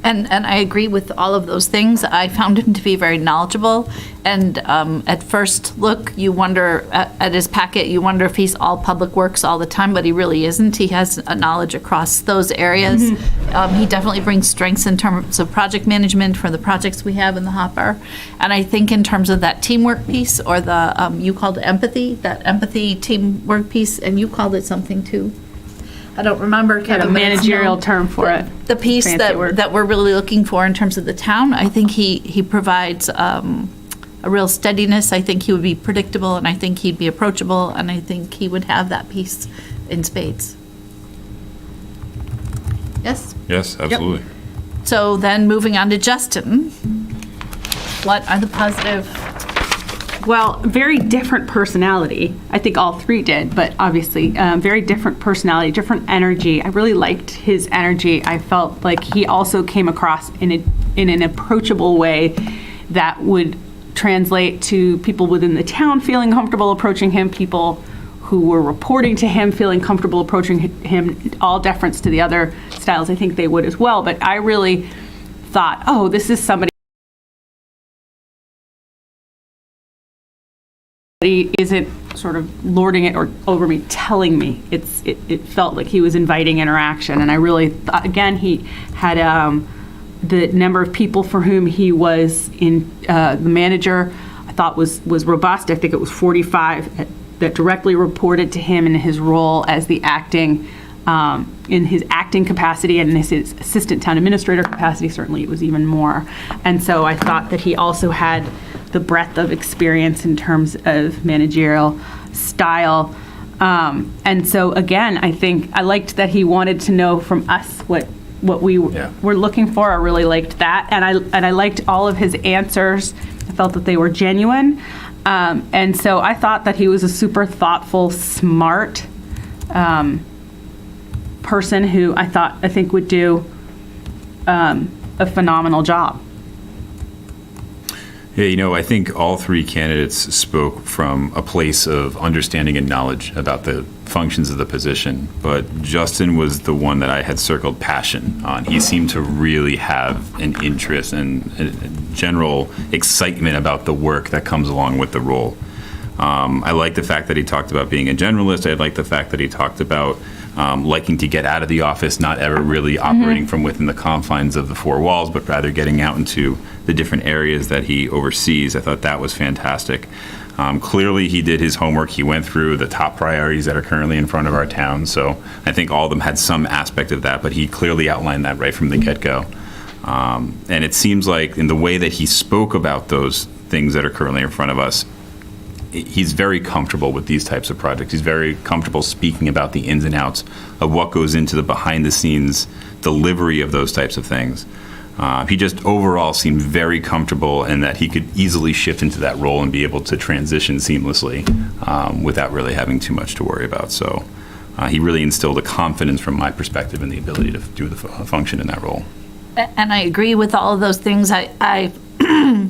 And I agree with all of those things. I found him to be very knowledgeable. And at first look, you wonder, at his packet, you wonder if he's all public works all the time, but he really isn't. He has a knowledge across those areas. Mm-hmm. He definitely brings strengths in terms of project management for the projects we have in the hopper. And I think in terms of that teamwork piece, or the, you called it empathy, that empathy teamwork piece, and you called it something too. I don't remember, Kevin. A managerial term for it. The piece that we're really looking for in terms of the town, I think he provides a real steadiness. I think he would be predictable, and I think he'd be approachable, and I think he would have that piece in spades. Yes? Yes, absolutely. Yep. So then moving on to Justin, what are the positive Well, very different personality. I think all three did, but obviously very different personality, different energy. I really liked his energy. I felt like he also came across in an approachable way that would translate to people within the town feeling comfortable approaching him, people who were reporting to him feeling comfortable approaching him, all deference to the other styles. I think they would as well. But I really thought, oh, this is somebody he isn't sort of lording it or over me, telling me. It felt like he was inviting interaction, and I really thought, again, he had the number of people for whom he was the manager. I thought was robust. I think it was 45 that directly reported to him in his role as the acting. In his acting capacity and in his assistant town administrator capacity, certainly it was even more. And so I thought that he also had the breadth of experience in terms of managerial style. And so again, I think I liked that he wanted to know from us what we were looking for. I really liked that. And I liked all of his answers. I felt that they were genuine. And so I thought that he was a super thoughtful, smart person who I think would do a phenomenal job. Yeah, I think all three candidates spoke from a place of understanding and knowledge about the functions of the position, but Justin was the one that I had circled passion on. He seemed to really have an interest and a general excitement about the work that comes along with the role. I like the fact that he talked about being a generalist. I like the fact that he talked about liking to get out of the office, not ever really operating from within the confines of the four walls, but rather getting out into the different areas that he oversees. I thought that was fantastic. Clearly, he did his homework. He went through the top priorities that are currently in front of our town. So I think all of them had some aspect of that, but he clearly outlined that right from the get-go. And it seems like in the way that he spoke about those things that are currently in front of us, he's very comfortable with these types of projects. He's very comfortable speaking about the ins and outs of what goes into the behind-the-scenes delivery of those types of things. He just overall seemed very comfortable and that he could easily shift into that role and be able to transition seamlessly without really having too much to worry about. So he really instilled a confidence from my perspective in the ability to do the function in that role. And I agree with all of those things.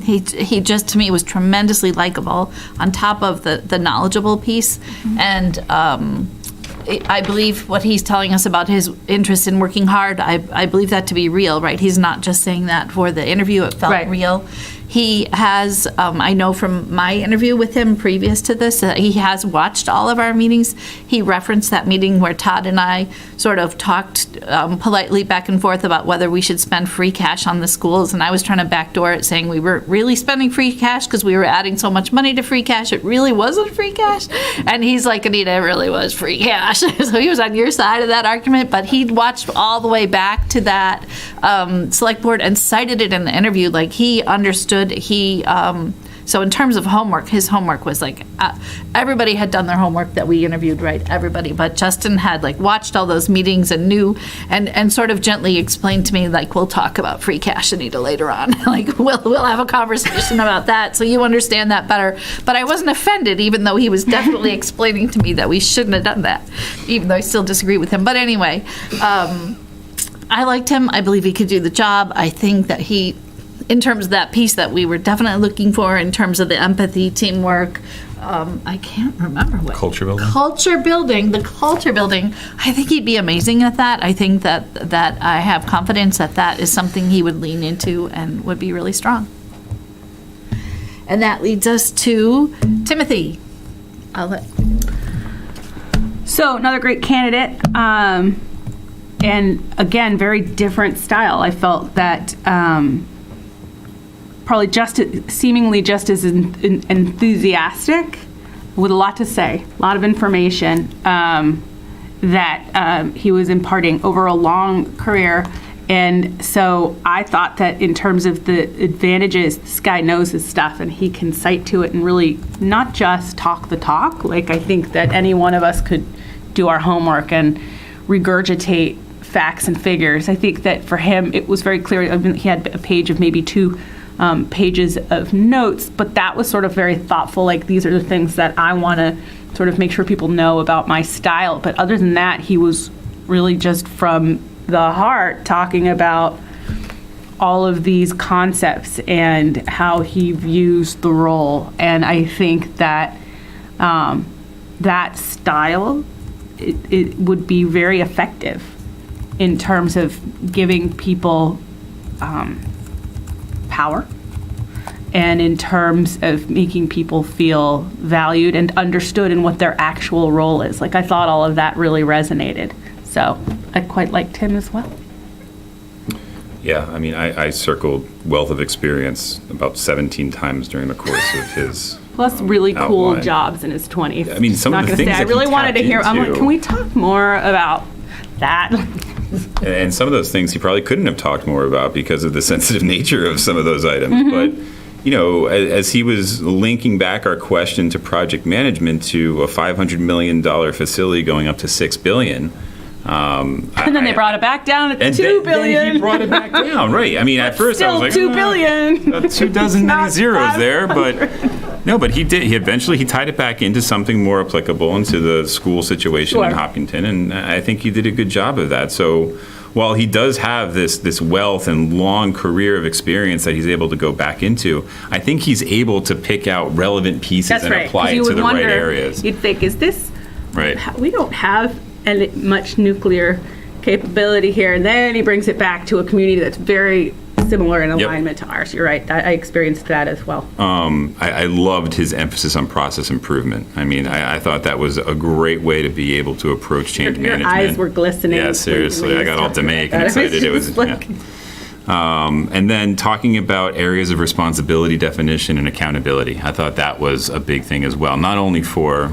He just, to me, was tremendously likable on top of the knowledgeable piece. And I believe what he's telling us about his interest in working hard, I believe that to be real, right? He's not just saying that for the interview. It felt real. He has, I know from my interview with him previous to this, he has watched all of our meetings. He referenced that meeting where Todd and I sort of talked politely back and forth about whether we should spend free cash on the schools. And I was trying to backdoor it, saying we were really spending free cash because we were adding so much money to free cash. It really wasn't free cash. And he's like, Anita, it really was free cash. So he was on your side of that argument, but he'd watched all the way back to that select board and cited it in the interview. Like he understood. So in terms of homework, his homework was like, everybody had done their homework that we interviewed, right? Everybody. But Justin had like watched all those meetings and knew and sort of gently explained to me, like, we'll talk about free cash, Anita, later on. Like, we'll have a conversation about that so you understand that better. But I wasn't offended, even though he was definitely explaining to me that we shouldn't have done that, even though I still disagree with him. But anyway, I liked him. I believe he could do the job. I think that in terms of that piece that we were definitely looking for, in terms of the empathy, teamwork, I can't remember what. Culture building. The culture building. I think he'd be amazing at that. I think that I have confidence that is something he would lean into and would be really strong. And that leads us to Timothy. So another great candidate. And again, very different style. I felt that probably seemingly just as enthusiastic, with a lot to say, a lot of information that he was imparting over a long career. And so I thought that in terms of the advantages, this guy knows his stuff and he can cite to it and really not just talk the talk. Like, I think that any one of us could do our homework and regurgitate facts and figures. I think that for him, it was very clear. I mean, he had a page of maybe two pages of notes, but that was sort of very thoughtful. Like, these are the things that I want to sort of make sure people know about my style. But other than that, he was really just from the heart talking about all of these concepts and how he views the role. And I think that that style, it would be very effective in terms of giving people power, and in terms of making people feel valued and understood in what their actual role is. Like, I thought all of that really resonated. So I quite liked him as well. Yeah, I mean, I circled wealth of experience about 17 times during the course of his Plus really cool outline. jobs in his 20s. I mean, some of the things I that he really wanted to tapped hear. I'm like, into- can we talk more about that? And some of those things he probably couldn't have talked more about because of the sensitive nature of some of those items. Mm-hmm. But, you know, as he was linking back our question to project management to a $500 million facility going up to $6 billion. And then they brought it back down at And $2 then billion. he brought it back down, right? I mean, at first I Still was like, $2 billion. 2 many zeros 500. there, but no, but he did. He eventually tied it back into something more applicable into the school situation in Sure. Hopkinton, and I think he did a good job of that. So while he does have this wealth and long career of experience that he's able to go back into, I think he's able to pick out relevant pieces That's and right. 'cause apply you it to would the wonder, right areas. You'd think, is this, Right. we don't have much nuclear capability here. And then he brings it back to a community that's very similar in Yep. alignment to ours. You're right. I experienced that as well. I loved his emphasis on process improvement. I mean, I thought that was a great way to be able to approach change Your management. eyes were glistening. Yeah, seriously. when I you got all talked about Jamaican that. excited. It was, just like, yeah. And then talking about areas of responsibility definition and accountability. I thought that was a big thing as well, not only for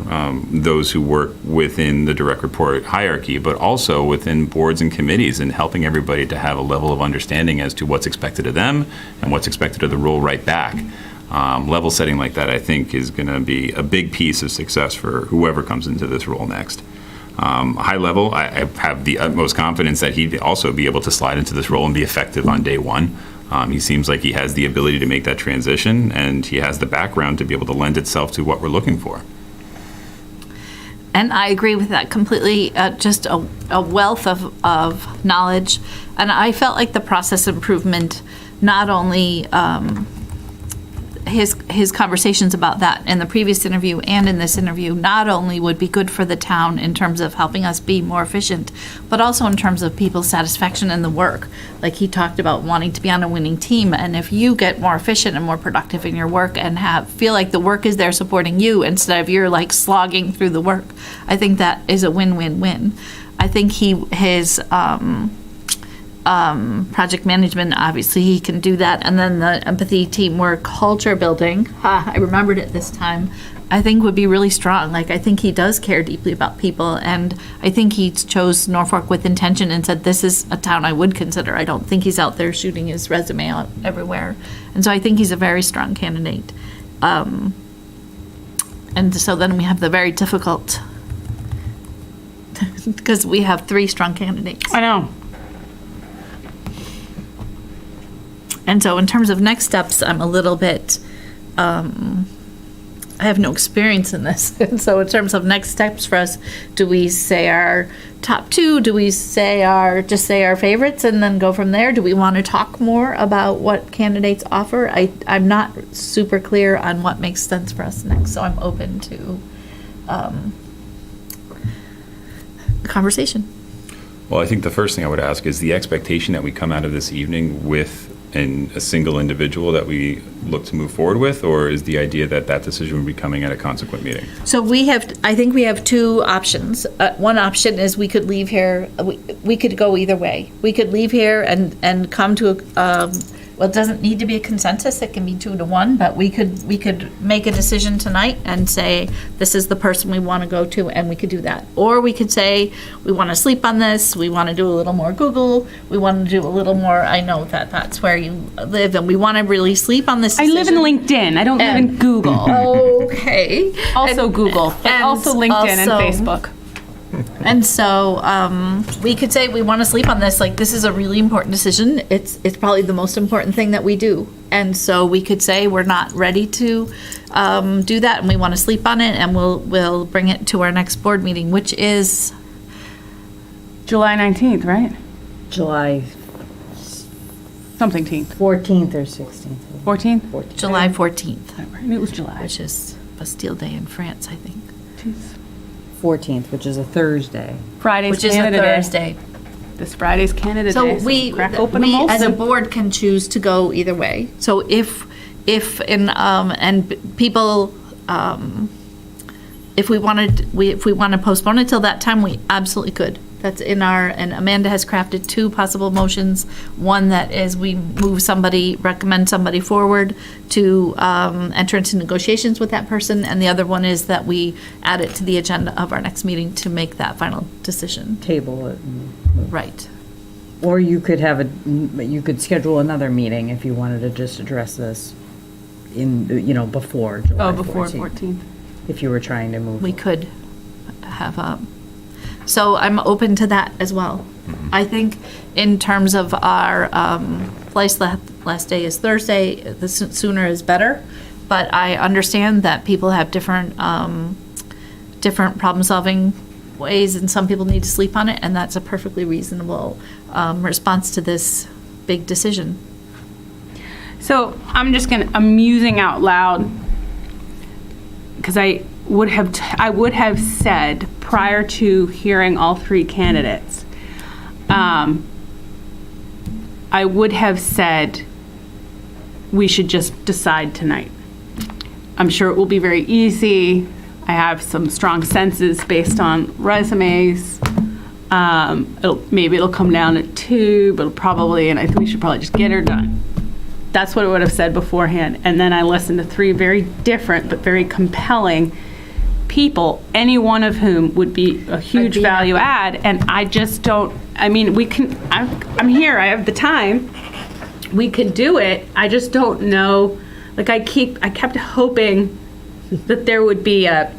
those who work within the direct report hierarchy, but also within boards and committees, and helping everybody to have a level of understanding as to what's expected of them and what's expected of the role right back. Level setting like that, I think, is going to be a big piece of success for whoever comes into this role next. High level, I have the utmost confidence that he'd also be able to slide into this role and be effective on day one. He seems like he has the ability to make that transition, and he has the background to be able to lend itself to what we're looking for. And I agree with that completely. Just a wealth of knowledge. And I felt like the process improvement, not only his conversations about that in the previous interview and in this interview, not only would be good for the town in terms of helping us be more efficient, but also in terms of people's satisfaction in the work. Like, he talked about wanting to be on a winning team, and if you get more efficient and more productive in your work and feel like the work is there supporting you instead of you're like slogging through the work, I think that is a win-win-win. I think his project management, obviously he can do that, and then the empathy, teamwork, culture building, I remembered it this time, I think would be really strong. Like, I think he does care deeply about people, and I think he chose Norfolk with intention and said, this is a town I would consider. I don't think he's out there shooting his resume out everywhere, and so I think he's a very strong candidate. And so then we have the very difficult, because we have 3 strong candidates. I know. And so in terms of next steps, I'm a little bit, I have no experience in this. And so in terms of next steps for us, do we say our top 2? Do we say just say our favorites and then go from there? Do we want to talk more about what candidates offer? I'm not super clear on what makes sense for us next, so I'm open to conversation. Well, I think the first thing I would ask is the expectation that we come out of this evening with a single individual that we look to move forward with, or is the idea that that decision would be coming at a consequent meeting? So I think we have 2 options. One option is we could leave here, we could go either way. We could leave here and come to well, it doesn't need to be a consensus, it can be 2 to 1, but we could make a decision tonight and say, this is the person we want to go to, and we could do that. Or we could say, we want to sleep on this, we want to do a little more Google, we want to do a little more, I know that that's where you live, and we want to really sleep on this I decision. live in LinkedIn. I don't live in Google. Okay. Also Google, but and also LinkedIn and also- Facebook. And so we could say we want to sleep on this. Like, this is a really important decision. It's probably the most important thing that we do. And so we could say we're not ready to do that, and we want to sleep on it, and we'll bring it to our next board meeting, which is July 19th, right? July Something teen. 14th or 16th. 14th? July 14th, I knew it was July. which is Bastille Day in France, I think. 14th, which is a Thursday. Friday's Which is a Canada Day. Thursday. This Friday's Canada So Day. we, crack open a as a Molson. board, can choose to go either way. So if people, if we want to postpone it till that time, we absolutely could. That's in and Amanda has crafted two possible motions. One that is we recommend somebody forward to enter into negotiations with that person, and the other one is that we add it to the agenda of our next meeting to make that final decision. Table it. And- Right. Or you could you could schedule another meeting if you wanted to just address this before July 14th. Oh, before 14th. If you were trying to move. We could have so I'm open to that as well. I think in terms of our last day is Thursday, the sooner is better, but I understand that people have different problem-solving ways, and some people need to sleep on it, and that's a perfectly reasonable response to this big decision. So I'm musing out loud, because I would have said prior to hearing all three candidates, I would have said we should just decide tonight. I'm sure it will be very easy. I have some strong senses based on resumes. Maybe it'll come down to 2, but and I think we should probably just get her done. That's what I would have said beforehand. And then I listened to 3 very different but very compelling people, any one of whom would be a huge value add. And I just don't, I'm here, I have the time. We could do it. I just don't know. Like I kept hoping that there would be oh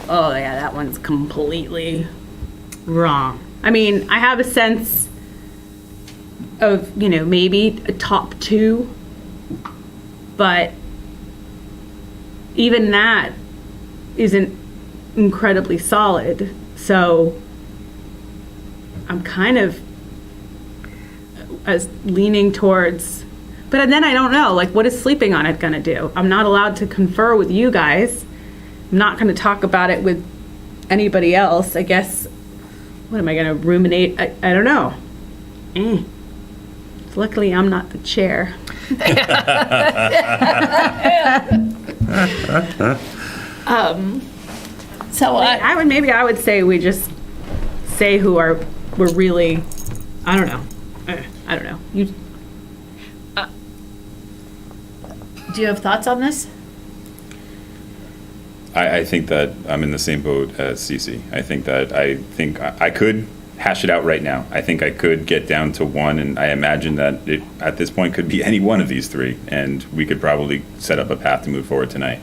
yeah, that one's completely wrong. I have a sense of, maybe a top 2, but even that isn't incredibly solid. So I'm kind of leaning towards, but then I don't know, what is sleeping on it going to do? I'm not allowed to confer with you guys. I'm not going to talk about it with anybody else. I guess, what am I going to ruminate? I don't know. Luckily, I'm not the chair. So I would say we just say we're really, I don't know. I don't know. do you have thoughts on this? I think that I'm in the same boat as Cece. I think I could hash it out right now. I think I could get down to 1, and I imagine that it, at this point, could be any one of these 3, and we could probably set up a path to move forward tonight.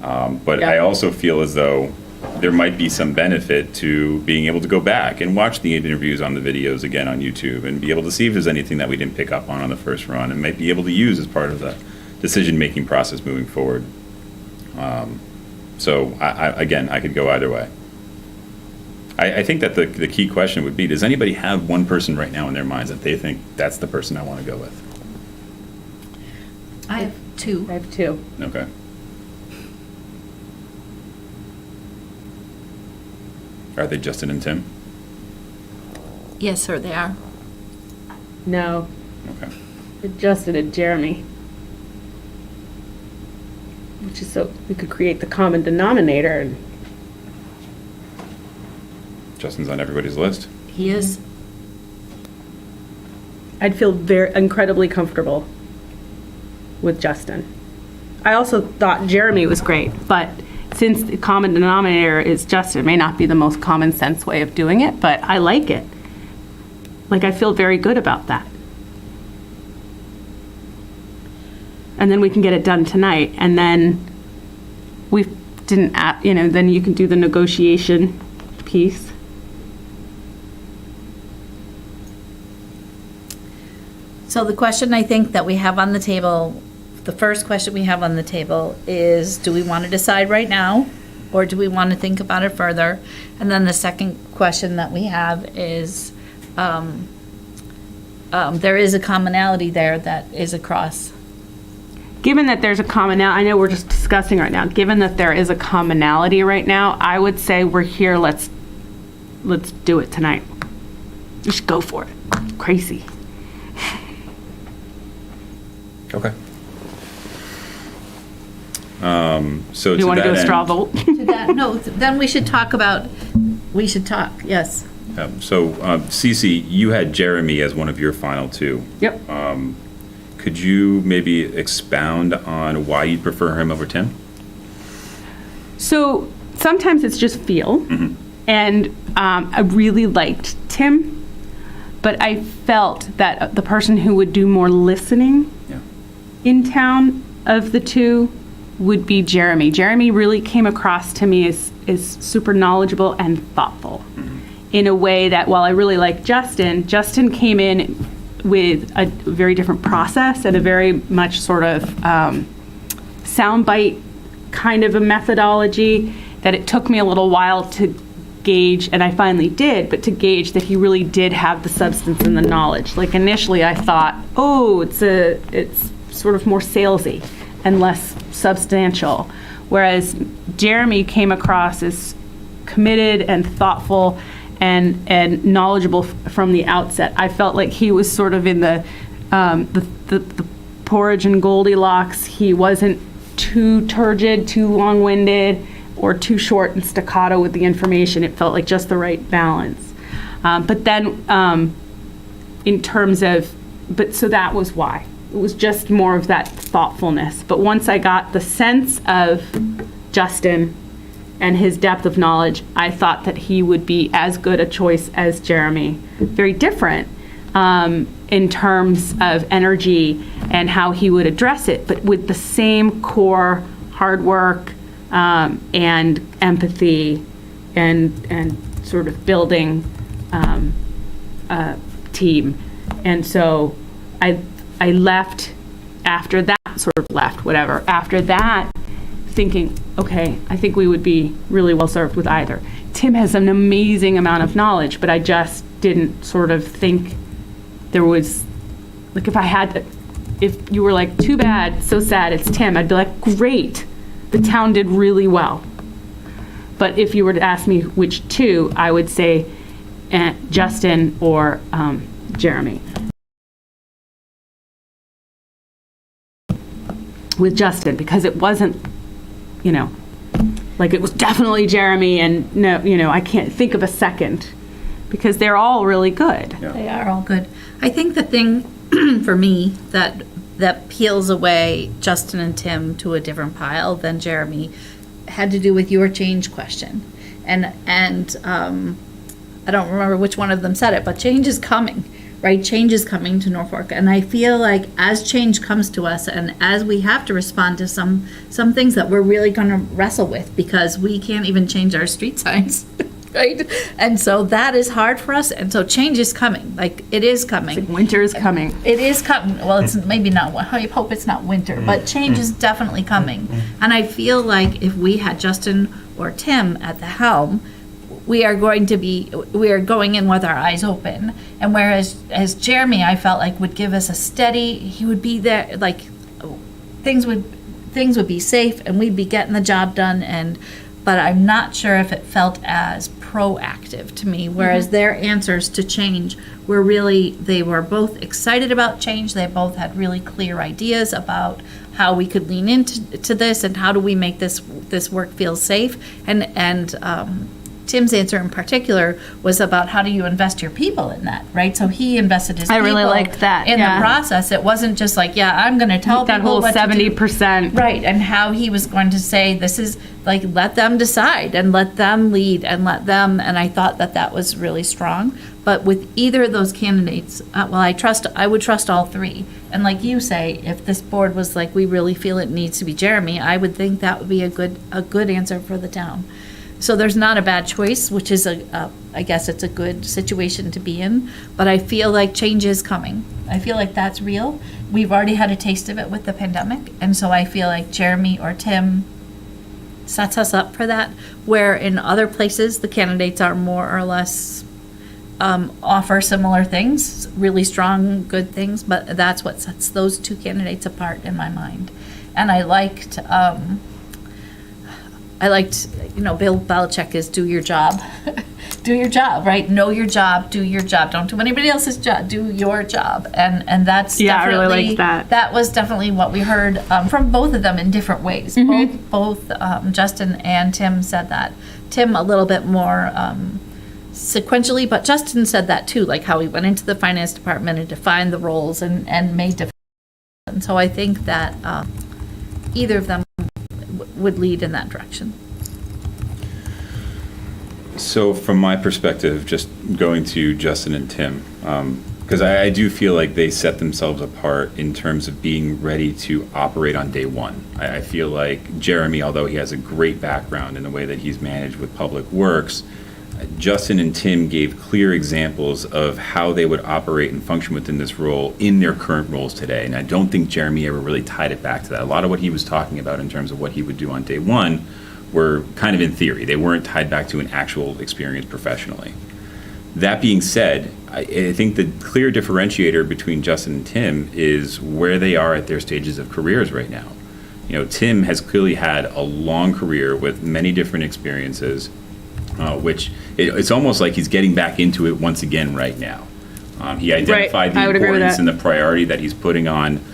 But I also feel as though there might be some benefit to being able to go back and watch the interviews on the videos again on YouTube and be able to see if there's anything that we didn't pick up on the first run and might be able to use as part of the decision-making process moving forward. So I could go either way. I think that the key question would be, does anybody have one person right now in their minds that they think that's the person I want to go with? I have 2. I have 2. Okay. Are they Justin and Tim? Yes, sir, they are. No, Okay. Justin and Jeremy. Which is so we could create the common denominator. And Justin's on everybody's list. He is. I'd feel incredibly comfortable with Justin. I also thought Jeremy was great, but since the common denominator is Justin, it may not be the most common sense way of doing it, but I like it. I feel very good about that. And then we can get it done tonight, and then then you can do the negotiation piece. So the question I think that we have on the table, the first question we have on the table is, do we want to decide right now? Or do we want to think about it further? And then the second question that we have is, there is a commonality there that is across. Given that there's a commonality, I know we're just discussing right now, given that there is a commonality right now, I would say we're here, let's do it tonight. Just go for it. Crazy. Okay. So Do you to want to that do a straw end- vote? To that, no, then we should talk, yes. So, Cece, you had Jeremy as one of your final two. Yep. Could you maybe expound on why you prefer him over Tim? So sometimes it's just feel. And I really liked Tim, but I felt that the person who would do more listening Yeah. in town of the two would be Jeremy. Jeremy really came across to me as super knowledgeable and thoughtful in a way that, while I really like Justin came in with a very different process and a very much sort of soundbite kind of a methodology that it took me a little while to gauge, and I finally did, but to gauge that he really did have the substance and the knowledge. Like initially I thought, oh, it's sort of more salesy and less substantial, whereas Jeremy came across as committed and thoughtful and knowledgeable from the outset. I felt like he was sort of in the porridge and Goldilocks. He wasn't too turgid, too long-winded, or too short and staccato with the information. It felt like just the right balance. But then so that was why. It was just more of that thoughtfulness. But once I got the sense of Justin and his depth of knowledge, I thought that he would be as good a choice as Jeremy. Very different in terms of energy and how he would address it, but with the same core hard work and empathy and sort of building a team. And so I left after that, after that, thinking, okay, I think we would be really well served with either. Tim has an amazing amount of knowledge, but I just didn't sort of think there was, like, if you were like, too bad, so sad, it's Tim, I'd be like, great, the town did really well. But if you were to ask me which two, I would say Justin or Jeremy. With Justin, because it wasn't, like it was definitely Jeremy, and no, I can't think of a second, because they're all really good. Yeah. They are all good. I think the thing for me that peels away Justin and Tim to a different pile than Jeremy had to do with your change question. And I don't remember which one of them said it, but change is coming, right? Change is coming to Norfolk. And I feel like as change comes to us and as we have to respond to some things that we're really going to wrestle with, because we can't even change our street signs, right? And so that is hard for us. And so change is coming. Like, it is coming. Winter is coming. It is coming. Well, it's maybe not. I hope it's not winter, but change is definitely coming. And I feel like if we had Justin or Tim at the helm, we are going in with our eyes open. And whereas as Jeremy, I felt like would give us a steady, he would be there, like things would be safe and we'd be getting the job done. But I'm not sure if it felt as proactive to me, whereas their answers to change were they were both excited about change. They both had really clear ideas about how we could lean into this and how do we make this work feel safe. And Tim's answer in particular was about how do you invest your people in that, right? So he invested his people really liked that, in yeah. the process. It wasn't just like, I'm going to tell That people whole what to do. 70%. Right, and how he was going to say, this is, like, let them decide and let them lead and and I thought that was really strong. But with either of those candidates, I would trust all three. And like you say, if this board was like, we really feel it needs to be Jeremy, I would think that would be a good answer for the town. So there's not a bad choice, which is a I guess it's a good situation to be in, but I feel like change is coming. I feel like that's real. We've already had a taste of it with the pandemic, and so I feel like Jeremy or Tim sets us up for that, where in other places, the candidates are more or less offer similar things, really strong, good things, but that's what sets those two candidates apart in my mind. And I liked, Bill Belichick is do your job. Do your job, right? Know your job, do your job. Don't do anybody else's job, do your job. And that's Yeah, I definitely, really liked that. That was definitely what we heard from both of them in different ways. Both Justin and Tim said that. Tim a little bit more sequentially, but Justin said that too, like how he went into the finance department and defined the roles and made different. And so I think that either of them would lead in that direction. So from my perspective, just going to Justin and Tim, because I do feel like they set themselves apart in terms of being ready to operate on day one. I feel like Jeremy, although he has a great background in the way that he's managed with public works, Justin and Tim gave clear examples of how they would operate and function within this role in their current roles today. And I don't think Jeremy ever really tied it back to that. A lot of what he was talking about in terms of what he would do on day one were kind of in theory. They weren't tied back to an actual experience professionally. That being said, I think the clear differentiator between Justin and Tim is where they are at their stages of careers right now. You know, Tim has clearly had a long career with many different experiences, which it's almost like he's getting back into it once again right now. He identified I the would agree with importance that. and the priority that he's putting on,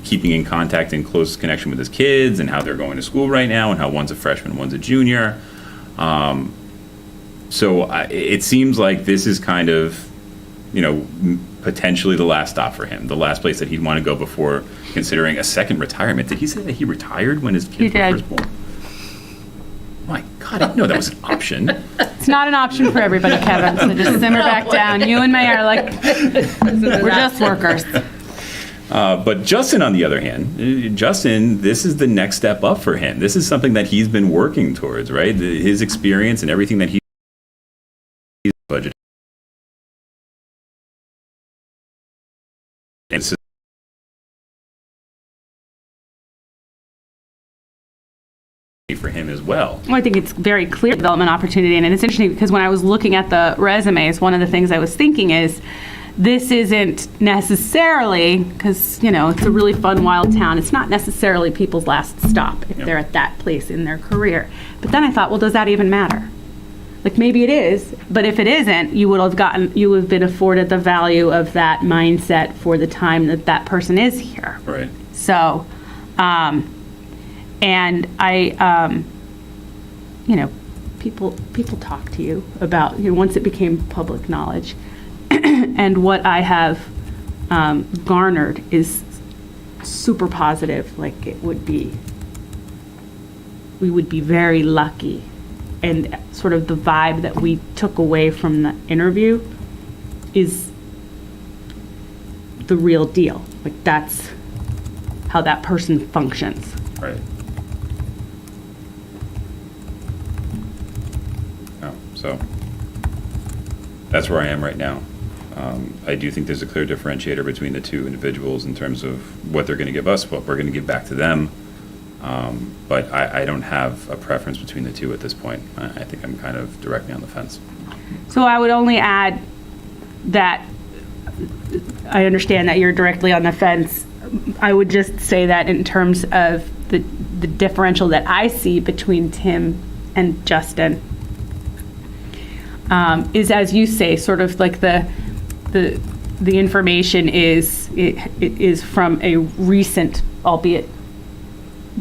keeping in contact and close connection with his kids and how they're going to school right now and how one's a freshman, one's a junior. So it seems like this is kind of, potentially the last stop for him, the last place that he'd want to go before considering a second retirement. Did he say that he retired when his kids were first born? My God, I didn't know that was an option. It's not an option for everybody, Kevin, so just simmer back down. You and May are like, we're just workers. But Justin, on the other hand, this is the next step up for him. This is something that he's been working towards, right? His experience and everything that he's budgeted. And so for him as well. Well, I think it's very clear development opportunity, and it's interesting because when I was looking at the resumes, one of the things I was thinking is this isn't necessarily, because, it's a really fun, wild town, it's not necessarily people's last stop if they're at that place in their career. But then I thought, well, does that even matter? Like, maybe it is, but if it isn't, you would have been afforded the value of that mindset for the time that person is here. Right. So, and I, people talk to you about, once it became public knowledge, and what I have garnered is super positive. Like, we would be very lucky, and sort of the vibe that we took away from the interview is the real deal. Like, that's how that person functions. Right. So that's where I am right now. I do think there's a clear differentiator between the two individuals in terms of what they're going to give us, what we're going to give back to them. But I don't have a preference between the two at this point. I think I'm kind of directly on the fence. So I would only add that I understand that you're directly on the fence. I would just say that in terms of the differential that I see between Tim and Justin is, as you say, sort of like the information is from a recent, albeit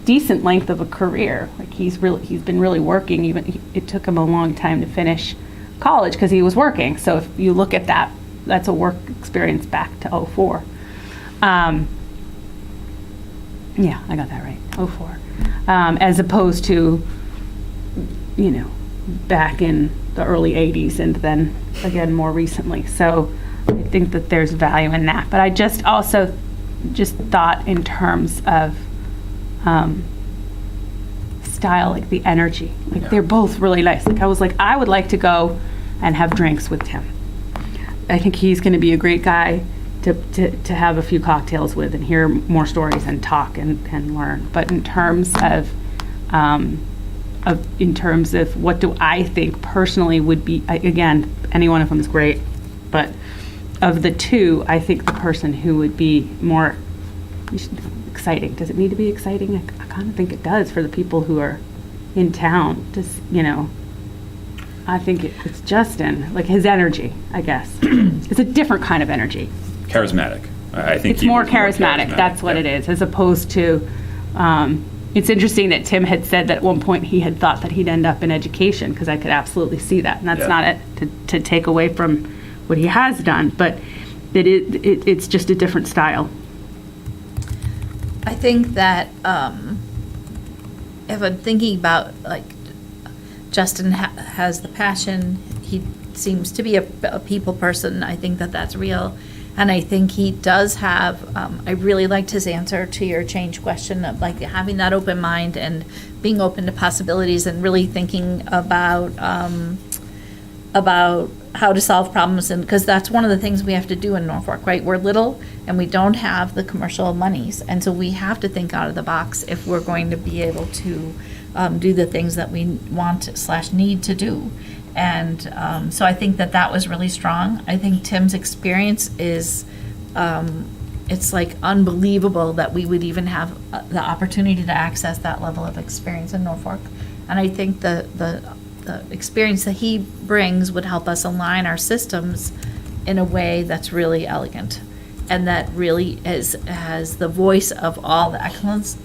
decent length of a career. Like, he's been really working. Even it took him a long time to finish college because he was working. So if you look at that, that's a work experience back to 2004. Yeah, I got that right, 2004. As opposed to, back in the early 80s and then again more recently. So I think that there's value in that. But I just also thought in terms of style, like the energy. Like, they're both really nice. Like, I was like, I would like to go and have drinks with Tim. I think he's going to be a great guy to have a few cocktails with and hear more stories and talk and learn. But in terms of what do I think personally would be, again, any one of them is great, but of the two, I think the person who would be more exciting. Does it need to be exciting? I kind of think it does for the people who are in town. Just, I think it's Justin, like his energy, I guess. It's a different kind of energy. Charismatic. I think It's more charismatic. That's what it is, as opposed to, it's interesting that Tim had said that at one point he had thought that he'd end up in education, because I could absolutely see that. And that's not it to take away from what he has done, but it's just a different style. I think that if I'm thinking about, like, Justin has the passion, he seems to be a people person. I think that that's real. And I think he does have, I really liked his answer to your change question of, like, having that open mind and being open to possibilities and really thinking about how to solve problems. And because that's one of the things we have to do in Norfolk, right? We're little and we don't have the commercial monies. And so we have to think out of the box if we're going to be able to do the things that we want/need to do. And so I think that was really strong. I think Tim's experience is, it's like unbelievable that we would even have the opportunity to access that level of experience in Norfolk. And I think the experience that he brings would help us align our systems in a way that's really elegant and that really has the voice of all the excellence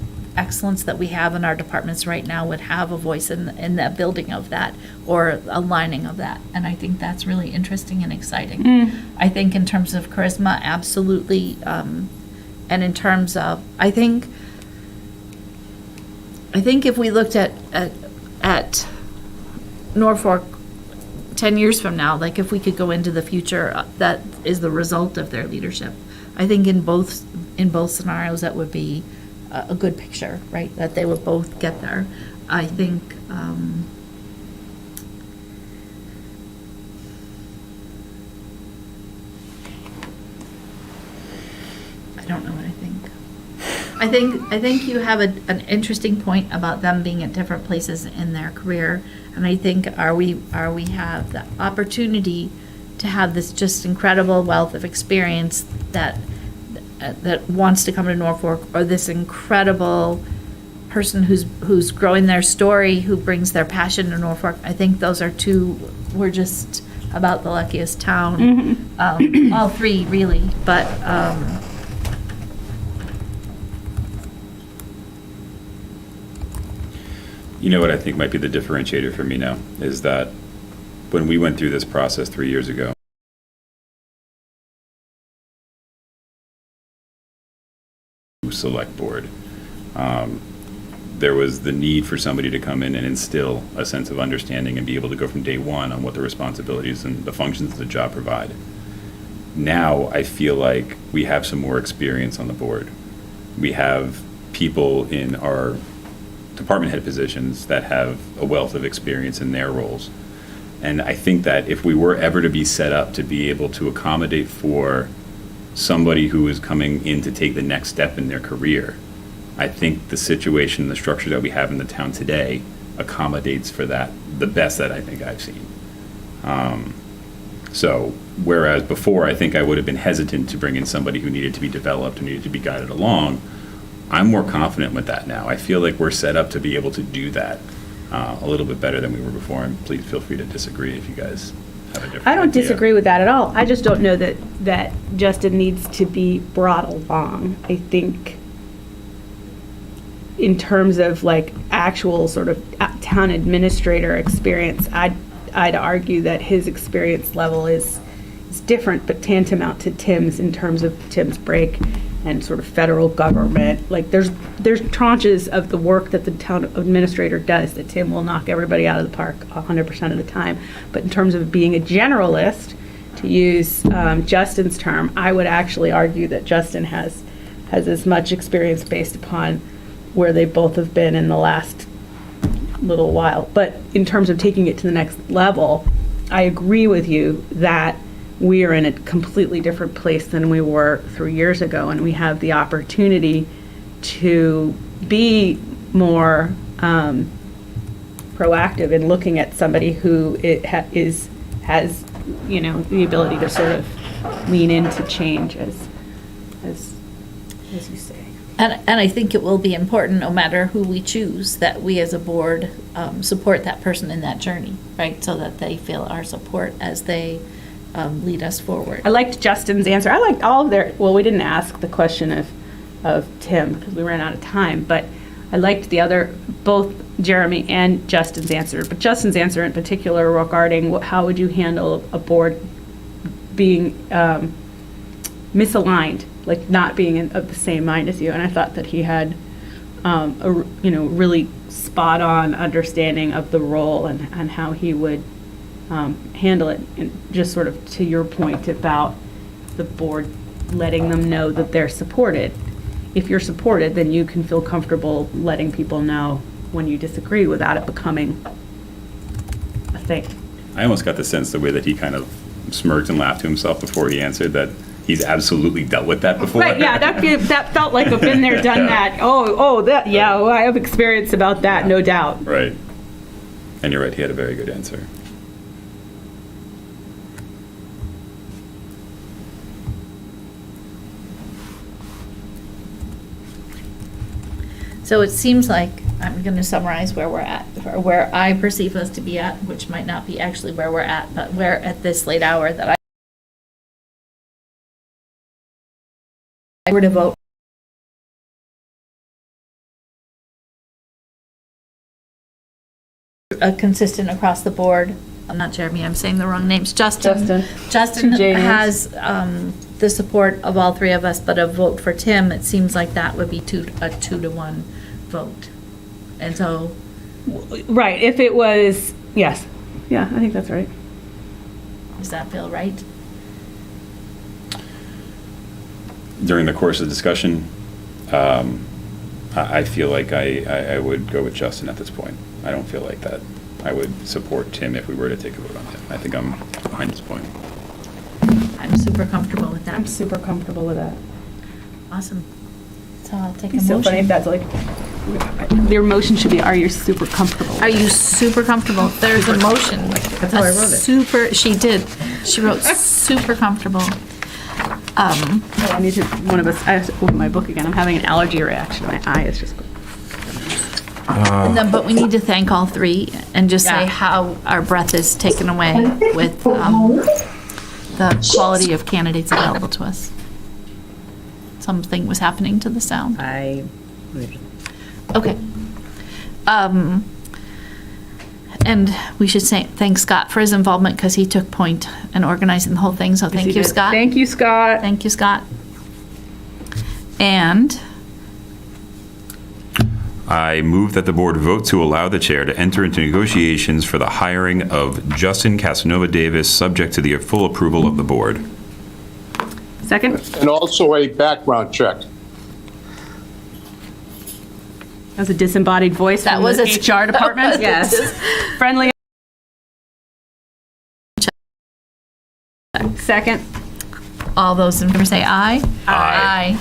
that we have in our departments right now would have a voice in the building of that or aligning of that. And I think that's really interesting and exciting. I think in terms of charisma, absolutely. And in terms of, I think if we looked at Norfolk 10 years from now, like if we could go into the future, that is the result of their leadership. I think in both scenarios that would be a good picture, right? That they would both get there. I think I don't know what I think. I think you have an interesting point about them being at different places in their career, and I think we have the opportunity to have this just incredible wealth of experience that wants to come to Norfolk, or this incredible person who's growing their story, who brings their passion to Norfolk. I think those are two. We're just about the luckiest town. All three, really, but. You know what I think might be the differentiator for me now is that when we went through this process 3 years ago, select board, there was the need for somebody to come in and instill a sense of understanding and be able to go from day one on what the responsibilities and the functions of the job provide. Now I feel like we have some more experience on the board. We have people in our department head positions that have a wealth of experience in their roles. And I think that if we were ever to be set up to be able to accommodate for somebody who is coming in to take the next step in their career, I think the situation, the structure that we have in the town today accommodates for that, the best that I think I've seen. So whereas before I think I would have been hesitant to bring in somebody who needed to be developed, who needed to be guided along, I'm more confident with that now. I feel like we're set up to be able to do that a little bit better than we were before, and please feel free to disagree if you guys have a different I don't idea. disagree with that at all. I just don't know that Justin needs to be brought along. I think in terms of like actual sort of town administrator experience, I'd argue that his experience level is different, but tantamount to Tim's in terms of Tim's break and sort of federal government. Like there's tranches of the work that the town administrator does that Tim will knock everybody out of the park 100% of the time. But in terms of being a generalist, to use Justin's term, I would actually argue that Justin has as much experience based upon where they both have been in the last little while. But in terms of taking it to the next level, I agree with you that we are in a completely different place than we were 3 years ago, and we have the opportunity to be more proactive in looking at somebody who has the ability to sort of lean into change as you say. And I think it will be important, no matter who we choose, that we as a board support that person in that journey, right? So that they feel our support as they lead us forward. I liked Justin's answer. I liked all of their, well, we didn't ask the question of Tim because we ran out of time, but I liked both Jeremy and Justin's answer. But Justin's answer in particular regarding how would you handle a board being misaligned, like not being of the same mind as you. And I thought that he had a really spot on understanding of the role and how he would handle it. And just sort of to your point about the board letting them know that they're supported. If you're supported, then you can feel comfortable letting people know when you disagree without it becoming a thing. I almost got the sense the way that he kind of smirked and laughed to himself before he answered that he's absolutely dealt with that before. Right, yeah, that felt like a been there, done that. That, yeah, well, I have experience about that, no doubt. Right. And you're right, he had a very good answer. So it seems like, I'm going to summarize where we're at, or where I perceive us to be at, which might not be actually where we're at, but we're at this late hour that I were to vote consistent across the board. I'm not Jeremy, I'm saying the wrong names. Justin Two J's. has the support of all three of us, but a vote for Tim, it seems like that would be a 2-to-1 vote. And so, Right, if it was, yes. Yeah, I think that's right. does that feel right? During the course of the discussion, I feel like I would go with Justin at this point. I don't feel like that. I would support Tim if we were to take a vote on Tim. I think I'm behind this point. I'm super comfortable with that. I'm super comfortable with that. Awesome. So I'll take a It's so funny if motion. that's like, their motion should be, are you super comfortable? Are you super comfortable? There's a motion. That's how I wrote it. Super, she did. She wrote super comfortable. Oh, I need to, one of us, I have to open my book again. I'm having an allergy reaction. My eye is just, And then, but we need to thank all three and just say Yeah. how our breath is taken away with the quality of candidates available to us. Something was happening to the sound. Okay. And we should say, thank Scott for his involvement because he took point in organizing the whole thing. So thank you, Scott. Thank you, Scott. Thank you, Scott. And I move that the board vote to allow the chair to enter into negotiations for the hiring of Justin Casanova-Davis, subject to the full approval of the board. Second? And also a background check. That was a disembodied voice That from was the a- HR department? Yes. Friendly. Second? all those in favor say aye. Aye.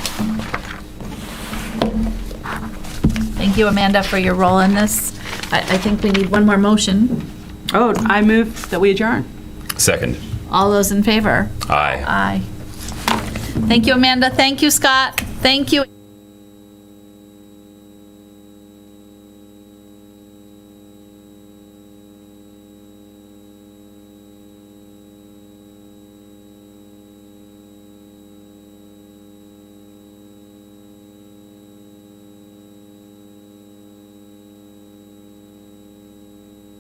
Thank you, Amanda, for your role in this. I think we need one more motion. Oh, I move that we adjourn. Second. All those in favor? Aye. Aye. Thank you, Amanda. Thank you, Scott. Thank you.